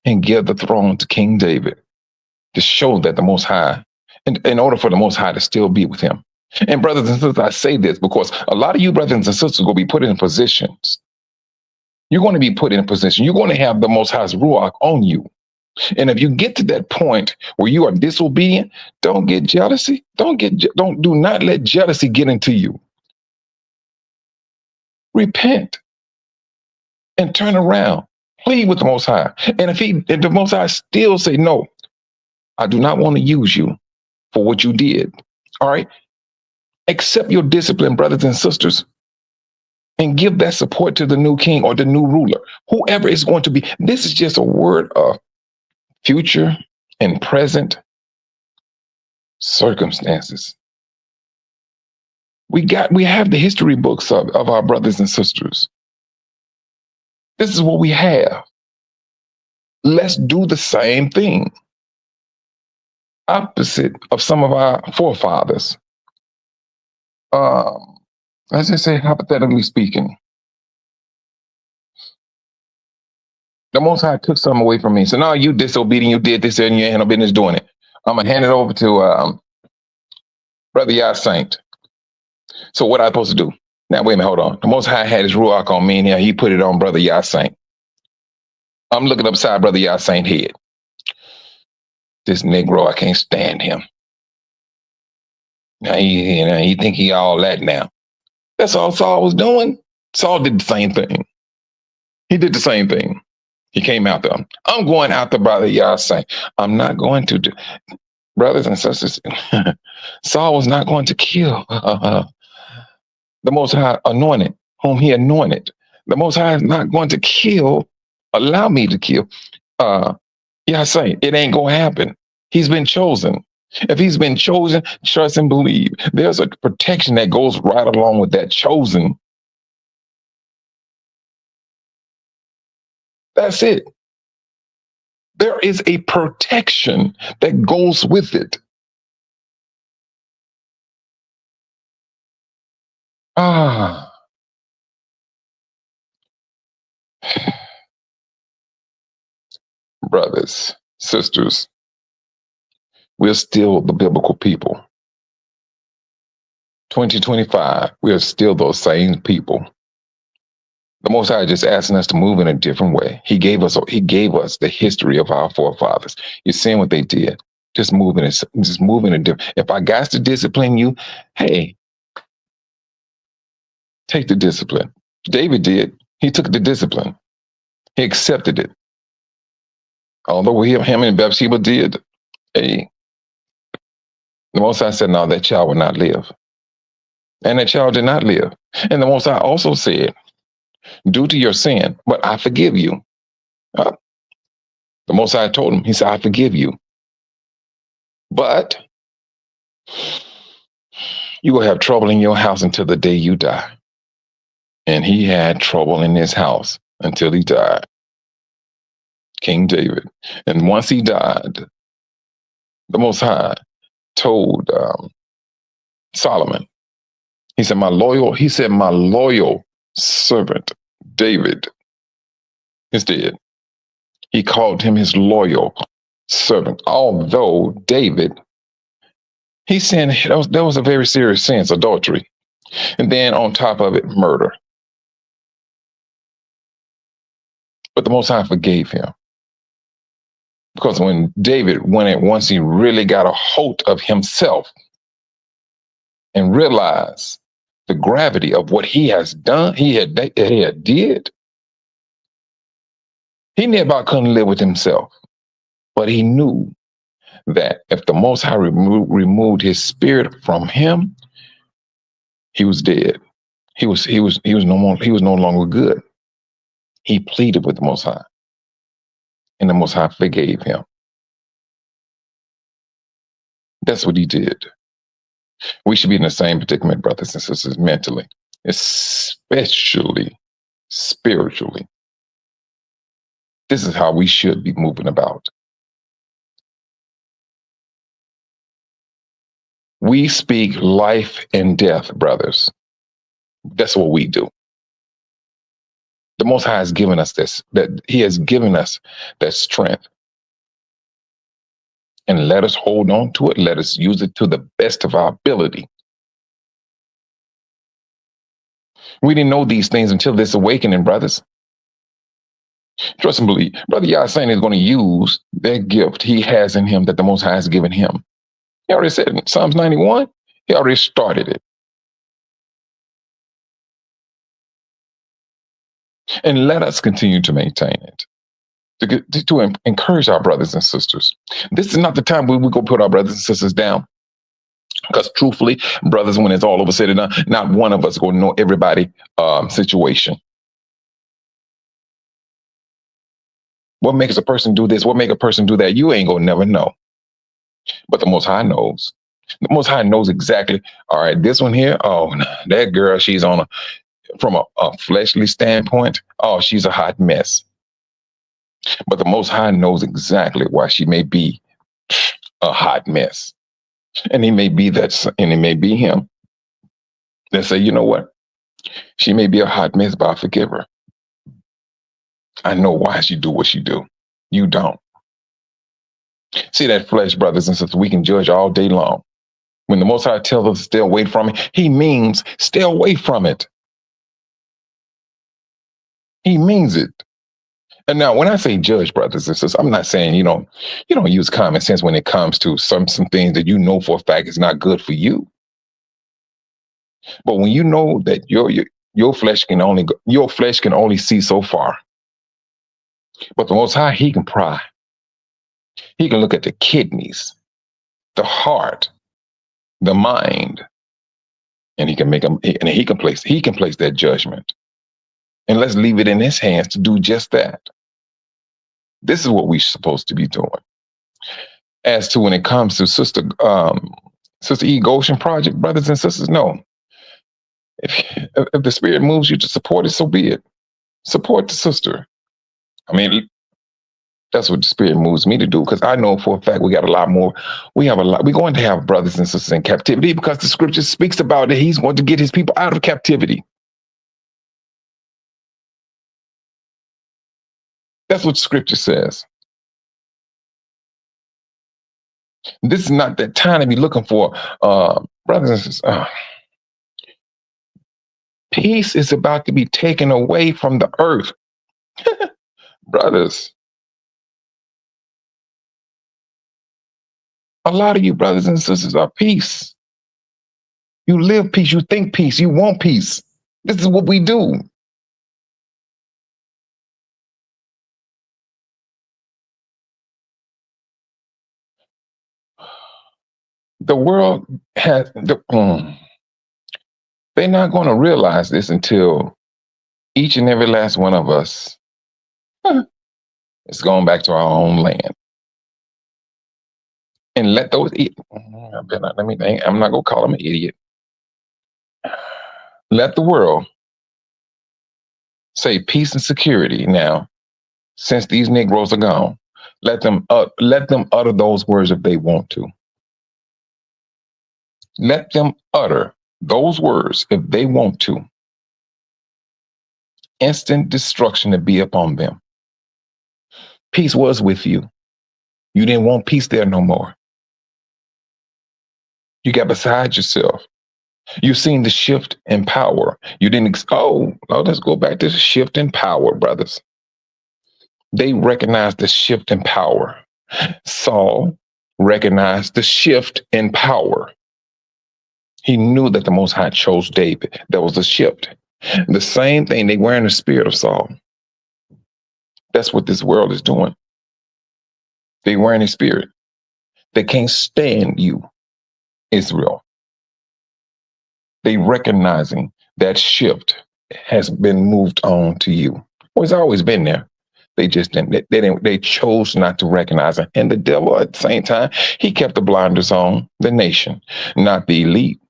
and give the throne to King David, to show that the Most High, in order for the Most High to still be with him. And brothers and sisters, I say this because a lot of you brothers and sisters will be put in positions. You're going to be put in a position. You're going to have the Most High's ruach on you. And if you get to that point where you are disobedient, don't get jealousy. Do not let jealousy get into you. Repent and turn around. Plead with the Most High. And if the Most High still say, no, I do not want to use you for what you did. All right. Accept your discipline, brothers and sisters, and give that support to the new king or the new ruler, whoever is going to be. This is just a word of future and present circumstances. We have the history books of our brothers and sisters. This is what we have. Let's do the same thing. Opposite of some of our forefathers. Let's just say, hypothetically speaking, the Most High took something away from me. So now you disobedient, you did this and you ain't no business doing it. I'm going to hand it over to Brother Yah Saint. So what am I supposed to do? Now, wait a minute, hold on. The Most High had his ruach on me, and he put it on Brother Yah Saint. I'm looking upside Brother Yah Saint's head. This Negro, I can't stand him. Now he think he all that now. That's all Saul was doing. Saul did the same thing. He did the same thing. He came out there. I'm going after Brother Yah Saint. I'm not going to do. Brothers and sisters, Saul was not going to kill the Most High anointed, whom he anointed. The Most High is not going to allow me to kill. Yah Saint, it ain't going to happen. He's been chosen. If he's been chosen, trust and believe. There's a protection that goes right along with that chosen. That's it. There is a protection that goes with it. Ah, brothers, sisters, we're still the biblical people. 2025, we are still those same people. The Most High is just asking us to move in a different way. He gave us the history of our forefathers. You're seeing what they did. Just moving a different. If I got to discipline you, hey, take the discipline. David did. He took the discipline. He accepted it. Although him and Bathsheba did, hey, the Most High said, no, that child will not live. And that child did not live. And the Most High also said, due to your sin, but I forgive you. The Most High told him, he said, I forgive you. But you will have trouble in your house until the day you die. And he had trouble in his house until he died. King David. And once he died, the Most High told Solomon, he said, my loyal servant, David, is dead. He called him his loyal servant. Although David, he sinned, that was a very serious sin, adultery. And then on top of it, murder. But the Most High forgave him. Because when David, once he really got a hold of himself and realized the gravity of what he has done, he had did, he never about couldn't live with himself. But he knew that if the Most High removed his spirit from him, he was dead. He was no longer good. He pleaded with the Most High, and the Most High forgave him. That's what he did. We should be in the same predicament, brothers and sisters, mentally, especially spiritually. This is how we should be moving about. We speak life and death, brothers. That's what we do. The Most High has given us this, that he has given us that strength. And let us hold on to it. Let us use it to the best of our ability. We didn't know these things until this awakening, brothers. Trust and believe. Brother Yasin is going to use that gift he has in him that the Most High has given him. He already said in Psalms 91, he already started it. And let us continue to maintain it, to encourage our brothers and sisters. This is not the time when we go put our brothers and sisters down. Because truthfully, brothers, when it's all over said and done, not one of us is going to know everybody's situation. What makes a person do this? What makes a person do that? You ain't going to never know. But the Most High knows. The Most High knows exactly. All right, this one here, oh, that girl, she's on from a fleshly standpoint, oh, she's a hot mess. But the Most High knows exactly why she may be a hot mess. And he may be that, and it may be him that say, you know what? She may be a hot mess, but I forgive her. I know why she do what she do. You don't. See that flesh, brothers and sisters, we can judge all day long. When the Most High tells us to stay away from it, he means stay away from it. He means it. And now when I say judge, brothers and sisters, I'm not saying, you don't use common sense when it comes to some things that you know for a fact is not good for you. But when you know that your flesh can only see so far. But the Most High, he can pry. He can look at the kidneys, the heart, the mind, and he can make them, and he can place that judgment. And let's leave it in his hands to do just that. This is what we're supposed to be doing. As to when it comes to Sister E. Goshen Project, brothers and sisters, no. If the Spirit moves you to support it, so be it. Support the sister. I mean, That's what the Spirit moves me to do, because I know for a fact we got a lot more. We have a lot. We're going to have brothers and sisters in captivity, because the Scripture speaks about that He's going to get His people out of captivity. That's what Scripture says. This is not that time to be looking for brothers and sisters. Peace is about to be taken away from the earth. Brothers, a lot of you brothers and sisters are peace. You live peace, you think peace, you want peace. This is what we do. The world has, they're not going to realize this until each and every last one of us is going back to our own land. And let those, let me think, I'm not going to call them an idiot. Let the world say peace and security now, since these Negroes are gone. Let them utter those words if they want to. Let them utter those words if they want to. Instant destruction to be upon them. Peace was with you. You didn't want peace there no more. You got beside yourself. You've seen the shift in power. You didn't, let's go back to the shift in power, brothers. They recognized the shift in power. Saul recognized the shift in power. He knew that the Most High chose David. There was a shift. The same thing, they were in the spirit of Saul. That's what this world is doing. They were in his spirit. They can't stand you, Israel. They recognizing that shift has been moved on to you. Well, it's always been there. They just didn't. They chose not to recognize it. And the devil, at the same time, he kept the blinders on the nation, not the elite.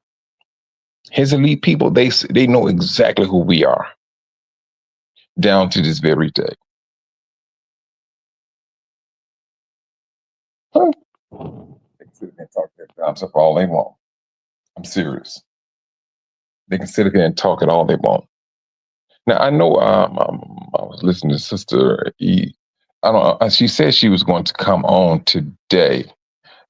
His elite people, they know exactly who we are, down to this very day. Huh? They can sit there and talk their jobs up all they want. I'm serious. They can sit here and talk it all they want. Now, I know I was listening to Sister E. I don't know. She said she was going to come on today.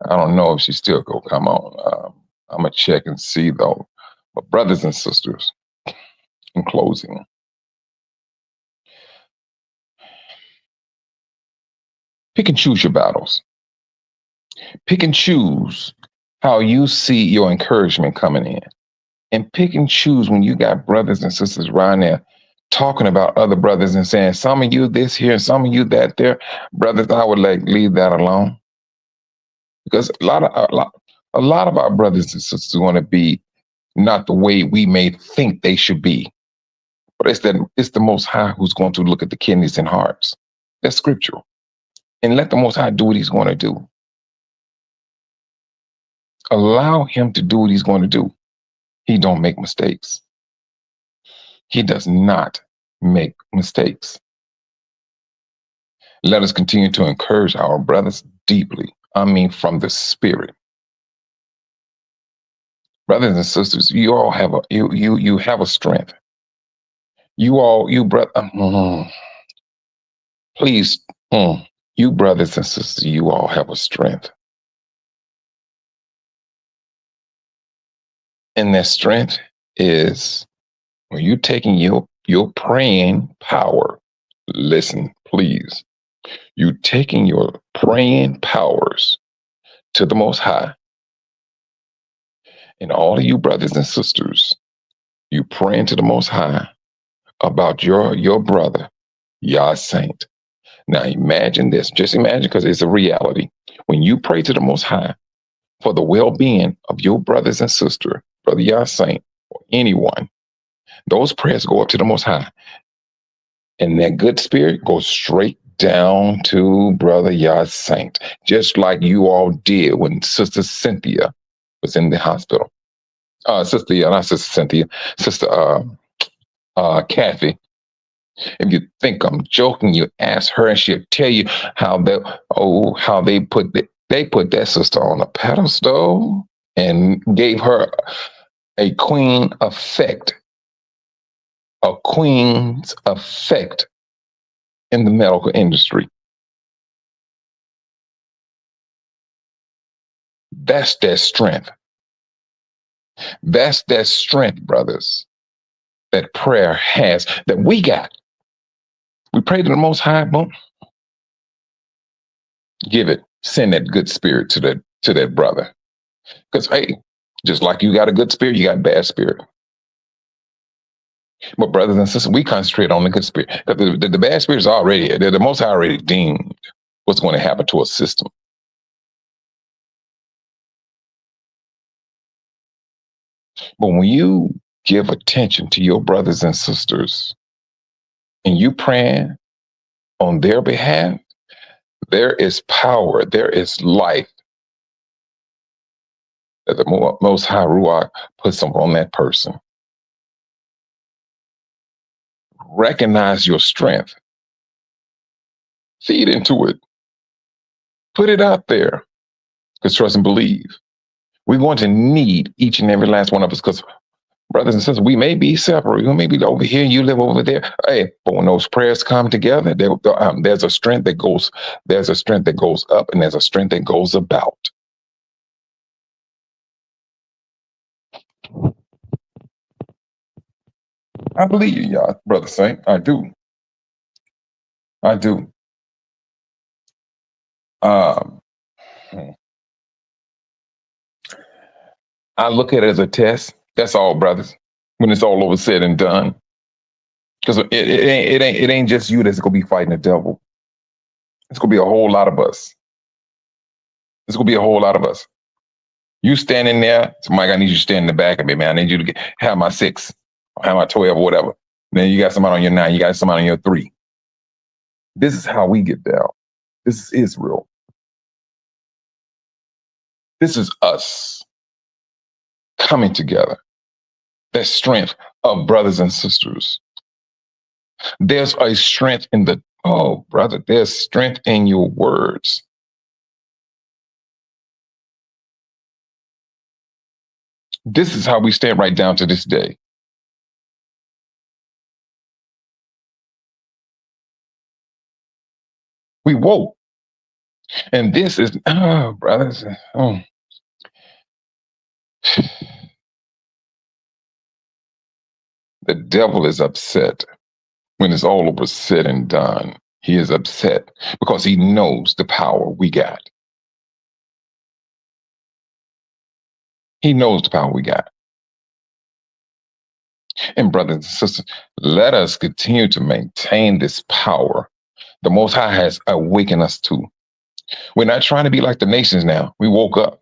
I don't know if she's still going to come on. I'm going to check and see, though. But brothers and sisters, in closing, pick and choose your battles. Pick and choose how you see your encouragement coming in. And pick and choose when you got brothers and sisters around there talking about other brothers and saying, some of you this here, some of you that there. Brothers, I would leave that alone. Because a lot of our brothers and sisters want to be not the way we may think they should be. But it's the Most High who's going to look at the kidneys and hearts. That's scriptural. And let the Most High do what he's going to do. Allow him to do what he's going to do. He don't make mistakes. He does not make mistakes. Let us continue to encourage our brothers deeply. I mean, from the spirit. Brothers and sisters, you all have you have a strength. Please, you brothers and sisters, you all have a strength. And that strength is when you're taking your praying power. Listen, please. You're taking your praying powers to the Most High. And all of you brothers and sisters, you praying to the Most High about your brother, Yah Saint. Now imagine this. Just imagine, because it's a reality. When you pray to the Most High for the well-being of your brothers and sister, Brother Yah Saint, or anyone, those prayers go up to the Most High. And that good spirit goes straight down to Brother Yah Saint, just like you all did when Sister Cynthia was in the hospital. Sister Cynthia, Sister Kathy If you think I'm joking, you ask her and she'll tell you how they put that sister on a pedestal and gave her a queen's effect in the medical industry. That's their strength. That's their strength, brothers, that prayer has, that we got. We pray to the Most High, boom, give it, send that good spirit to that brother. Because hey, just like you got a good spirit, you got a bad spirit. But brothers and sisters, we concentrate on the good spirit. The bad spirit is already, the Most High already deemed what's going to happen to a system. But when you give attention to your brothers and sisters and you praying on their behalf, there is power, there is life that the Most High Ruach puts on that person. Recognize your strength. Feed into it. Put it out there. Because trust and believe. We're going to need each and every last one of us, because brothers and sisters, we may be separate. We may be over here, you live over there. Hey, but when those prayers come together, there's a strength that goes, up, and there's a strength that goes about. I believe you, y'all, Brother Saint. I do. I look at it as a test. That's all, brothers. When it's all over, said and done, because it ain't just you that's gonna be fighting the devil. It's gonna be a whole lot of us. You standing there, so Mike, I need you to stand in the back of me, man. I need you to have my 6, or have my 12, or whatever. Then you got somebody on your 9, you got somebody on your 3. This is how we get down. This is Israel. This is us coming together. That strength of brothers and sisters. There's a strength in there's strength in your words. This is how we stand right down to this day. We woke. And this is, brothers. The devil is upset when it's all over said and done. He is upset because he knows the power we got. He knows the power we got. And brothers and sisters, let us continue to maintain this power the Most High has awakened us to. We're not trying to be like the nations now. We woke up.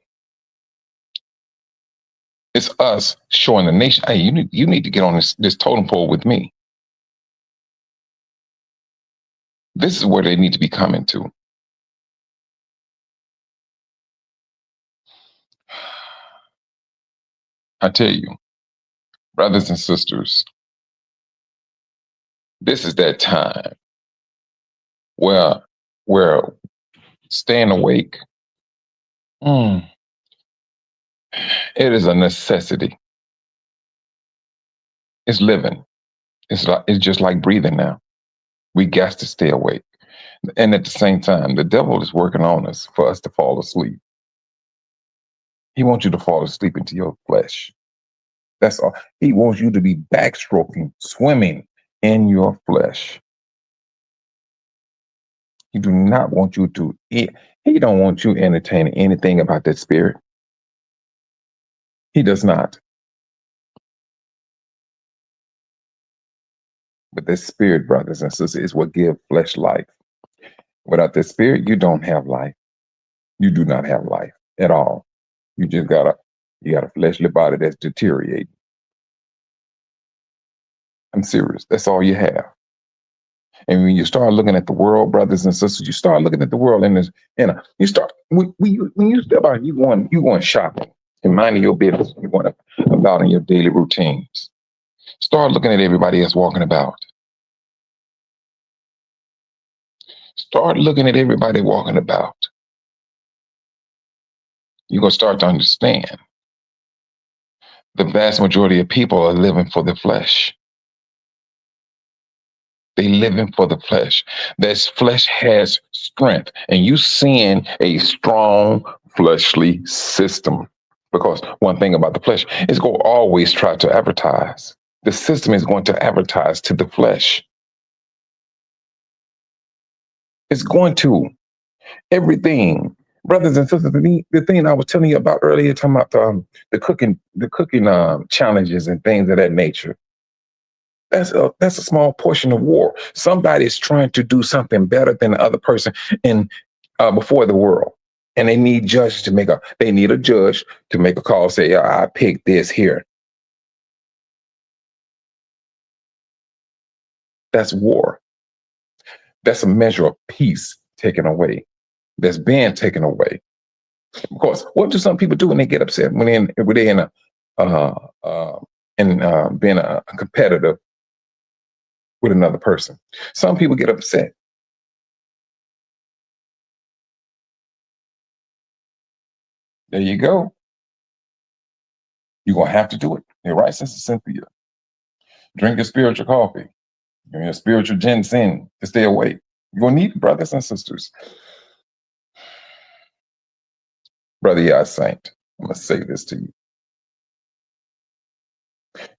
It's us showing the nation, hey, you need to get on this totem pole with me. This is where they need to be coming to. I tell you, brothers and sisters, this is that time where staying awake, it is a necessity. It's living. It's just like breathing now. We got to stay awake. And at the same time, the devil is working on us for us to fall asleep. He wants you to fall asleep into your flesh. That's all. He wants you to be backstroking, swimming in your flesh. He do not want you to eat. He don't want you entertaining anything about that spirit. He does not. But this spirit, brothers and sisters, is what gives flesh life. Without the spirit, you don't have life. You do not have life at all. You just got a fleshly body that's deteriorating. I'm serious. That's all you have. And when you start looking at the world, brothers and sisters, you start looking at the world when you step out, you going shopping and minding your business. You going about in your daily routines. Start looking at everybody else walking about. Start looking at everybody walking about. You're going to start to understand the vast majority of people are living for the flesh. They living for the flesh. This flesh has strength, and you seeing a strong fleshly system. Because one thing about the flesh is going to always try to advertise. The system is going to advertise to the flesh. It's going to. Everything, brothers and sisters. The thing I was telling you about earlier, talking about the cooking challenges and things of that nature. That's a small portion of war. Somebody's trying to do something better than the other person in before the world, and they need judges to make a. They need a judge to make a call. Say, yeah, I picked this here. That's war. That's a measure of peace taken away. That's being taken away. Of course, what do some people do when they get upset? When they're in a being a competitor with another person. Some people get upset. There you go. You're gonna have to do it. You're right, Sister Cynthia. Drink your spiritual coffee. Your spiritual ginseng to stay awake. You're gonna need it, brothers and sisters. Brother Yah Saint, I'm gonna say this to you.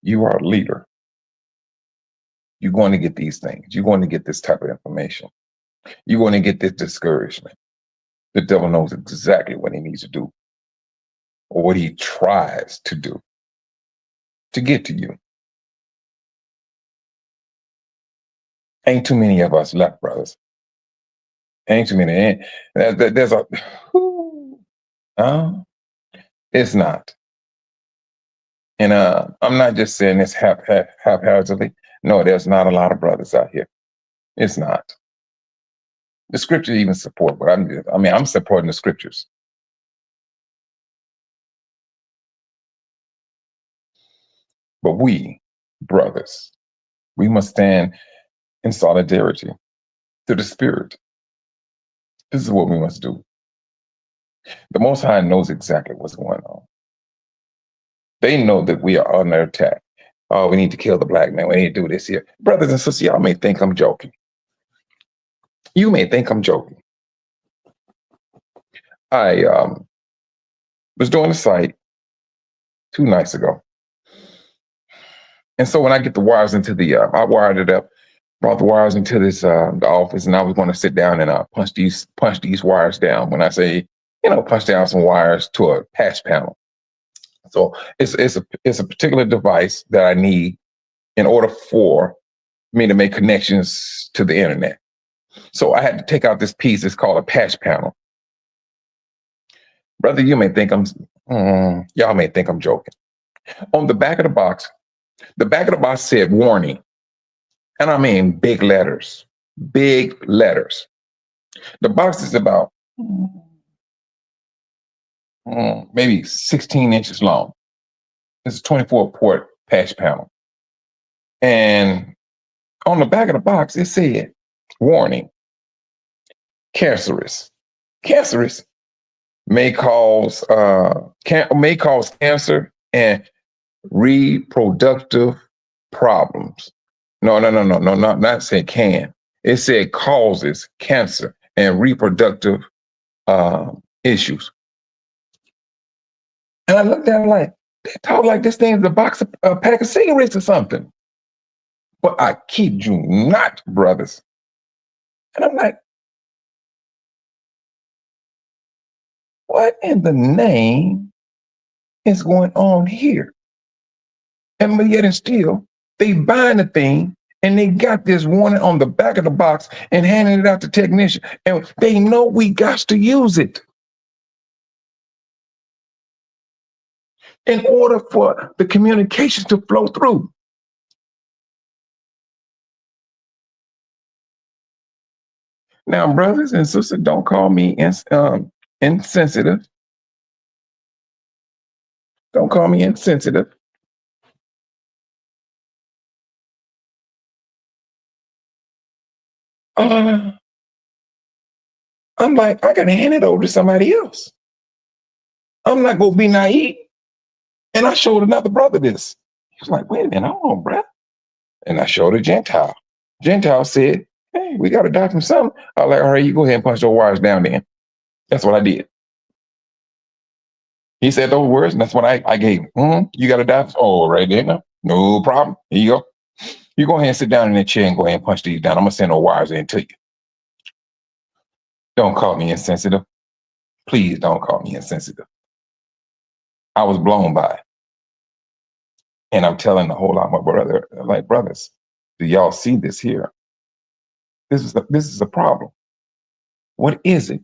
You are a leader. You're going to get these things. You're going to get this type of information. You're going to get this discouragement. The devil knows exactly what he needs to do or what he tries to do to get to you. Ain't too many of us left, brothers. Ain't too many. There's a, it's not. And I'm not just saying this haphazardly. No, there's not a lot of brothers out here. It's not. The scriptures even support, but I'm supporting the scriptures. But we, brothers, we must stand in solidarity to the Spirit. This is what we must do. The Most High knows exactly what's going on. They know that we are under attack. Oh, we need to kill the black man. We need to do this here. Brothers and sisters, y'all may think I'm joking. You may think I'm joking. I was doing a site 2 nights ago. And so when I get the wires into I wired it up, brought the wires into this the office, and I was going to sit down and punch these wires down. When I say, punch down some wires to a patch panel. So it's a particular device that I need in order for me to make connections to the internet. So I had to take out this piece. It's called a patch panel. Brother, y'all may think I'm joking. On the back of the box said warning. And I mean big letters. Big letters. The box is about maybe 16 inches long. It's a 24-port patch panel. And on the back of the box, it said, warning, cancerous. Cancerous may cause cancer and reproductive problems. No, not saying can. It said causes cancer and reproductive issues. And I looked at it like, they talk like this thing is a pack of cigarettes or something. But I kid you not, brothers. And I'm like, what in the name is going on here? And yet and still, they buying the thing and they got this warning on the back of the box and handing it out to technician. And they know we got to use it in order for the communications to flow through. Now, brothers and sisters, don't call me insensitive. Don't call me insensitive. I'm like, I gotta hand it over to somebody else. I'm not gonna be naive. And I showed another brother this. He was like, wait a minute, hold on, bruh. And I showed a Gentile. Gentile said, hey, we gotta die from something. I was like, all right, you go ahead and punch those wires down then. That's what I did. He said those words, and that's what I gave him. You gotta die. Oh, right there. No problem. Here you go. You go ahead and sit down in that chair and go ahead and punch these down. I'm gonna send those wires in to you. Don't call me insensitive. Please don't call me insensitive. I was blown by it. And I'm telling a whole lot of my brother, like, brothers, do y'all see this here? This is a problem. What is it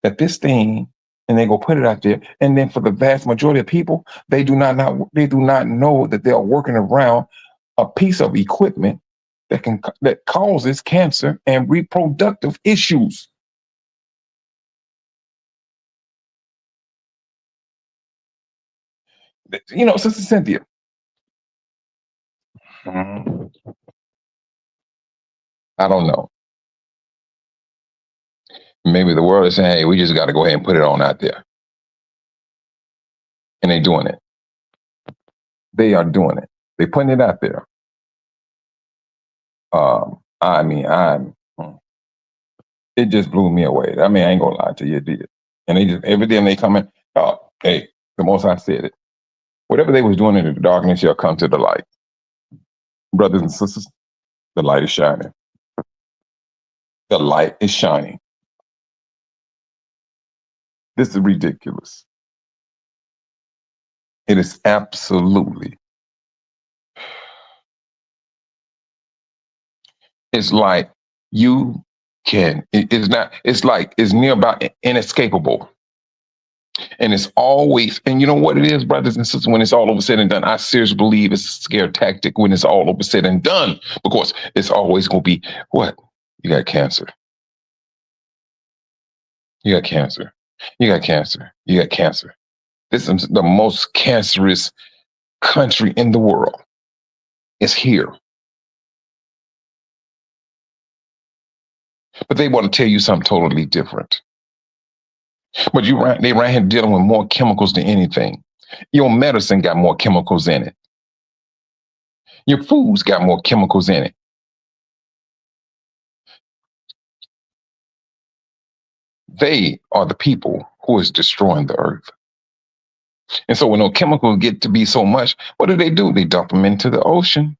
that this thing, and they go put it out there, and then for the vast majority of people, they do not know that they are working around a piece of equipment that causes cancer and reproductive issues. You know, Sister Cynthia. I don't know. Maybe the world is saying, hey, we just got to go ahead and put it on out there. And they're doing it. They are doing it. They're putting it out there. It just blew me away. I mean, I ain't gonna lie to you, it did. And they just, every day they come in, oh, hey, the Most High said it. Whatever they was doing in the darkness shall come to the light. Brothers and sisters, the light is shining. The light is shining. This is ridiculous. It is absolutely. It's like you can, it's like it's nearby inescapable. And it's always, and you know what it is, brothers and sisters, when it's all over said and done, I seriously believe it's a scare tactic when it's all over said and done, because it's always going to be, what? You got cancer. You got cancer. You got cancer. You got cancer. This is the most cancerous country in the world. It's here. But they want to tell you something totally different. But they ran here dealing with more chemicals than anything. Your medicine got more chemicals in it. Your food's got more chemicals in it. They are the people who is destroying the earth. And so when those chemicals get to be so much, what do? They dump them into the ocean.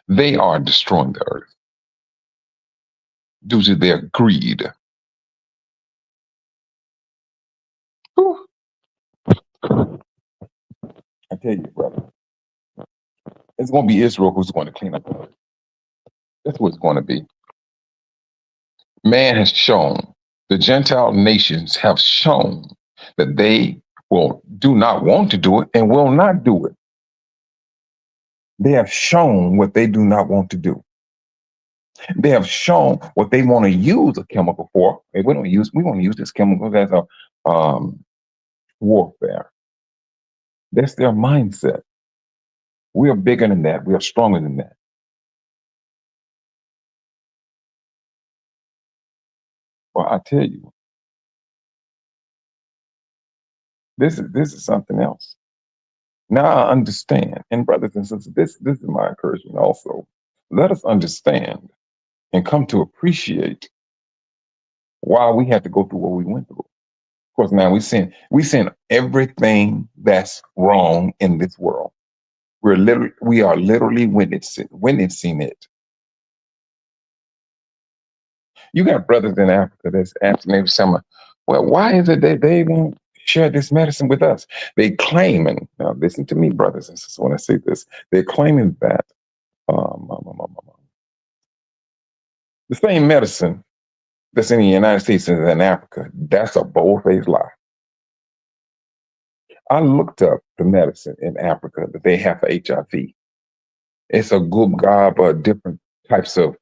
They are destroying the earth due to their greed. Whew. I tell you, brother, it's going to be Israel who's going to clean up the earth. That's what it's going to be. Man has shown, the Gentile nations have shown that they do not want to do it and will not do it. They have shown what they do not want to do. They have shown what they want to use a chemical for. We want to use this chemical as a warfare. That's their mindset. We are bigger than that. We are stronger than that. Well, I tell you, this is something else. Now I understand. And brothers and sisters, this is my encouragement also. Let us understand and come to appreciate why we had to go through what we went through. Of course, now we seen everything that's wrong in this world. We are literally witnessing it. You got brothers in Africa that's asking maybe some, well, why is it that they won't share this medicine with us? They claiming, now listen to me, brothers and sisters, when I say this, they're claiming that the same medicine that's in the United States and in Africa, that's a bold-faced lie. I looked up the medicine in Africa that they have for HIV. It's a good gob of different types of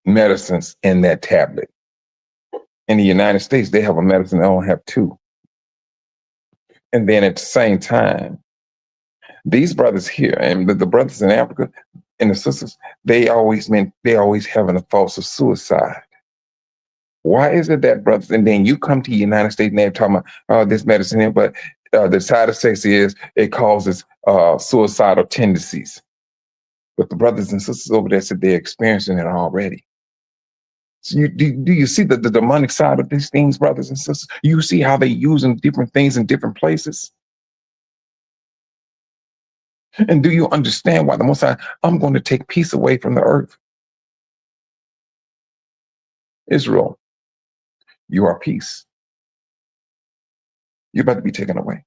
medicines in that tablet. In the United States, they have a medicine that only have 2. And then at the same time, these brothers here and the brothers in Africa, and the sisters, they always having the thoughts of suicide. Why is it that, brothers? And then you come to the United States and they're talking about this medicine here, but the side effects is it causes suicidal tendencies. But the brothers and sisters over there said they're experiencing it already. So do you see the demonic side of these things, brothers and sisters? You see how they're using different things in different places? And do you understand why the Most High, I'm going to take peace away from the earth? Israel, you are peace. You're about to be taken away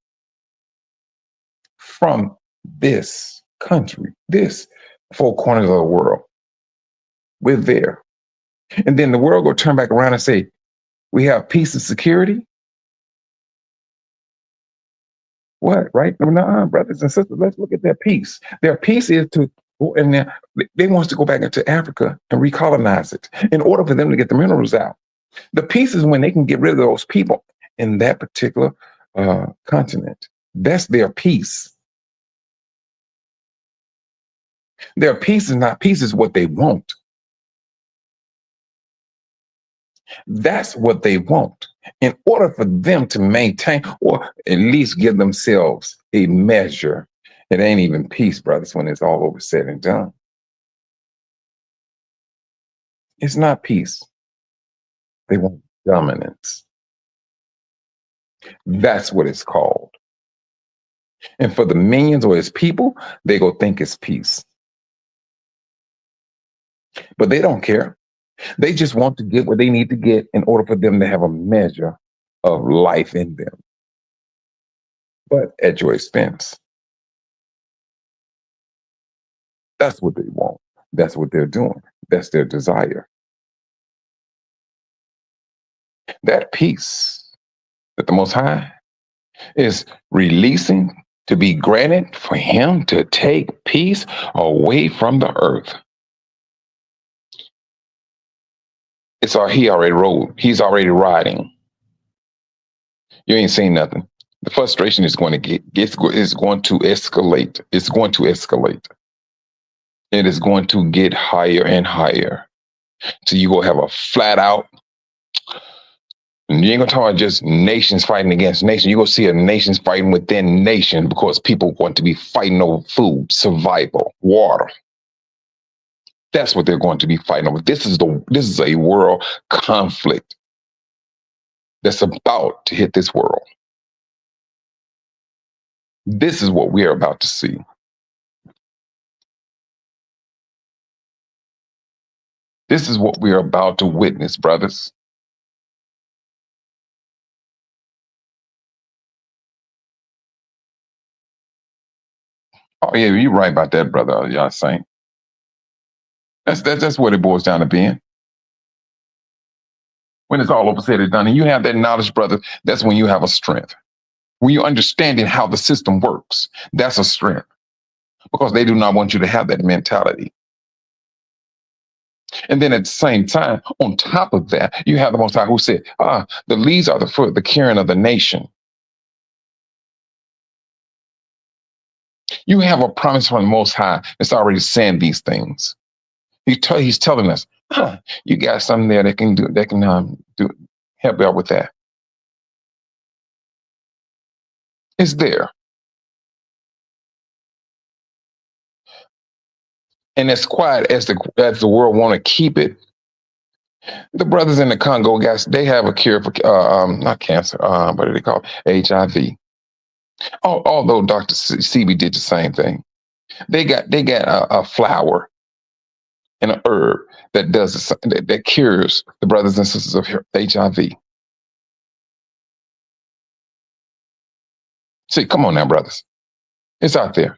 from this country, this four corners of the world. We're there. And then the world will turn back around and say, we have peace and security. What, right? No, brothers and sisters, let's look at their peace. Their peace is to, and they want us to go back into Africa and recolonize it in order for them to get the minerals out. The peace is when they can get rid of those people in that particular continent. That's their peace. Their peace is not peace, is what they want. That's what they want in order for them to maintain or at least give themselves a measure. It ain't even peace, brothers, when it's all over said and done. It's not peace. They want dominance. That's what it's called. And for the minions or his people, they go think it's peace. But they don't care. They just want to get what they need to get in order for them to have a measure of life in them, but at your expense. That's what they want. That's what they're doing. That's their desire. That peace that the Most High is releasing to be granted for him to take peace away from the earth. He already rode. He's already riding. You ain't seen nothing. The frustration is going to is going to escalate. It's going to escalate. It is going to get higher and higher. So you will have a flat out. And you ain't gonna talk about just nations fighting against nations. You're gonna see a nations fighting within nations because people want to be fighting over food, survival, water. That's what they're going to be fighting over. This is a world conflict that's about to hit this world. This is what we are about to see. This is what we are about to witness, brothers. Oh yeah, you're right about that, brother. Y'all saying that's what it boils down to being. When it's all over said and done, and you have that knowledge, brother, that's when you have a strength. When you're understanding how the system works, that's a strength. Because they do not want you to have that mentality. And then at the same time, on top of that, you have the Most High who said, the leaves are the fruit, the caring of the nation. You have a promise from the Most High that's already saying these things. He's telling us, you got something there that can help you out with that. It's there. And as quiet as the world want to keep it, the brothers in the Congo, guys, they have a cure for not cancer, what do they call it? HIV. Although Dr. Sebi did the same thing, they got a flower and an herb that does that cures the brothers and sisters of HIV. See, come on now, brothers, it's out there,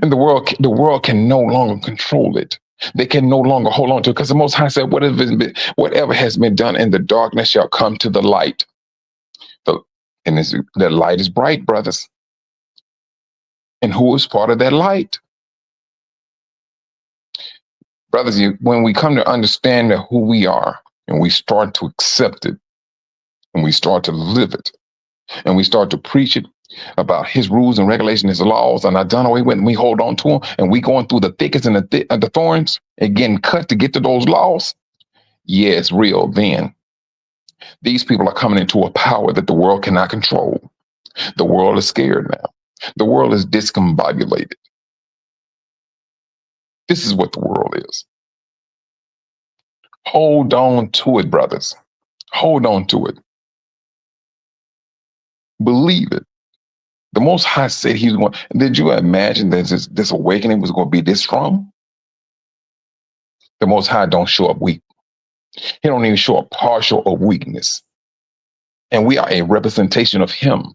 and the world can no longer control it. They can no longer hold on to it because the Most High said, whatever has been done in the darkness shall come to the light. And the light is bright, brothers. And who is part of that light? Brothers, when we come to understand who we are and we start to accept it and we start to live it and we start to preach it about his rules and regulations, his laws, and I done away with, and we hold on to them, and we going through the thickets and the thorns and getting cut to get to those laws. Yeah, it's real. Then these people are coming into a power that the world cannot control. The world is scared now. The world is discombobulated. This is what the world is. Hold on to it, brothers. Hold on to it. Believe it. The Most High said He's going. Did you imagine that this awakening was going to be this strong? The Most High don't show up weak. He don't even show up partial of weakness. And we are a representation of Him.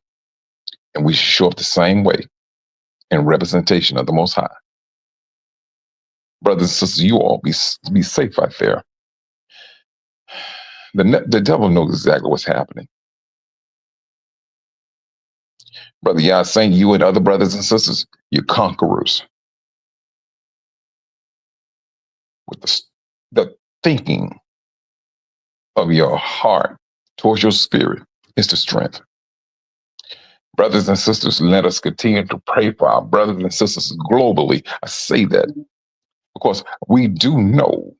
And we should show up the same way in representation of the Most High. Brothers and sisters, you all be safe out there. The devil knows exactly what's happening. Brother Yah saying, you and other brothers and sisters, you're conquerors. With the thinking of your heart towards your spirit is the strength. Brothers and sisters, let us continue to pray for our brothers and sisters globally. I say that because we do know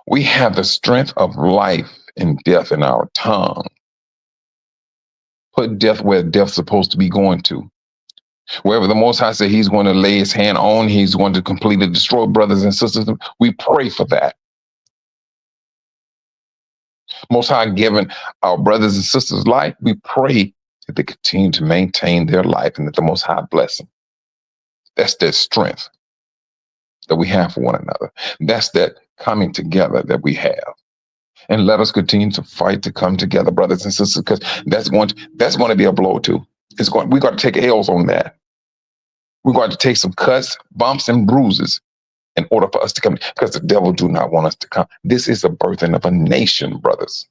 we have the strength of life and death in our tongue. Put death where death's supposed to be going to. Wherever the Most High said He's going to lay His hand on, He's going to completely destroy brothers and sisters. We pray for that. Most High given our brothers and sisters life, we pray that they continue to maintain their life and that the Most High bless them. That's that strength that we have for one another. That's that coming together that we have. And let us continue to fight to come together, brothers and sisters, because that's going to be a blow too. We got to take L's on that. We're going to take some cuts, bumps, and bruises in order for us to come, because the devil do not want us to come. This is a birthing of a nation, brothers.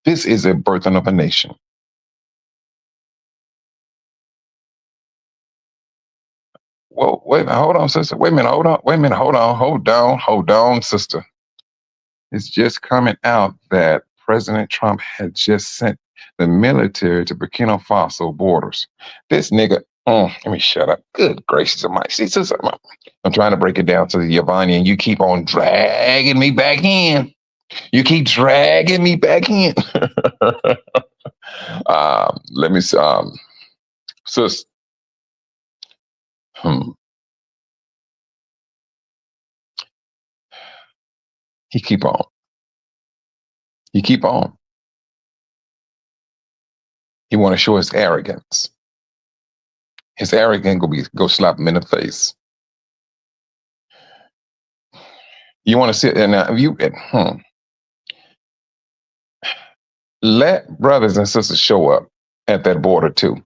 This is a birthing of a nation. Well, wait a minute, hold on, sister. Wait a minute, hold on, sister. It's just coming out that President Trump had just sent the military to Burkina Faso borders. This nigga, let me shut up. Good gracious of my, see, sister, I'm trying to break it down to the Yavani, and you keep on dragging me back in. You keep dragging me back in. Let me see. Sis. He keep on. He keep on. He want to show his arrogance. His arrogance go slap him in the face. You want to sit there now? Let brothers and sisters show up at that border too.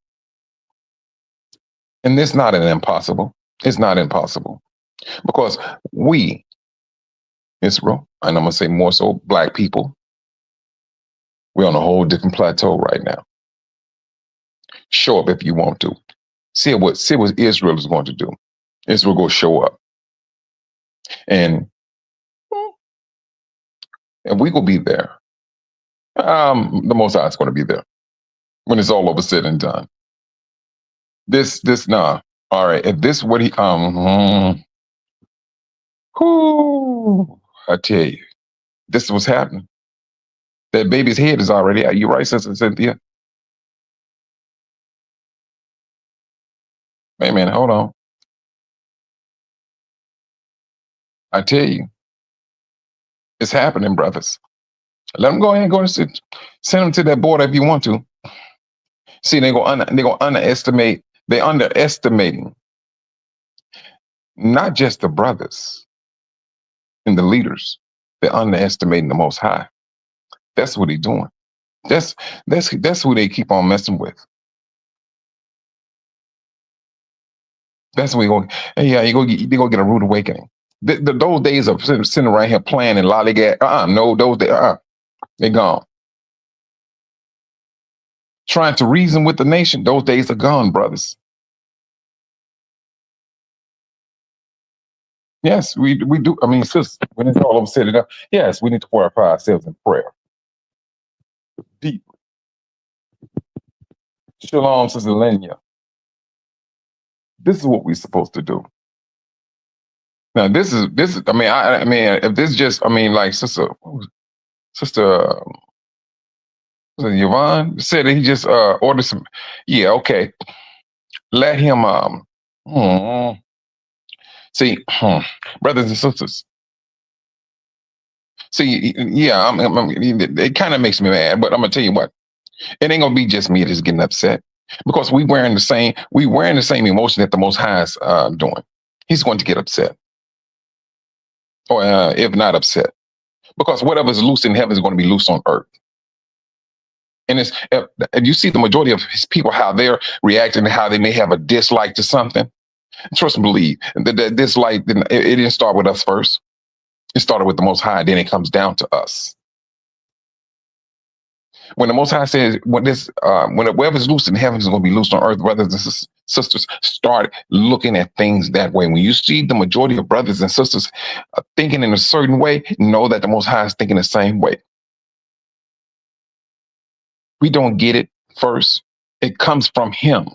And it's not an impossible. It's not impossible. Because we, Israel, and I'm going to say more so Black people, we're on a whole different plateau right now. Show up if you want to. See what Israel is going to do. Israel will show up. And we will be there. The Most High is going to be there when it's all over said and done. Nah. All right. If this what he I tell you, this is what's happening. That baby's head is already out. You right, Sister Cynthia? Wait a minute, hold on. I tell you, it's happening, brothers. Let them go ahead and go and send them to that border if you want to. See, they're gonna underestimate. They're underestimating not just the brothers and the leaders. They're underestimating the Most High. That's what they're doing. That's who they keep on messing with. That's what we go. Hey, yeah, they go get a rude awakening. Those days of sitting right here playing and lollygag. No, those days. They're gone. Trying to reason with the nation. Those days are gone, brothers. Yes, we do. I mean, sis, when it's all over said and done, yes, we need to fortify ourselves in prayer. deeply. Shalom, Sister Lenya. This is what we're supposed to do. Now, this is. I mean, if this just, I mean, like Sister Yvonne said that he just ordered some. Yeah, okay. Let him. Hmm. See, brothers and sisters. See, yeah, it kind of makes me mad, but I'm gonna tell you what. It ain't gonna be just me that's getting upset because we wearing the same emotion that the Most High is doing. He's going to get upset, or if not upset, because whatever's loose in heaven is going to be loose on earth. And it's if you see the majority of his people how they're reacting, how they may have a dislike to something. Trust and believe that dislike it didn't start with us first. It started with the Most High, then it comes down to us. When the Most High says, when whatever's loose in heaven is going to be loose on earth, brothers and sisters, start looking at things that way. When you see the majority of brothers and sisters thinking in a certain way, know that the Most High is thinking the same way. We don't get it first. It comes from Him.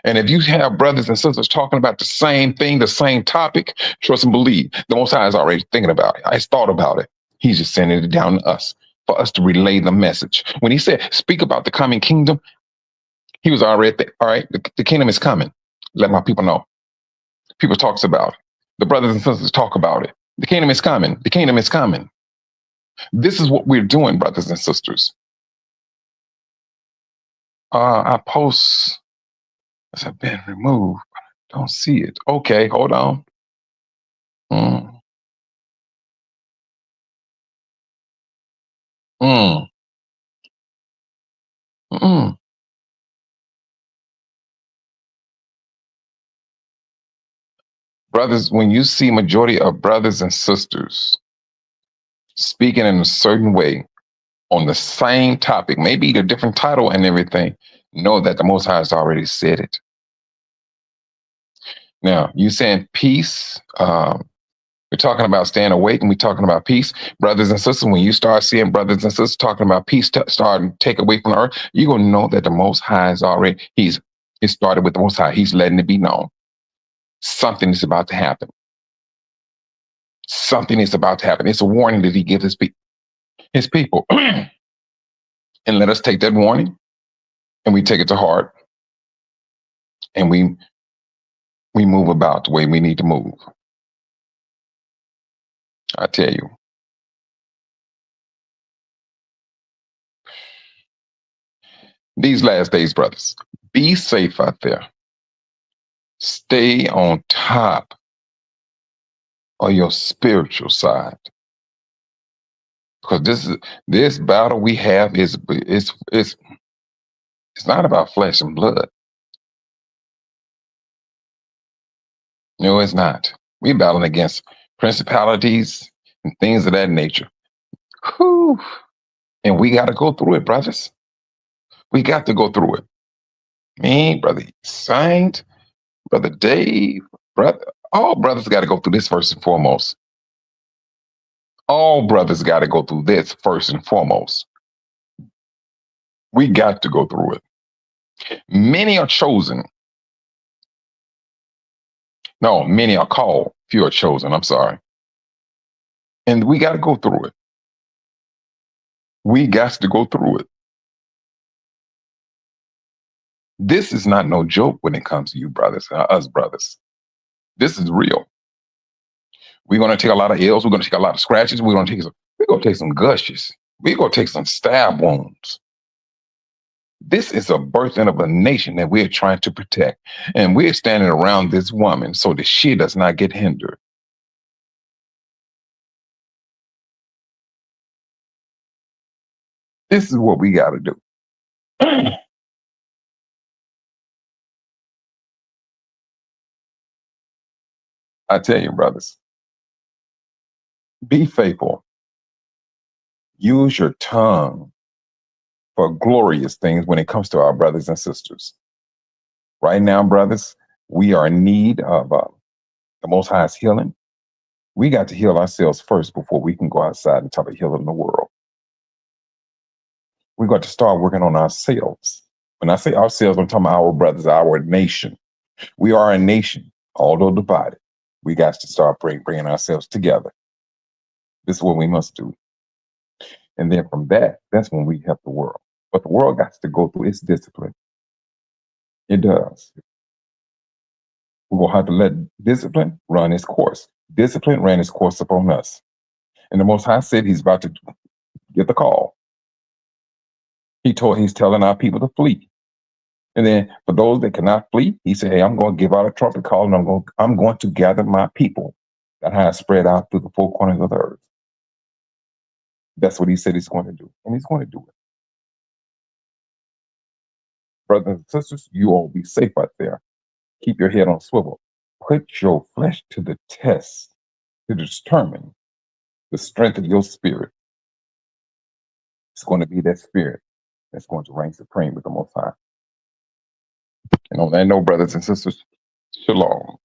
And if you have brothers and sisters talking about the same thing, the same topic, trust and believe, the Most High is already thinking about it. He's thought about it. He's just sending it down to us for us to relay the message. When He said, speak about the coming kingdom, He was already there. All right, the kingdom is coming. Let my people know. People talks about it. The brothers and sisters talk about it. The kingdom is coming. The kingdom is coming. This is what we're doing, brothers and sisters. I post have been removed. Don't see it. Okay, hold on. Mm. Mm. Mm. Brothers, when you see majority of brothers and sisters speaking in a certain way on the same topic, maybe a different title and everything, know that the Most High has already said it. Now, you saying peace, we're talking about staying awake and we're talking about peace. Brothers and sisters, when you start seeing brothers and sisters talking about peace, starting to take away from the earth, you're going to know that the Most High is already, it started with the Most High. He's letting it be known. Something is about to happen. Something is about to happen. It's a warning that He gives His people. And let us take that warning and we take it to heart and we move about the way we need to move. I tell you. These last days, brothers, be safe out there. Stay on top of your spiritual side. Because this battle we have is it's not about flesh and blood. No, it's not. We're battling against principalities and things of that nature. Whew. And we got to go through it, brothers. We got to go through it. Me, Brother Saint, Brother Dave, all brothers got to go through this first and foremost. All brothers got to go through this first and foremost. We got to go through it. Many are chosen. No, many are called. Few are chosen. I'm sorry. And we got to go through it. We got to go through it. This is not no joke when it comes to you brothers, us brothers. This is real. We're going to take a lot of L's. We're going to take a lot of scratches. We're going to take some gushes. We're going to take some stab wounds. This is a birthing of a nation that we're trying to protect. And we're standing around this woman so that she does not get hindered. This is what we got to do. I tell you, brothers, be faithful. Use your tongue for glorious things when it comes to our brothers and sisters. Right now, brothers, we are in need of the Most High's healing. We got to heal ourselves first before we can go outside and talk about healing the world. We're going to start working on ourselves. When I say ourselves, I'm talking about our brothers, our nation. We are a nation, although divided. We got to start bringing ourselves together. This is what we must do. And then from that's when we help the world. But the world got to go through its discipline. It does. We will have to let discipline run its course. Discipline ran its course upon us. And the Most High said he's about to get the call. He's telling our people to flee. And then for those that cannot flee, he said, hey, I'm going to give out a trumpet call, and I'm going to gather my people that have spread out through the four corners of the earth. That's what he said he's going to do. And he's going to do it. Brothers and sisters, you all be safe out there. Keep your head on swivel. Put your flesh to the test to determine the strength of your spirit. It's going to be that spirit that's going to reign supreme with the Most High. And on that note, brothers and sisters, shalom.